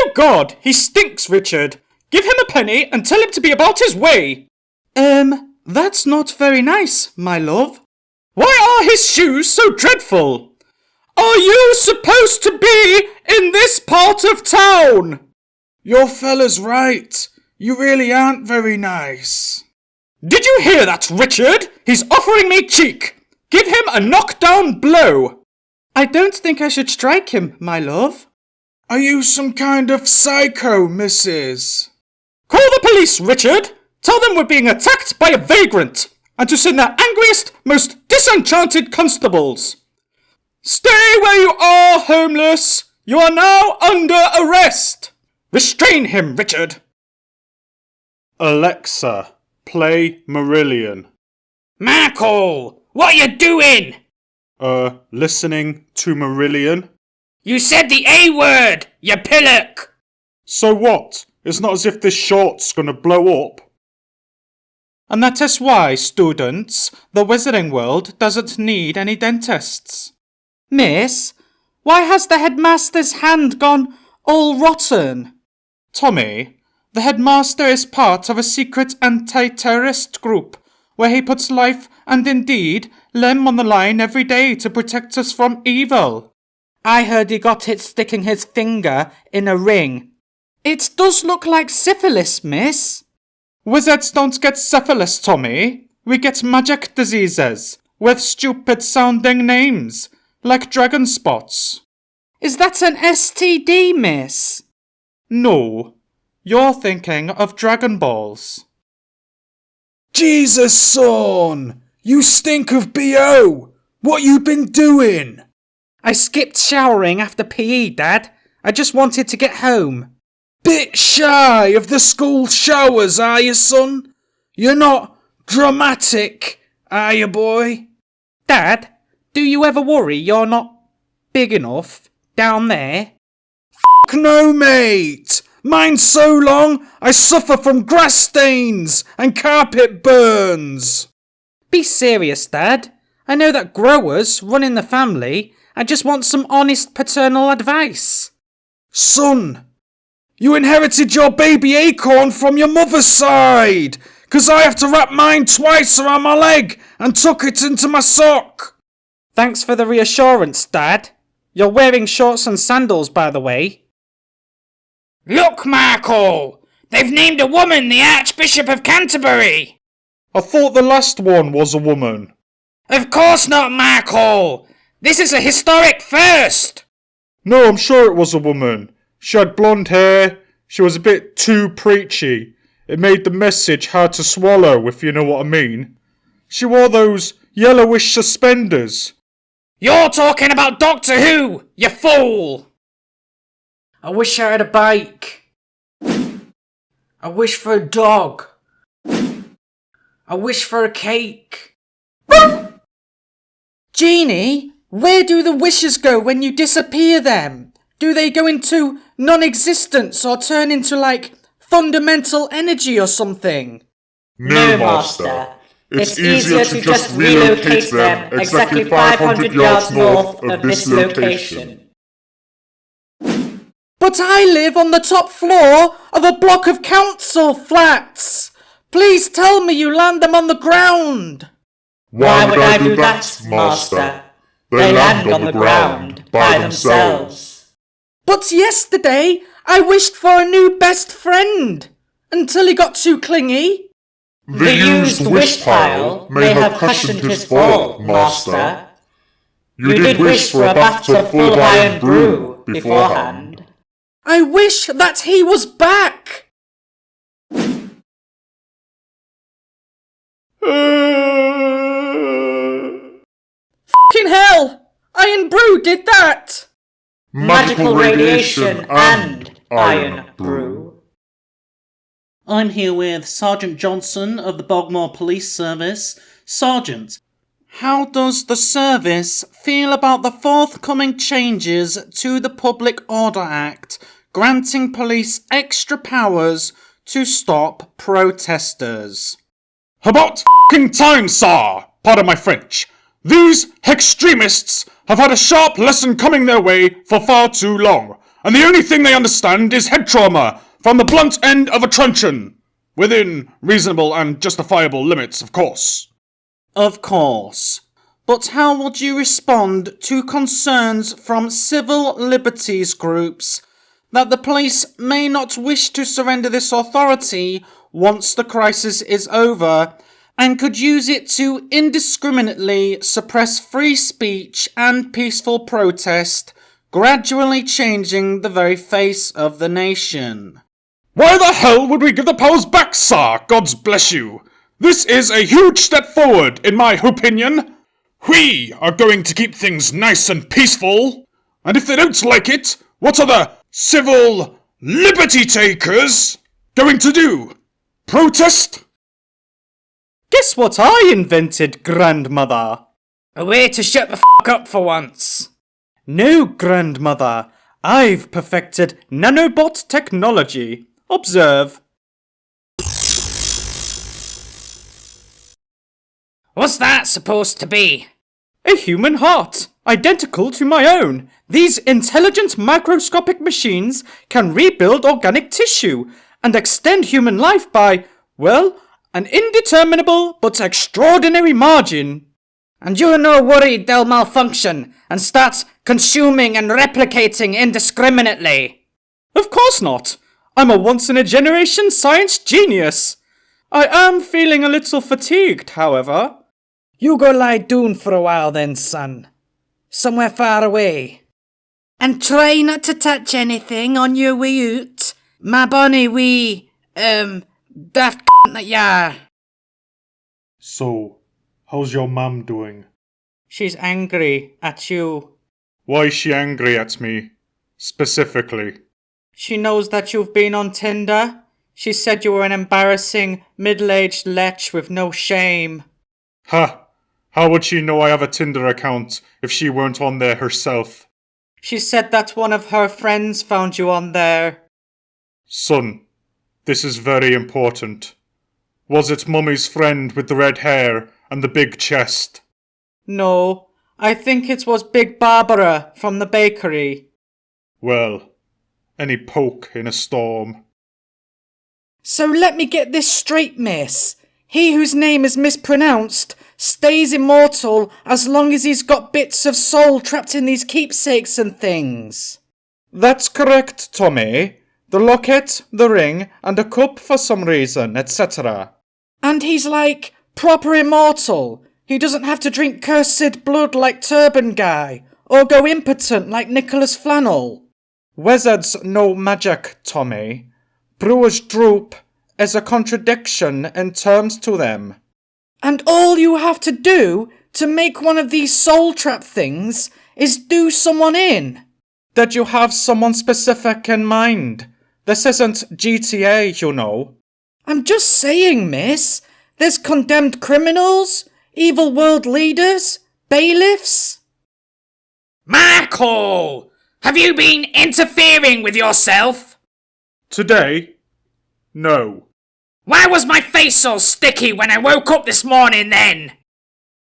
Oh God, he stinks, Richard. Give him a penny and tell him to be about his way. That's not very nice, my love. Why are his shoes so dreadful? Are you supposed to be in this part of town? Your fella's right. You really aren't very nice. Did you hear that, Richard? He's offering me cheek. Give him a knockdown blow. I don't think I should strike him, my love. Are you some kind of psycho, missus? Call the police, Richard. Tell them we're being attacked by a vagrant, and to send their angriest, most disenchanted constables. Stay where you are, homeless. You are now under arrest. Restrain him, Richard. Alexa, play Marillion. Michael, what are you doing? Listening to Marillion. You said the A word, you pillock. So what? It's not as if this short's gonna blow up. And that is why, students, the Wizarding World doesn't need any dentists. Miss, why has the headmaster's hand gone all rotten? Tommy, the headmaster is part of a secret anti-terrorist group where he puts life and indeed limb on the line every day to protect us from evil. I heard he got it sticking his finger in a ring. It does look like syphilis, miss. Wizards don't get syphilis, Tommy. We get magic diseases with stupid sounding names, like dragon spots. Is that an STD, miss? No, you're thinking of Dragon Balls. Jesus, son! You stink of BO! What you been doing? I skipped showering after PE, Dad. I just wanted to get home. Bit shy of the school showers, are you, son? You're not dramatic, are you, boy? Dad, do you ever worry you're not big enough down there? No, mate! Mine's so long, I suffer from grass stains and carpet burns. Be serious, Dad. I know that growers run in the family. I just want some honest paternal advice. Son, you inherited your baby acorn from your mother's side, 'cause I have to wrap mine twice around my leg and tuck it into my sock. Thanks for the reassurance, Dad. You're wearing shorts and sandals, by the way. Look, Michael! They've named a woman the Archbishop of Canterbury! I thought the last one was a woman. Of course not, Michael! This is a historic first! No, I'm sure it was a woman. She had blonde hair. She was a bit too preachy. It made the message hard to swallow, if you know what I mean. She wore those yellowish suspenders. You're talking about Doctor Who, you fool! I wish I had a bike. I wish for a dog. I wish for a cake. Genie, where do the wishes go when you disappear them? Do they go into non-existence or turn into, like, fundamental energy or something? No, Master. It's easier to just relocate them exactly 500 yards north of this location. But I live on the top floor of a block of council flats. Please tell me you land them on the ground. Why would I do that, Master? They land on the ground by themselves. But yesterday I wished for a new best friend until he got too clingy. The used wish pile may have cushioned his fall, Master. You did wish for a bathtub full of iron brew beforehand. I wish that he was back. Fucking hell! Iron brew did that! Magical radiation and iron brew. I'm here with Sergeant Johnson of the Bogmore Police Service. Sergeant, how does the service feel about the forthcoming changes to the Public Order Act, granting police extra powers to stop protesters? About f***ing time, sir! Pardon my French. These extremists have had a sharp lesson coming their way for far too long. and the only thing they understand is head trauma from the blunt end of a truncheon. Within reasonable and justifiable limits, of course. Of course. But how would you respond to concerns from civil liberties groups that the police may not wish to surrender this authority once the crisis is over, and could use it to indiscriminately suppress free speech and peaceful protest, gradually changing the very face of the nation? Why the hell would we give the powers back, sir? God's bless you. This is a huge step forward, in my opinion. We are going to keep things nice and peaceful. And if they don't like it, what are the civil liberty takers going to do? Protest? Guess what I invented, grandmother? A way to shut the up for once. No, grandmother. I've perfected nanobot technology. Observe. What's that supposed to be? A human heart, identical to my own. These intelligent microscopic machines can rebuild organic tissue and extend human life by, well, an indeterminable but extraordinary margin. And you're no worried they'll malfunction and start consuming and replicating indiscriminately? Of course not. I'm a once-in-a-generation science genius. I am feeling a little fatigued, however. You go lie down for a while then, son. Somewhere far away. And try not to touch anything on your way out. My bonny wee, daft that ya. So, how's your mum doing? She's angry at you. Why is she angry at me? Specifically? She knows that you've been on Tinder. She said you were an embarrassing, middle-aged lech with no shame. Ha! How would she know I have a Tinder account if she weren't on there herself? She said that one of her friends found you on there. Son, this is very important. Was it Mummy's friend with the red hair and the big chest? No, I think it was Big Barbara from the bakery. Well, any poke in a storm. So let me get this straight, miss. He whose name is mispronounced stays immortal as long as he's got bits of soul trapped in these keepsakes and things. That's correct, Tommy. The locket, the ring, and a cup for some reason, etc. And he's like proper immortal. He doesn't have to drink cursed blood like Turban Guy, or go impotent like Nicholas Flannel. Wizards no magic, Tommy. Brewers droop is a contradiction in terms to them. And all you have to do to make one of these soul trap things is do someone in. Did you have someone specific in mind? This isn't GTA, you know. I'm just saying, miss. There's condemned criminals, evil world leaders, bailiffs. Michael! Have you been interfering with yourself? Today? No. Why was my face so sticky when I woke up this morning then?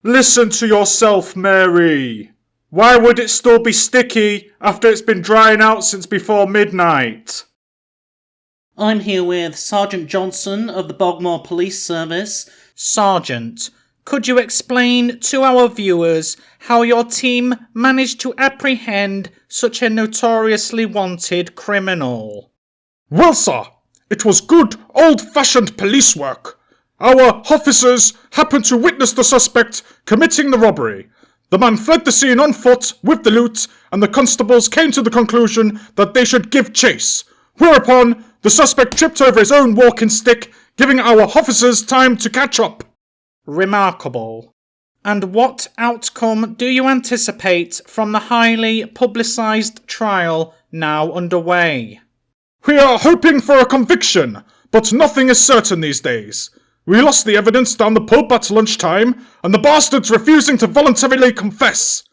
Listen to yourself, Mary. Why would it still be sticky after it's been drying out since before midnight? I'm here with Sergeant Johnson of the Bogmore Police Service. Sergeant, could you explain to our viewers how your team managed to apprehend such a notoriously wanted criminal? Well, sir, it was good old-fashioned police work. Our officers happened to witness the suspect committing the robbery. The man fled the scene on foot with the loot, and the constables came to the conclusion that they should give chase. Whereupon, the suspect tripped over his own walking stick, giving our officers time to catch up. Remarkable. And what outcome do you anticipate from the highly publicised trial now underway? We are hoping for a conviction, but nothing is certain these days. We lost the evidence down the pub at lunchtime, and the bastard's refusing to voluntarily confess.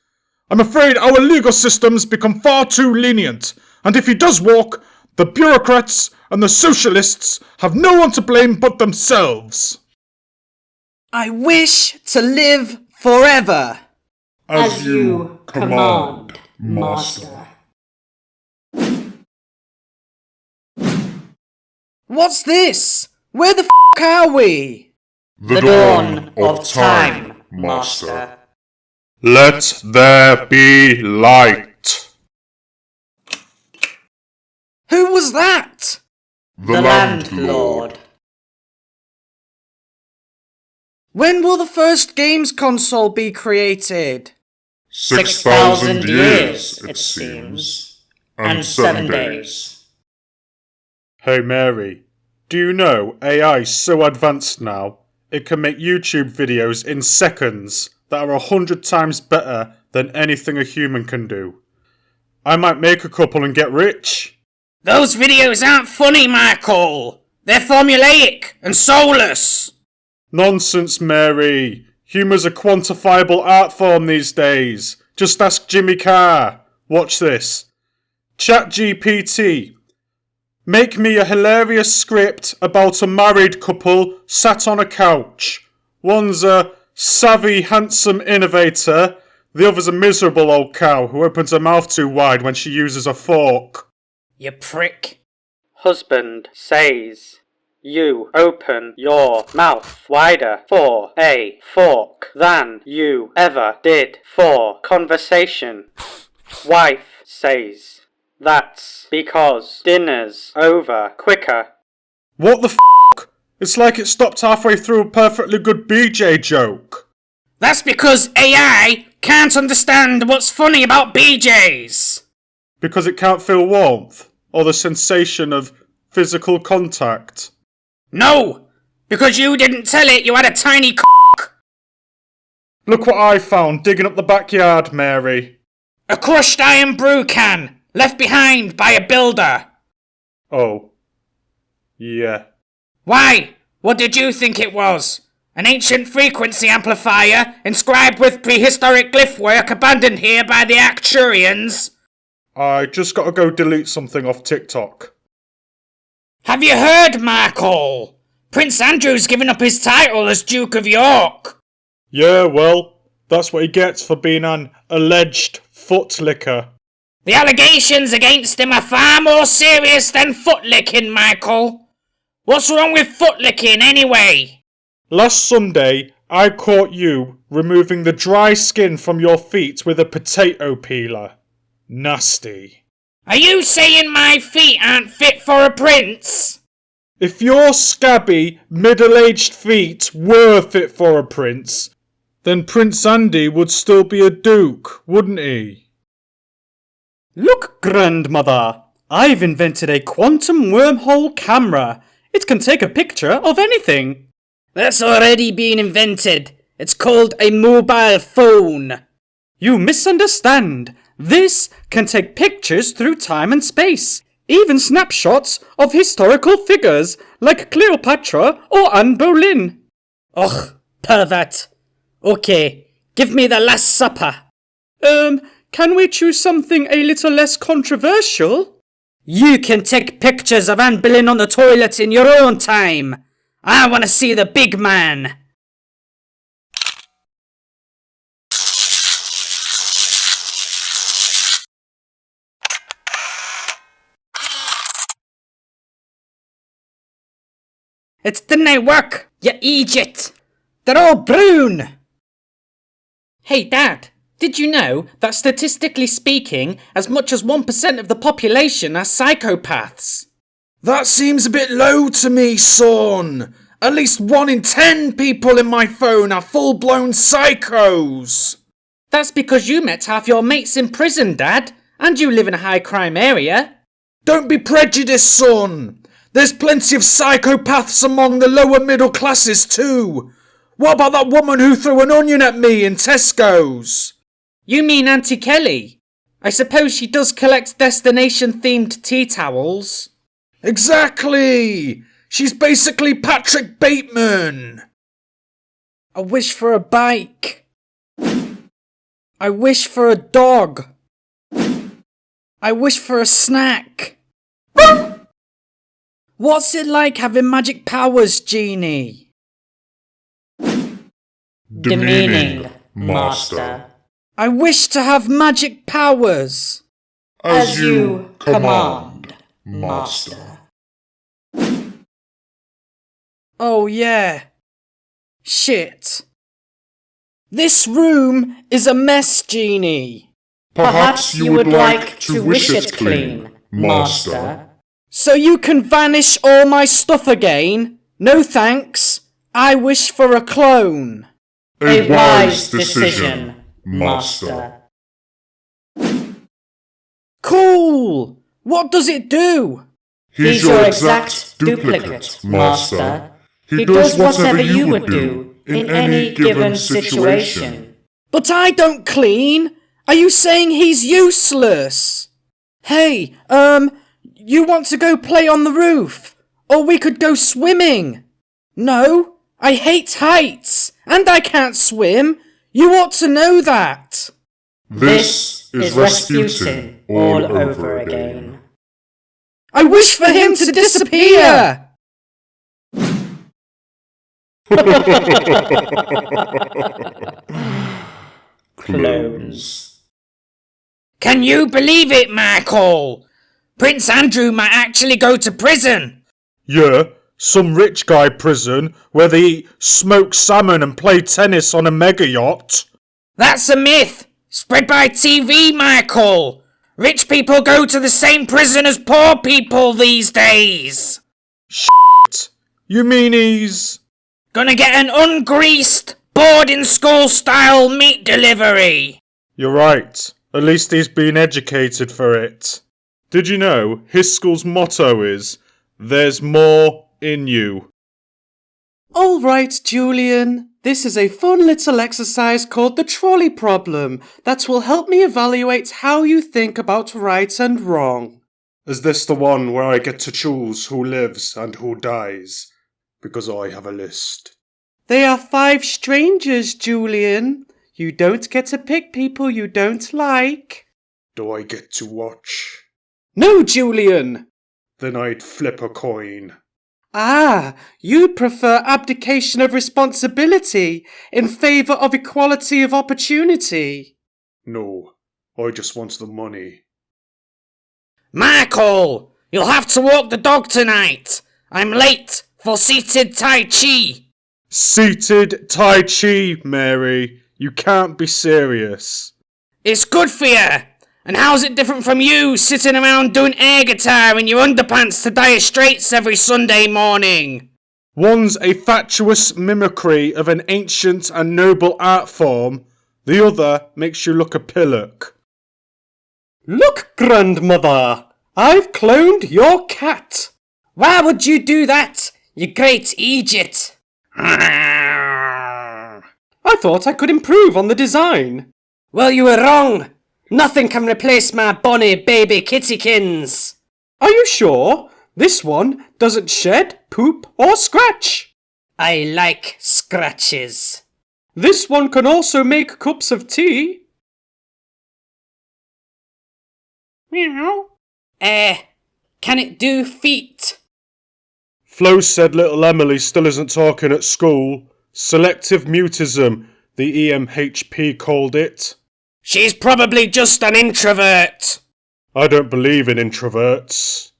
I'm afraid our legal system's become far too lenient, and if he does walk, the bureaucrats and the socialists have no one to blame but themselves. I wish to live forever. As you command, Master. What's this? Where the are we? The dawn of time, Master. Let there be light. Who was that? The Landlord. When will the first games console be created? 6,000 years, it seems, and 7 days. Hey Mary, do you know AI's so advanced now, it can make YouTube videos in seconds that are 100 times better than anything a human can do. I might make a couple and get rich. Those videos aren't funny, Michael. They're formulaic and soulless. Nonsense, Mary. Humour's a quantifiable art form these days. Just ask Jimmy Carr. Watch this. ChatGPT. Make me a hilarious script about a married couple sat on a couch. One's a savvy, handsome innovator. The other's a miserable old cow who opens her mouth too wide when she uses a fork. You prick. Husband says, you open your mouth wider for a fork than you ever did for conversation. Wife says, that's because dinner's over quicker. What the f***? It's like it stopped halfway through a perfectly good BJ joke. That's because AI can't understand what's funny about BJs. Because it can't feel warmth, or the sensation of physical contact. No, because you didn't tell it you had a tiny Look what I found digging up the backyard, Mary. A crushed iron brew can, left behind by a builder. Oh. Yeah. Why? What did you think it was? An ancient frequency amplifier inscribed with prehistoric glyph work abandoned here by the Acturians? I just gotta go delete something off TikTok. Have you heard, Michael? Prince Andrew's given up his title as Duke of York. Yeah, well, that's what he gets for being an alleged footlicker. The allegations against him are far more serious than footlicking, Michael. What's wrong with footlicking, anyway? Last Sunday, I caught you removing the dry skin from your feet with a potato peeler. Nasty. Are you saying my feet aren't fit for a prince? If your scabby, middle-aged feet were fit for a prince, then Prince Andy would still be a duke, wouldn't he? Look, grandmother, I've invented a quantum wormhole camera. It can take a picture of anything. That's already been invented. It's called a mobile phone. You misunderstand. This can take pictures through time and space, even snapshots of historical figures like Cleopatra or Anne Boleyn. Ugh, pervert. Okay, give me the Last Supper. Can we choose something a little less controversial? You can take pictures of Anne Boleyn on the toilet in your own time. I want to see the big man. It didn't work, you idiot. They're all brune. Hey, Dad, did you know that statistically speaking, as much as 1% of the population are psychopaths? That seems a bit low to me, son. At least 1 in 10 people in my phone are full-blown psychos. That's because you met half your mates in prison, Dad, and you live in a high-crime area. Don't be prejudiced, son. There's plenty of psychopaths among the lower middle classes too. What about that woman who threw an onion at me in Tesco's? You mean Auntie Kelly? I suppose she does collect destination-themed tea towels. Exactly! She's basically Patrick Bateman. I wish for a bike. I wish for a dog. I wish for a snack. What's it like having magic powers, Genie? Demeaning, Master. I wish to have magic powers. As you command, Master. Oh yeah. Shit. This room is a mess, Genie. Perhaps you would like to wish it clean, Master. So you can vanish all my stuff again? No thanks. I wish for a clone. A wise decision, Master. Cool! What does it do? He's your exact duplicate, Master. He does whatever you would do in any given situation. But I don't clean! Are you saying he's useless? Hey, you want to go play on the roof? Or we could go swimming? No, I hate heights, and I can't swim. You ought to know that. This is Rasputin all over again. I wish for him to disappear! Clones. Can you believe it, Michael? Prince Andrew might actually go to prison. Yeah, some rich guy prison where they eat smoked salmon and play tennis on a mega yacht. That's a myth. Spread by TV, Michael. Rich people go to the same prison as poor people these days. Shit. You mean he's... Gonna get an ungreased, boarding school style meat delivery. You're right. At least he's been educated for it. Did you know his school's motto is, "There's more in you"? All right, Julian. This is a fun little exercise called the trolley problem that will help me evaluate how you think about right and wrong. Is this the one where I get to choose who lives and who dies? Because I have a list. They are 5 strangers, Julian. You don't get to pick people you don't like. Do I get to watch? No, Julian! Then I'd flip a coin. Ah, you'd prefer abdication of responsibility in favour of equality of opportunity. No, I just want the money. Michael, you'll have to walk the dog tonight. I'm late for seated Tai Chi. Seated Tai Chi, Mary. You can't be serious. It's good for you. And how's it different from you sitting around doing air guitar in your underpants to Dire Straits every Sunday morning? One's a fatuous mimicry of an ancient and noble art form. The other makes you look a pillock. Look, grandmother! I've cloned your cat! Why would you do that, you great Egypt? I thought I could improve on the design. Well, you were wrong. Nothing can replace my bonny baby kittykins. Are you sure? This one doesn't shed, poop, or scratch. I like scratches. This one can also make cups of tea. Meow. Can it do feet? Flo said little Emily still isn't talking at school. Selective mutism, the EMHP called it. She's probably just an introvert. I don't believe in introverts.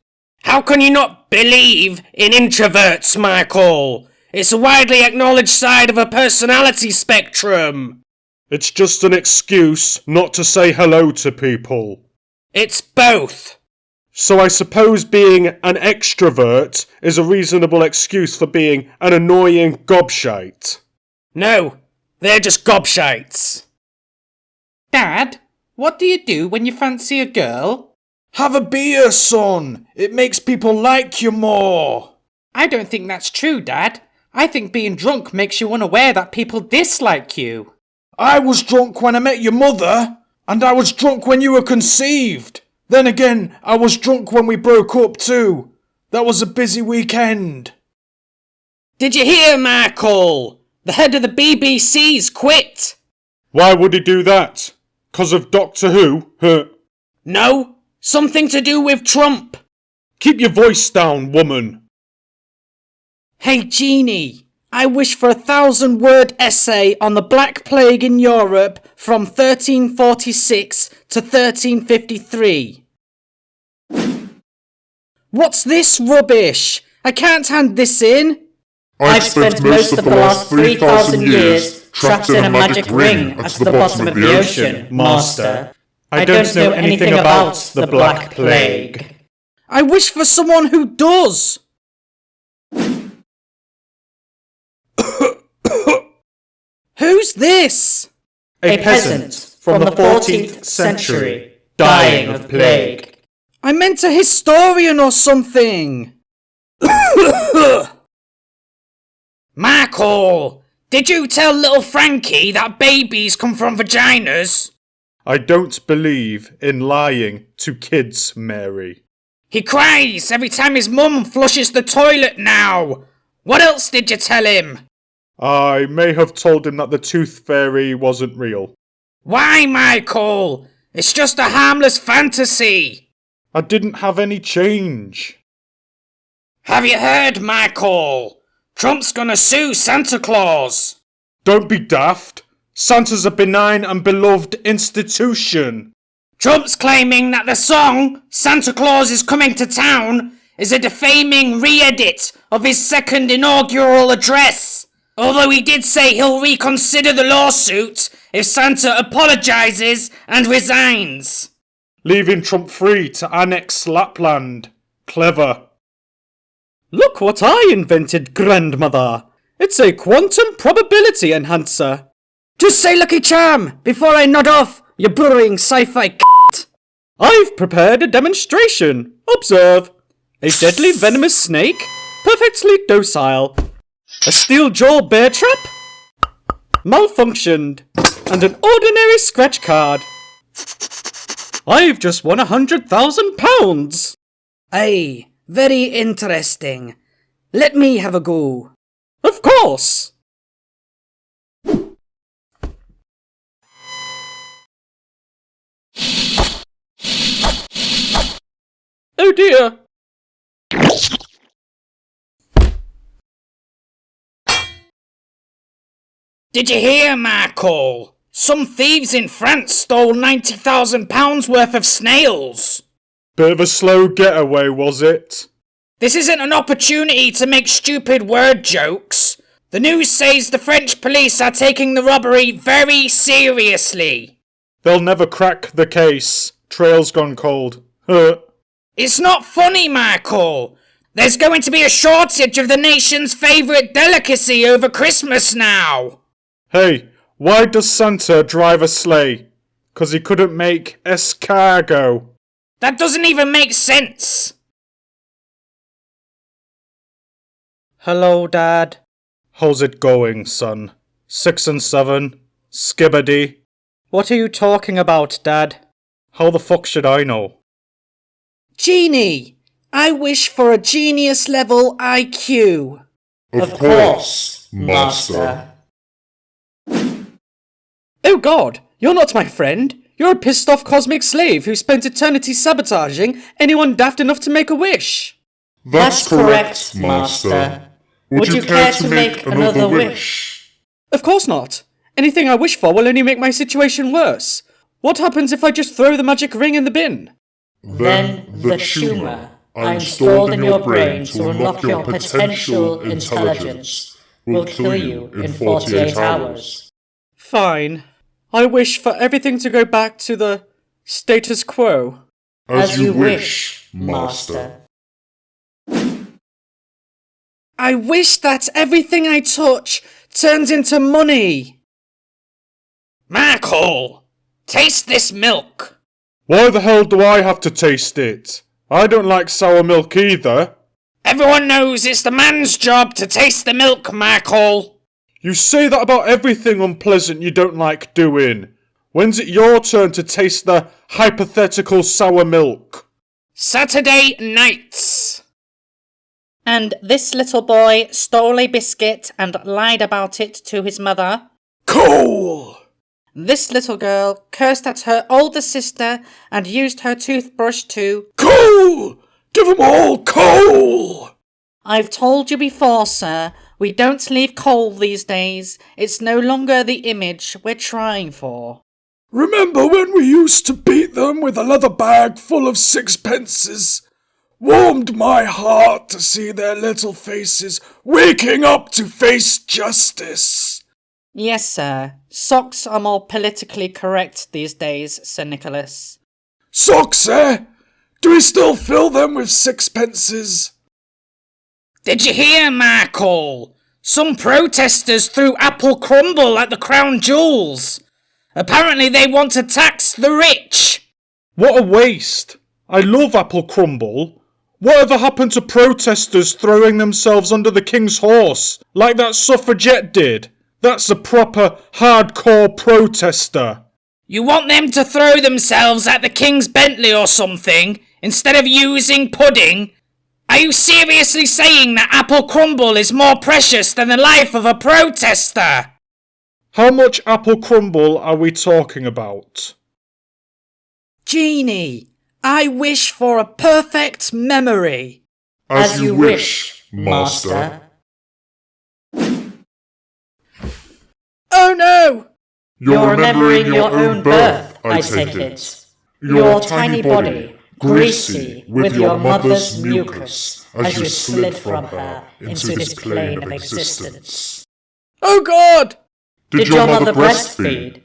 How can you not believe in introverts, Michael? It's a widely acknowledged side of a personality spectrum. It's just an excuse not to say hello to people. It's both. So I suppose being an extrovert is a reasonable excuse for being an annoying gobshite. No, they're just gobshites. Dad, what do you do when you fancy a girl? Have a beer, son. It makes people like you more. I don't think that's true, Dad. I think being drunk makes you unaware that people dislike you. I was drunk when I met your mother, and I was drunk when you were conceived. Then again, I was drunk when we broke up too. That was a busy weekend. Did you hear, Michael? The head of the BBC's quit. Why would he do that? 'Cause of Doctor Who? No, something to do with Trump. Keep your voice down, woman. Hey, Genie, I wish for a 1,000-word essay on the Black Plague in Europe from 1346 to 1353. What's this rubbish? I can't hand this in. I've spent most of the last 3,000 years trapped in a magic ring at the bottom of the ocean, Master. I don't know anything about the Black Plague. I wish for someone who does. Who's this? A peasant from the 14th century, dying of plague. I meant a historian or something. Michael, did you tell little Frankie that babies come from vaginas? I don't believe in lying to kids, Mary. He cries every time his mum flushes the toilet now. What else did you tell him? I may have told him that the tooth fairy wasn't real. Why, Michael? It's just a harmless fantasy. I didn't have any change. Have you heard, Michael? Trump's gonna sue Santa Claus. Don't be daft. Santa's a benign and beloved institution. Trump's claiming that the song, Santa Claus is Coming to Town, is a defaming re-edit of his second inaugural address. Although he did say he'll reconsider the lawsuit if Santa apologises and resigns. Leaving Trump free to annex Lapland. Clever. Look what I invented, grandmother. It's a quantum probability enhancer. Just say Lucky Charm before I nod off, you burrowing sci-fi c***. I've prepared a demonstration. Observe. A deadly venomous snake, perfectly docile. A steel jaw bear trap, malfunctioned. And an ordinary scratch card. I've just won £100,000. Aye, very interesting. Let me have a go. Of course. Oh dear. Did you hear, Michael? Some thieves in France stole £90,000 worth of snails. Bit of a slow getaway, was it? This isn't an opportunity to make stupid word jokes. The news says the French police are taking the robbery very seriously. They'll never crack the case. Trail's gone cold. It's not funny, Michael. There's going to be a shortage of the nation's favourite delicacy over Christmas now. Hey, why does Santa drive a sleigh? 'Cause he couldn't make escargot. That doesn't even make sense. Hello, Dad. How's it going, son? 6 and 7? Skibbity? What are you talking about, Dad? How the fuck should I know? Genie, I wish for a genius-level IQ. Of course, Master. Oh God, you're not my friend. You're a pissed-off cosmic slave who spent eternity sabotaging anyone daft enough to make a wish. That's correct, Master. Would you care to make another wish? Of course not. Anything I wish for will only make my situation worse. What happens if I just throw the magic ring in the bin? Then the tumour I installed in your brain to unlock your potential intelligence will kill you in 48 hours. Fine. I wish for everything to go back to the status quo. As you wish, Master. I wish that everything I touch turns into money. Michael, taste this milk. Why the hell do I have to taste it? I don't like sour milk either. Everyone knows it's the man's job to taste the milk, Michael. You say that about everything unpleasant you don't like doing. When's it your turn to taste the hypothetical sour milk? Saturday nights. And this little boy stole a biscuit and lied about it to his mother. Cool! This little girl cursed at her older sister and used her toothbrush to... Coal! Give 'em all coal! I've told you before, sir, we don't leave coal these days. It's no longer the image we're trying for. Remember when we used to beat them with a leather bag full of sixpences? Warmed my heart to see their little faces waking up to face justice. Yes, sir. Socks are more politically correct these days, Sir Nicholas. Socks, eh? Do we still fill them with sixpences? Did you hear, Michael? Some protesters threw apple crumble at the Crown Jewels. Apparently they want to tax the rich. What a waste! I love apple crumble. Whatever happened to protesters throwing themselves under the king's horse, like that suffragette did? That's a proper hardcore protester. You want them to throw themselves at the King's Bentley or something, instead of using pudding? Are you seriously saying that apple crumble is more precious than the life of a protester? How much apple crumble are we talking about? Genie, I wish for a perfect memory. As you wish, master. Oh no! You're remembering your own birth, I take it. Your tiny body, greasy with your mother's mucus, as you slid from her into this plane of existence. Oh God! Did your mother breastfeed?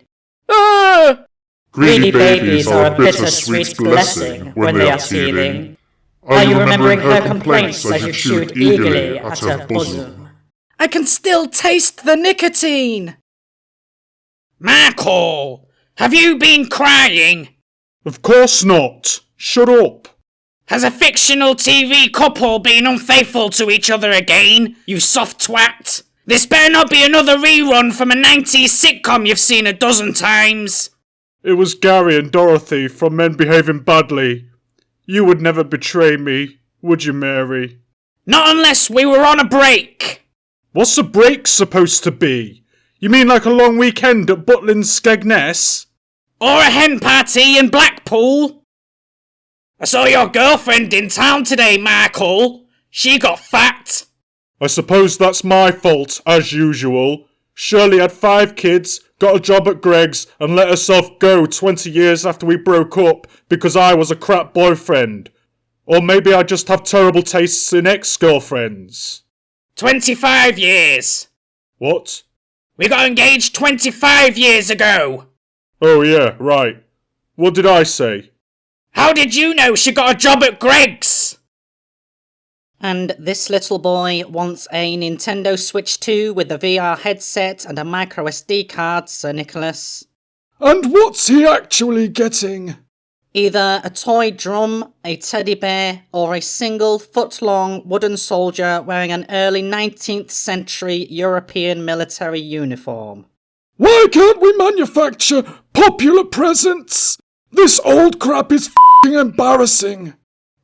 Ah! Greedy babies are a bittersweet blessing when they are teething. Are you remembering her complaints as you chewed eagerly at her bosom? I can still taste the nicotine! Michael, have you been crying? Of course not. Shut up. Has a fictional TV couple been unfaithful to each other again, you soft twat? This better not be another rerun from a 90s sitcom you've seen a dozen times. It was Gary and Dorothy from Men Behaving Badly. You would never betray me, would you, Mary? Not unless we were on a break. What's a break supposed to be? You mean like a long weekend at Butlins Skegness? Or a hen party in Blackpool? I saw your girlfriend in town today, Michael. She got fat. I suppose that's my fault, as usual. Shirley had 5 kids, got a job at Greg's, and let herself go 20 years after we broke up because I was a crap boyfriend. Or maybe I just have terrible tastes in ex-girlfriends. 25 years. What? We got engaged 25 years ago. Oh yeah, right. What did I say? How did you know she got a job at Greg's? And this little boy wants a Nintendo Switch 2 with a VR headset and a micro SD card, Sir Nicholas. And what's he actually getting? Either a toy drum, a teddy bear, or a single foot-long wooden soldier wearing an early 19th century European military uniform. Why can't we manufacture popular presents? This old crap is f***ing embarrassing.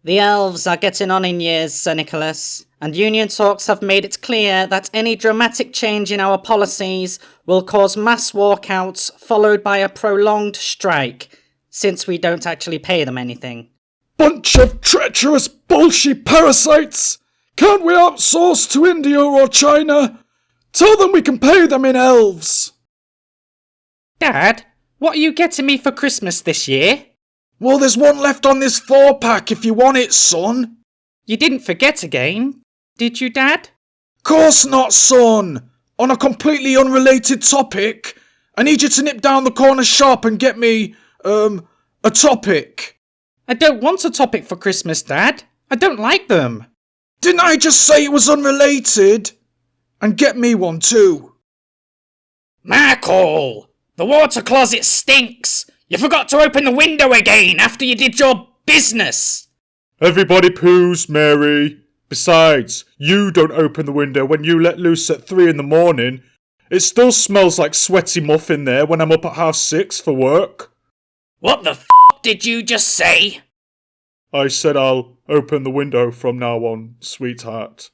The elves are getting on in years, Sir Nicholas, and union talks have made it clear that any dramatic change in our policies will cause mass walkouts followed by a prolonged strike, since we don't actually pay them anything. Bunch of treacherous bullshit parasites! Can't we outsource to India or China? Tell them we can pay them in elves. Dad, what are you getting me for Christmas this year? Well, there's one left on this 4-pack if you want it, son. You didn't forget again, did you, Dad? Course not, son. On a completely unrelated topic, I need you to nip down the corner shop and get me, a topic. I don't want a topic for Christmas, Dad. I don't like them. Didn't I just say it was unrelated? And get me one too. Michael, the water closet stinks. You forgot to open the window again after you did your business. Everybody poos, Mary. Besides, you don't open the window when you let loose at 3 in the morning. It still smells like sweaty muffin there when I'm up at 6:30 for work. What the f*** did you just say? I said I'll open the window from now on, sweetheart.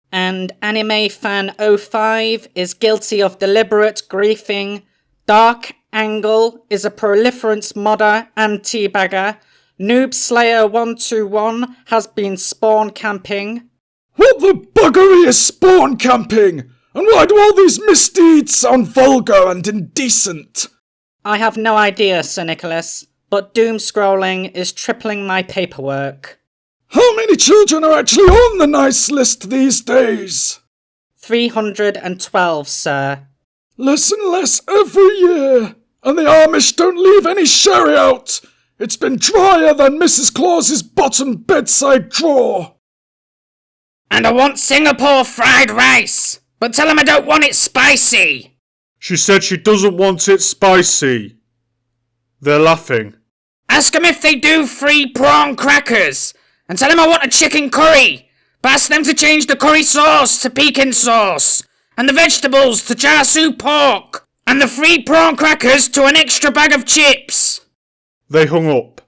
And Anime Fan 05 is guilty of deliberate griefing. Dark Angle is a proliferance modder and teabagger. Noob Slayer 121 has been spawn camping. What the buggery is spawn camping? And why do all these misdeeds sound vulgar and indecent? I have no idea, Sir Nicholas, but doom scrolling is tripling my paperwork. many children are actually on the nice list these days? 312, sir. Less and less every year, and the Amish don't leave any sherry out. It's been drier than Mrs. Claus's bottom bedside drawer. And I want Singapore fried rice, but tell 'em I don't want it spicy. She said she doesn't want it spicy. They're laughing. Ask 'em if they do free prawn crackers, and tell 'em I want a chicken curry, but ask them to change the curry sauce to Pekin sauce, and the vegetables to char siu pork, and the free prawn crackers to an extra bag of chips. They hung up.